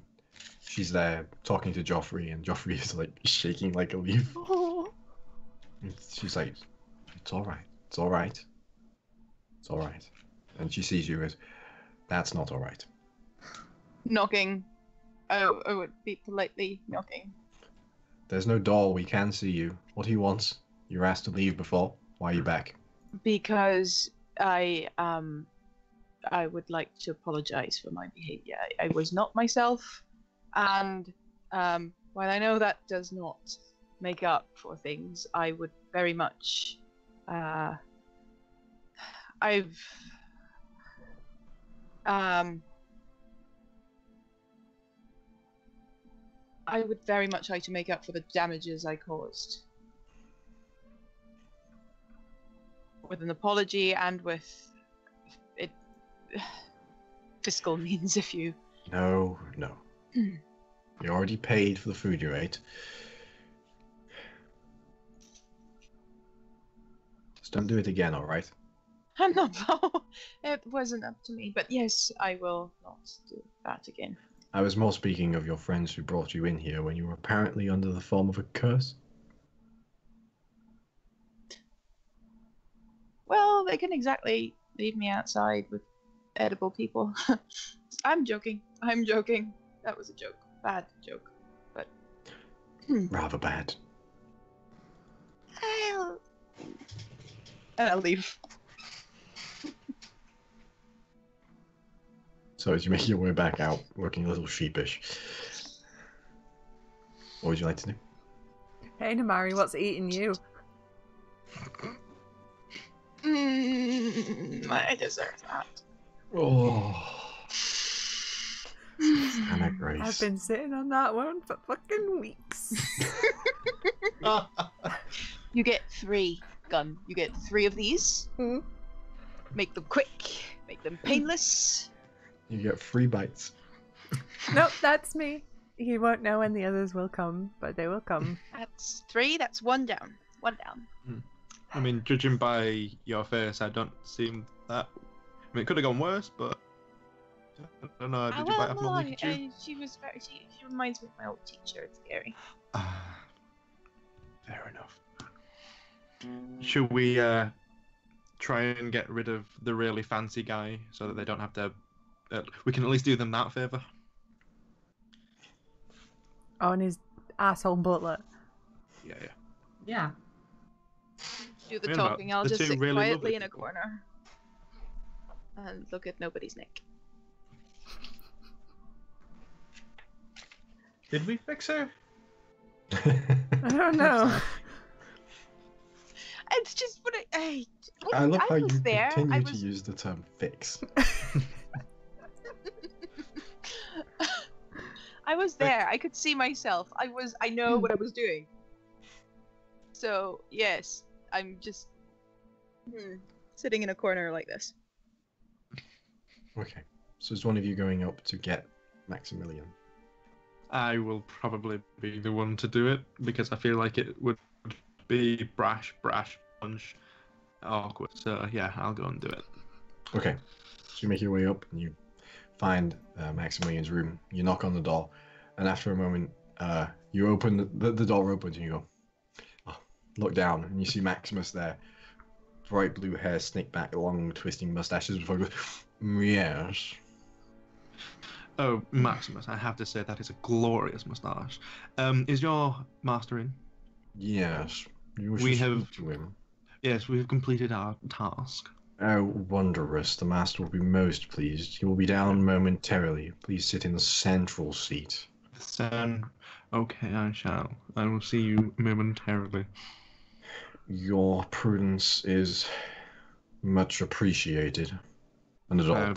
she's there talking to Joffrey, and Joffrey is like shaking like a leaf. Oh. And she's like, it's all right. It's all right. It's all right. And she sees you as, that's not all right. Knocking. Oh, I would be politely knocking. There's no door. We can see you. What do you want? You were asked to leave before. Why are you back? Because I would like to apologize for my behavior. I was not myself, and while I know that does not make up for things, I would very much I would very much like to make up for the damages I caused. With an apology and with it fiscal means, if you. No. You already paid for the food you ate. Just don't do it again, all right? I'm not. It wasn't up to me, but yes, I will not do that again. I was more speaking of your friends who brought you in here when you were apparently under the form of a curse. Well, they couldn't exactly leave me outside with edible people. I'm joking. That was a joke. Bad joke. But. Rather bad. And I'll leave. So as you make your way back out, looking a little sheepish, what would you like to do? Hey, Namari, what's eating you? I deserve that. Oh, Anna Grace. I've been sitting on that one for fucking weeks. You get 3, Gun. You get 3 of these. Mm. Make them quick. Make them painless. You get 3 bites. Nope, that's me. You won't know when the others will come, but they will come. That's 3. That's 1 down. 1 down. I mean, judging by your face, I don't seem that. I mean, it could have gone worse, but I don't know. Did you bite off more than you could chew? She was very. She reminds me of my old teacher. It's scary. Fair enough. Should we try and get rid of the really fancy guy so that they don't have to? We can at least do them that favour. Oh, and his asshole butler. Yeah. Yeah. Do the Yeah, talking. I'll the just two sit really quietly lovely in a people. corner and look at nobody's neck. Did we fix her? I don't know. It's just what I love how you was there. continue I to was. use the term fix. I was there. I could see myself. I know what I was doing. So yes, I'm just sitting in a corner like this. Okay. So is one of you going up to get Maximilian? I will probably be the one to do it because I feel like it would be brash, punch, awkward. So yeah, I'll go and do it. Okay. So you make your way up and you find Maximilian's room. You knock on the door, and after a moment, you open the door opens and you go, look down and you see Maximus there, bright blue hair, snake back, long twisting mustaches. Before he goes, yes. Oh, Maximus, I have to say that is a glorious moustache. Is your master in? Yes. You wish We to have- speak to him. Yes, we have completed our task. Oh, wondrous. The master will be most pleased. He will be down momentarily. Please sit in the central seat. Okay, I shall. I will see you momentarily. Your prudence is much appreciated. And it all.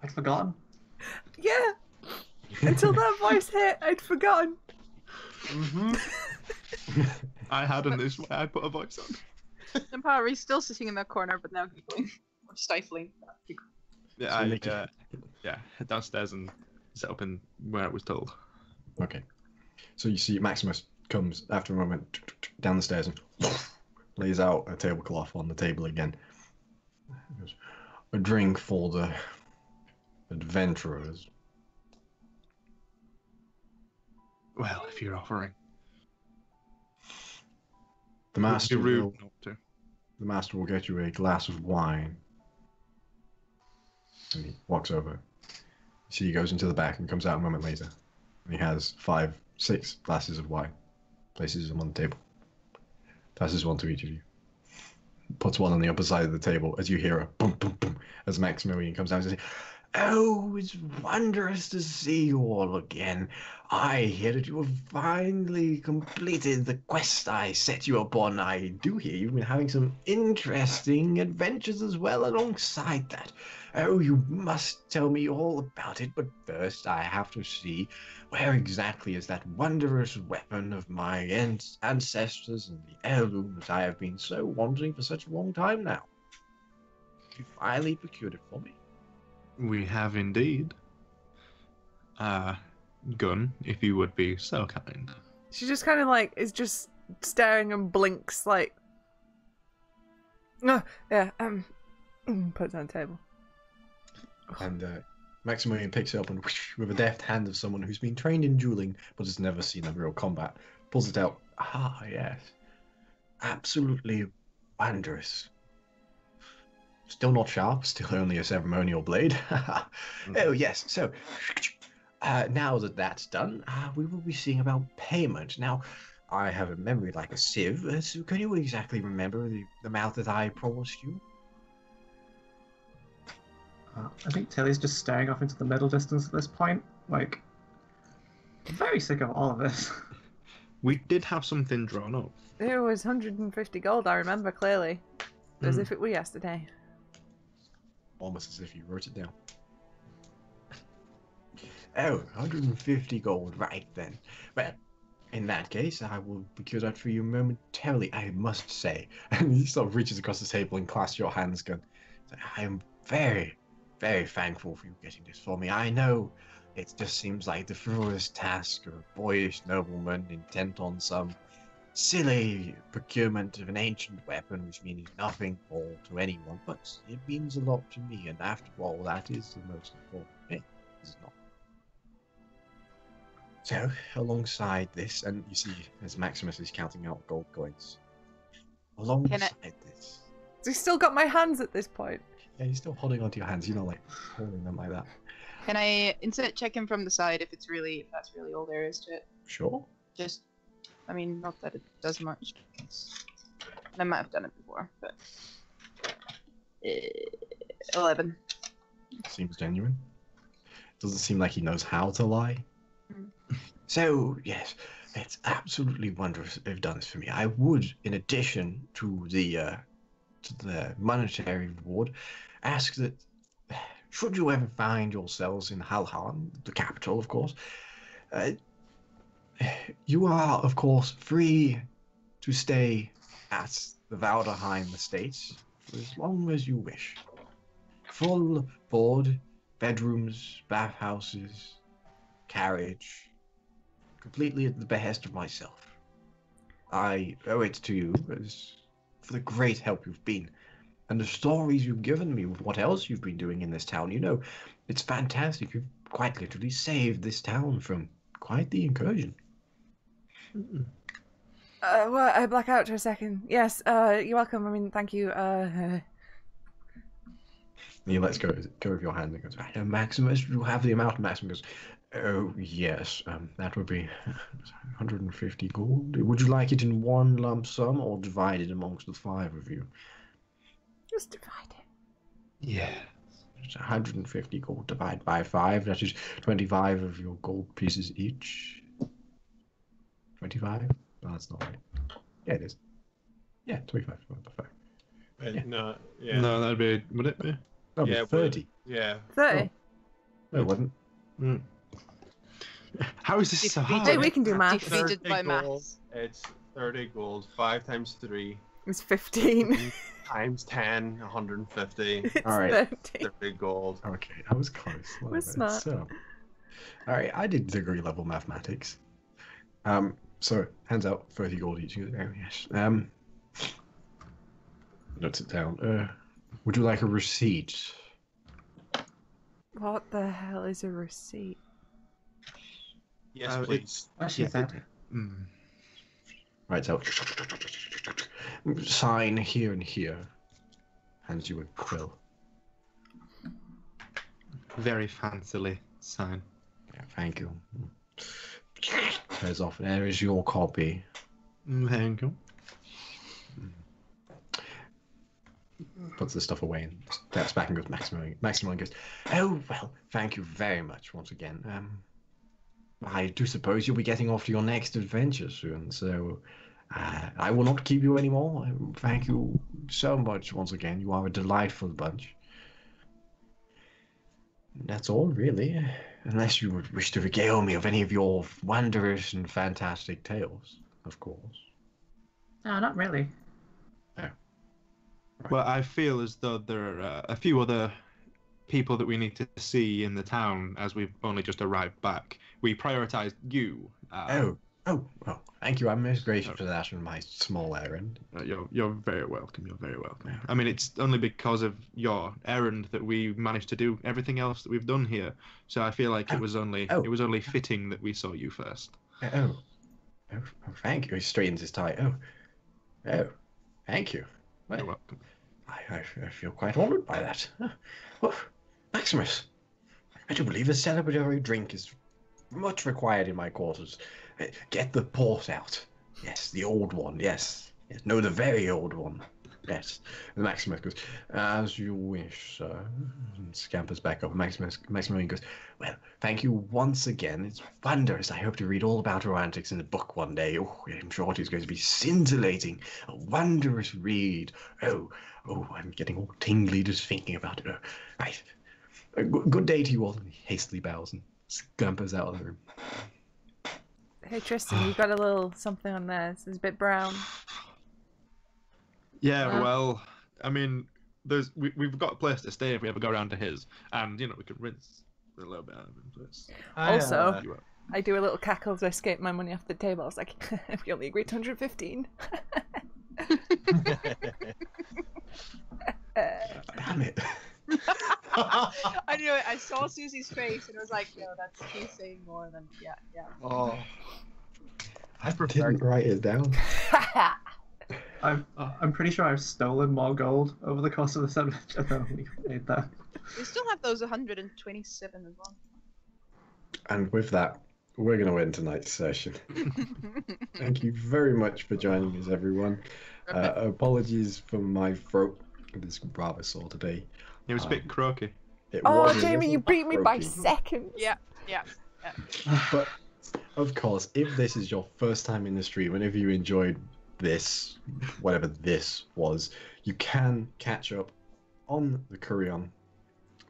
I'd forgotten. Yeah. Until that voice hit, I'd forgotten. I hadn't this way. I put a voice on. Namari's still sitting in that corner, but now giggling or stifling. Yeah, So I make it- head downstairs and set up in where it was told. Okay. So you see Maximus comes after a moment down the stairs and lays out a tablecloth on the table again. He goes, a drink for the adventurers. Well, if you're offering, The it would be master rude will, not to. the master will get you a glass of wine. And he walks over. You see he goes into the back and comes out a moment later. And he has 5, 6 glasses of wine. Places them on the table. Passes one to each of you. Puts one on the upper side of the table as you hear a boom, boom, boom as Maximilian comes down and says, oh, it's wondrous to see you all again. I hear that you have finally completed the quest I set you upon. I do hear you've been having some interesting adventures as well alongside that. Oh, you must tell me all about it, but first I have to see where exactly is that wondrous weapon of my ancestors and the heirloom that I have been so wanting for such a long time now. You finally procured it for me. We have indeed. Gun, if you would be so kind. She just kind of like is just staring and blinks like. No, yeah. Puts it on the table. And Maximilian picks it up and with a deft hand of someone who's been trained in dueling but has never seen a real combat, pulls it out. Ah, yes. Absolutely wondrous. Still not sharp, still only a ceremonial blade. Oh, yes. So, now that that's done, we will be seeing about payment. Now, I have a memory like a sieve, so can you exactly remember the amount that I promised you? I think Tilly's just staring off into the middle distance at this point. Like, I'm very sick of all of this. We did have something drawn up. It was 150 gold, I remember clearly. As if it were yesterday. Almost as if you wrote it down. Oh, 150 gold, right then. Well, in that case, I will procure that for you momentarily, I must say. And he sort of reaches across the table and clasps your hands, going, I am very, very thankful for you getting this for me. I know it just seems like the frivolous task of a boyish nobleman intent on some silly procurement of an ancient weapon which means nothing all to anyone, but it means a lot to me, and after all, that is the most important thing, is it not? So, alongside this, and you see as Maximus is counting out gold coins, alongside this... So he's still got my hands at this point. Yeah, you're still holding onto your hands, you're not like holding them like that. Can I insert check him from the side if that's really all there is to it? Sure. Just, I mean, not that it does much. I might have done it before, but 11. Seems genuine. Doesn't seem like he knows how to lie. So, yes, it's absolutely wondrous that they've done this for me. I would, in addition to the monetary reward, ask that, should you ever find yourselves in Halhan, the capital, of course, you are, of course, free to stay at the Valderheim estates for as long as you wish. Full board, bedrooms, bathhouses, carriage, completely at the behest of myself. I owe it to you as for the great help you've been, and the stories you've given me with what else you've been doing in this town. You know, it's fantastic. You've quite literally saved this town from quite the incursion. Well, I black out for a second. Yes, you're welcome. I mean, thank you. He lets go of your hand and goes, Maximus, you have the amount. Maximus goes, oh, yes, that would be 150 gold. Would you like it in one lump sum or divided amongst the 5 of you? Just divide it. Yeah. It's 150 gold divided by 5. That is 25 of your gold pieces each. 25? No, that's not right. Yeah, it is. Yeah, 25 divided by 5. Yeah. No, No, would it be? That would be 30. Yeah. 30. Oh. No, it wasn't. Mm. How is this so hard? Hey, we can do math. Defeated by gold, maths. It's 30 gold. 5 times 3 It's 15. times 10, 150. It's All right. 30. 30 gold. Okay, I was close. We're smart. So, all right, I did degree level mathematics. So hands out 30 gold each. Oh yes. Notes it down. Would you like a receipt? What the hell is a receipt? Yes, please. What she said. Right, so sign here and here. Hands you a quill. Very fancily sign. Yeah, thank you. Tears off. There is your copy. Thank you. Puts the stuff away and steps back and goes Maximum. Maximum goes, oh well, thank you very much once again. I do suppose you'll be getting off to your next adventure soon, so I will not keep you anymore. Thank you so much once again. You are a delightful bunch. That's all, really. Unless you would wish to regale me of any of your wondrous and fantastic tales, of course. No, not really. Well, I feel as though there are a few other people that we need to see in the town as we've only just arrived back. We prioritised you. Oh, well, thank you. I'm most gracious for that on my small errand. You're very welcome. You're very welcome. I mean, it's only because of your errand that we managed to do everything else that we've done here. So I feel like it was only fitting that we saw you first. Oh, thank you. He straightens his tie. Oh, thank you. Well, You're welcome. I feel quite honoured by that. Oh, Maximus, I do believe a celebratory drink is much required in my quarters. Get the port out. Yes, the old one. Yes. No, the very old one. Yes. And Maximus goes, as you wish, sir. And scampers back up. Maximus goes, well, thank you once again. It's wondrous. I hope to read all about your antics in a book one day. Oh, I'm sure it is going to be scintillating. A wondrous read. Oh, I'm getting all tingly just thinking about it. Oh, right. Good day to you all. And he hastily bows and scampers out of the room. Hey Tristan, you've got a little something on there. It's a bit brown. Yeah, well, I mean, we've got a place to stay if we ever go around to his, and we can rinse a little bit out of him. So it's, Also, you up. I do a little cackle to escape my money off the table. I was like, we only agreed to 115. Damn it. I knew it. I saw Susie's face and it was like, no, that's he's saying more than yeah. Oh, I didn't write it down. I'm pretty sure I've stolen more gold over the course of this adventure than we made that. We still have those 127 as well. And with that, we're going to end tonight's session. Thank you very much for joining us, everyone. Apologies for my throat. It is rather sore today. It was a bit croaky. It Oh, was a Jamie, you little beat me by croaky. seconds. Yeah. But, of course, if this is your first time in the stream, and if you enjoyed this, whatever this was, you can catch up on the Kureon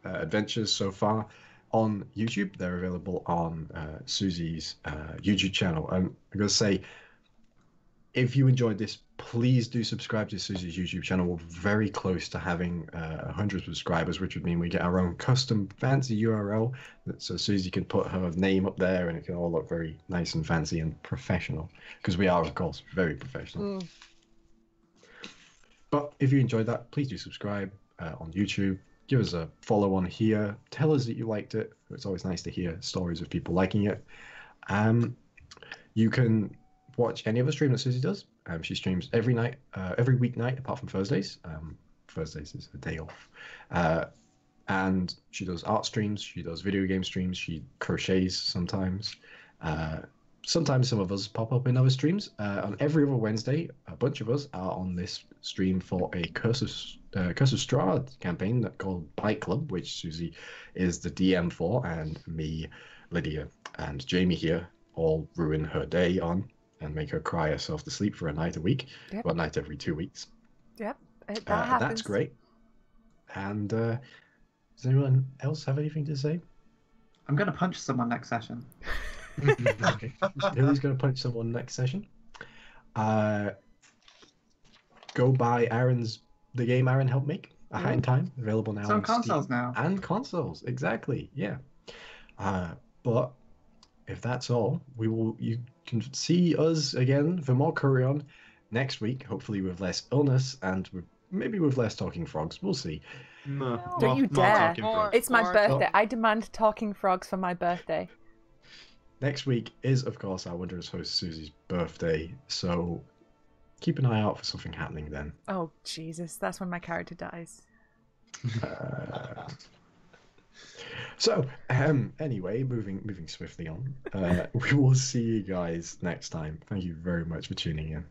adventures so far on YouTube. They're available on Susie's YouTube channel. I'm going to say, if you enjoyed this, please do subscribe to Susie's YouTube channel. We're very close to having 100 subscribers, which would mean we get our own custom fancy URL, so Susie can put her name up there and it can all look very nice and fancy and professional, because we are, of course, very professional. But if you enjoyed that, please do subscribe on YouTube. Give us a follow on here. Tell us that you liked it. It's always nice to hear stories of people liking it. You can watch any other stream that Susie does. She streams every night, every weeknight, apart from Thursdays. Thursdays is a day off. And she does art streams. She does video game streams. She crochets sometimes. Sometimes some of us pop up in other streams. On every other Wednesday, a bunch of us are on this stream for a Curse of Strahd campaign called Bike Club, which Susie is the DM for, and me, Lydia, and Jamie here all ruin her day on and make her cry herself to sleep for a night a week, or a night every 2 weeks. Yep, that happens. That's great. And does anyone else have anything to say? I'm going to punch someone next session. Okay. Who's going to punch someone next session? Go buy the game Aaron helped make, A Hat in Time, available now It's on on consoles Steam now. and consoles, exactly. Yeah. But if that's all, you can see us again for more Kureon next week, hopefully with less illness and maybe with less talking frogs. We'll see. No, Don't you more dare. talking frogs. It's my Or- birthday. I demand talking frogs for my birthday. Next week is, of course, our wondrous host Susie's birthday, so keep an eye out for something happening then. Oh, Jesus. That's when my character dies. So, anyway, moving swiftly on, we will see you guys next time. Thank you very much for tuning in.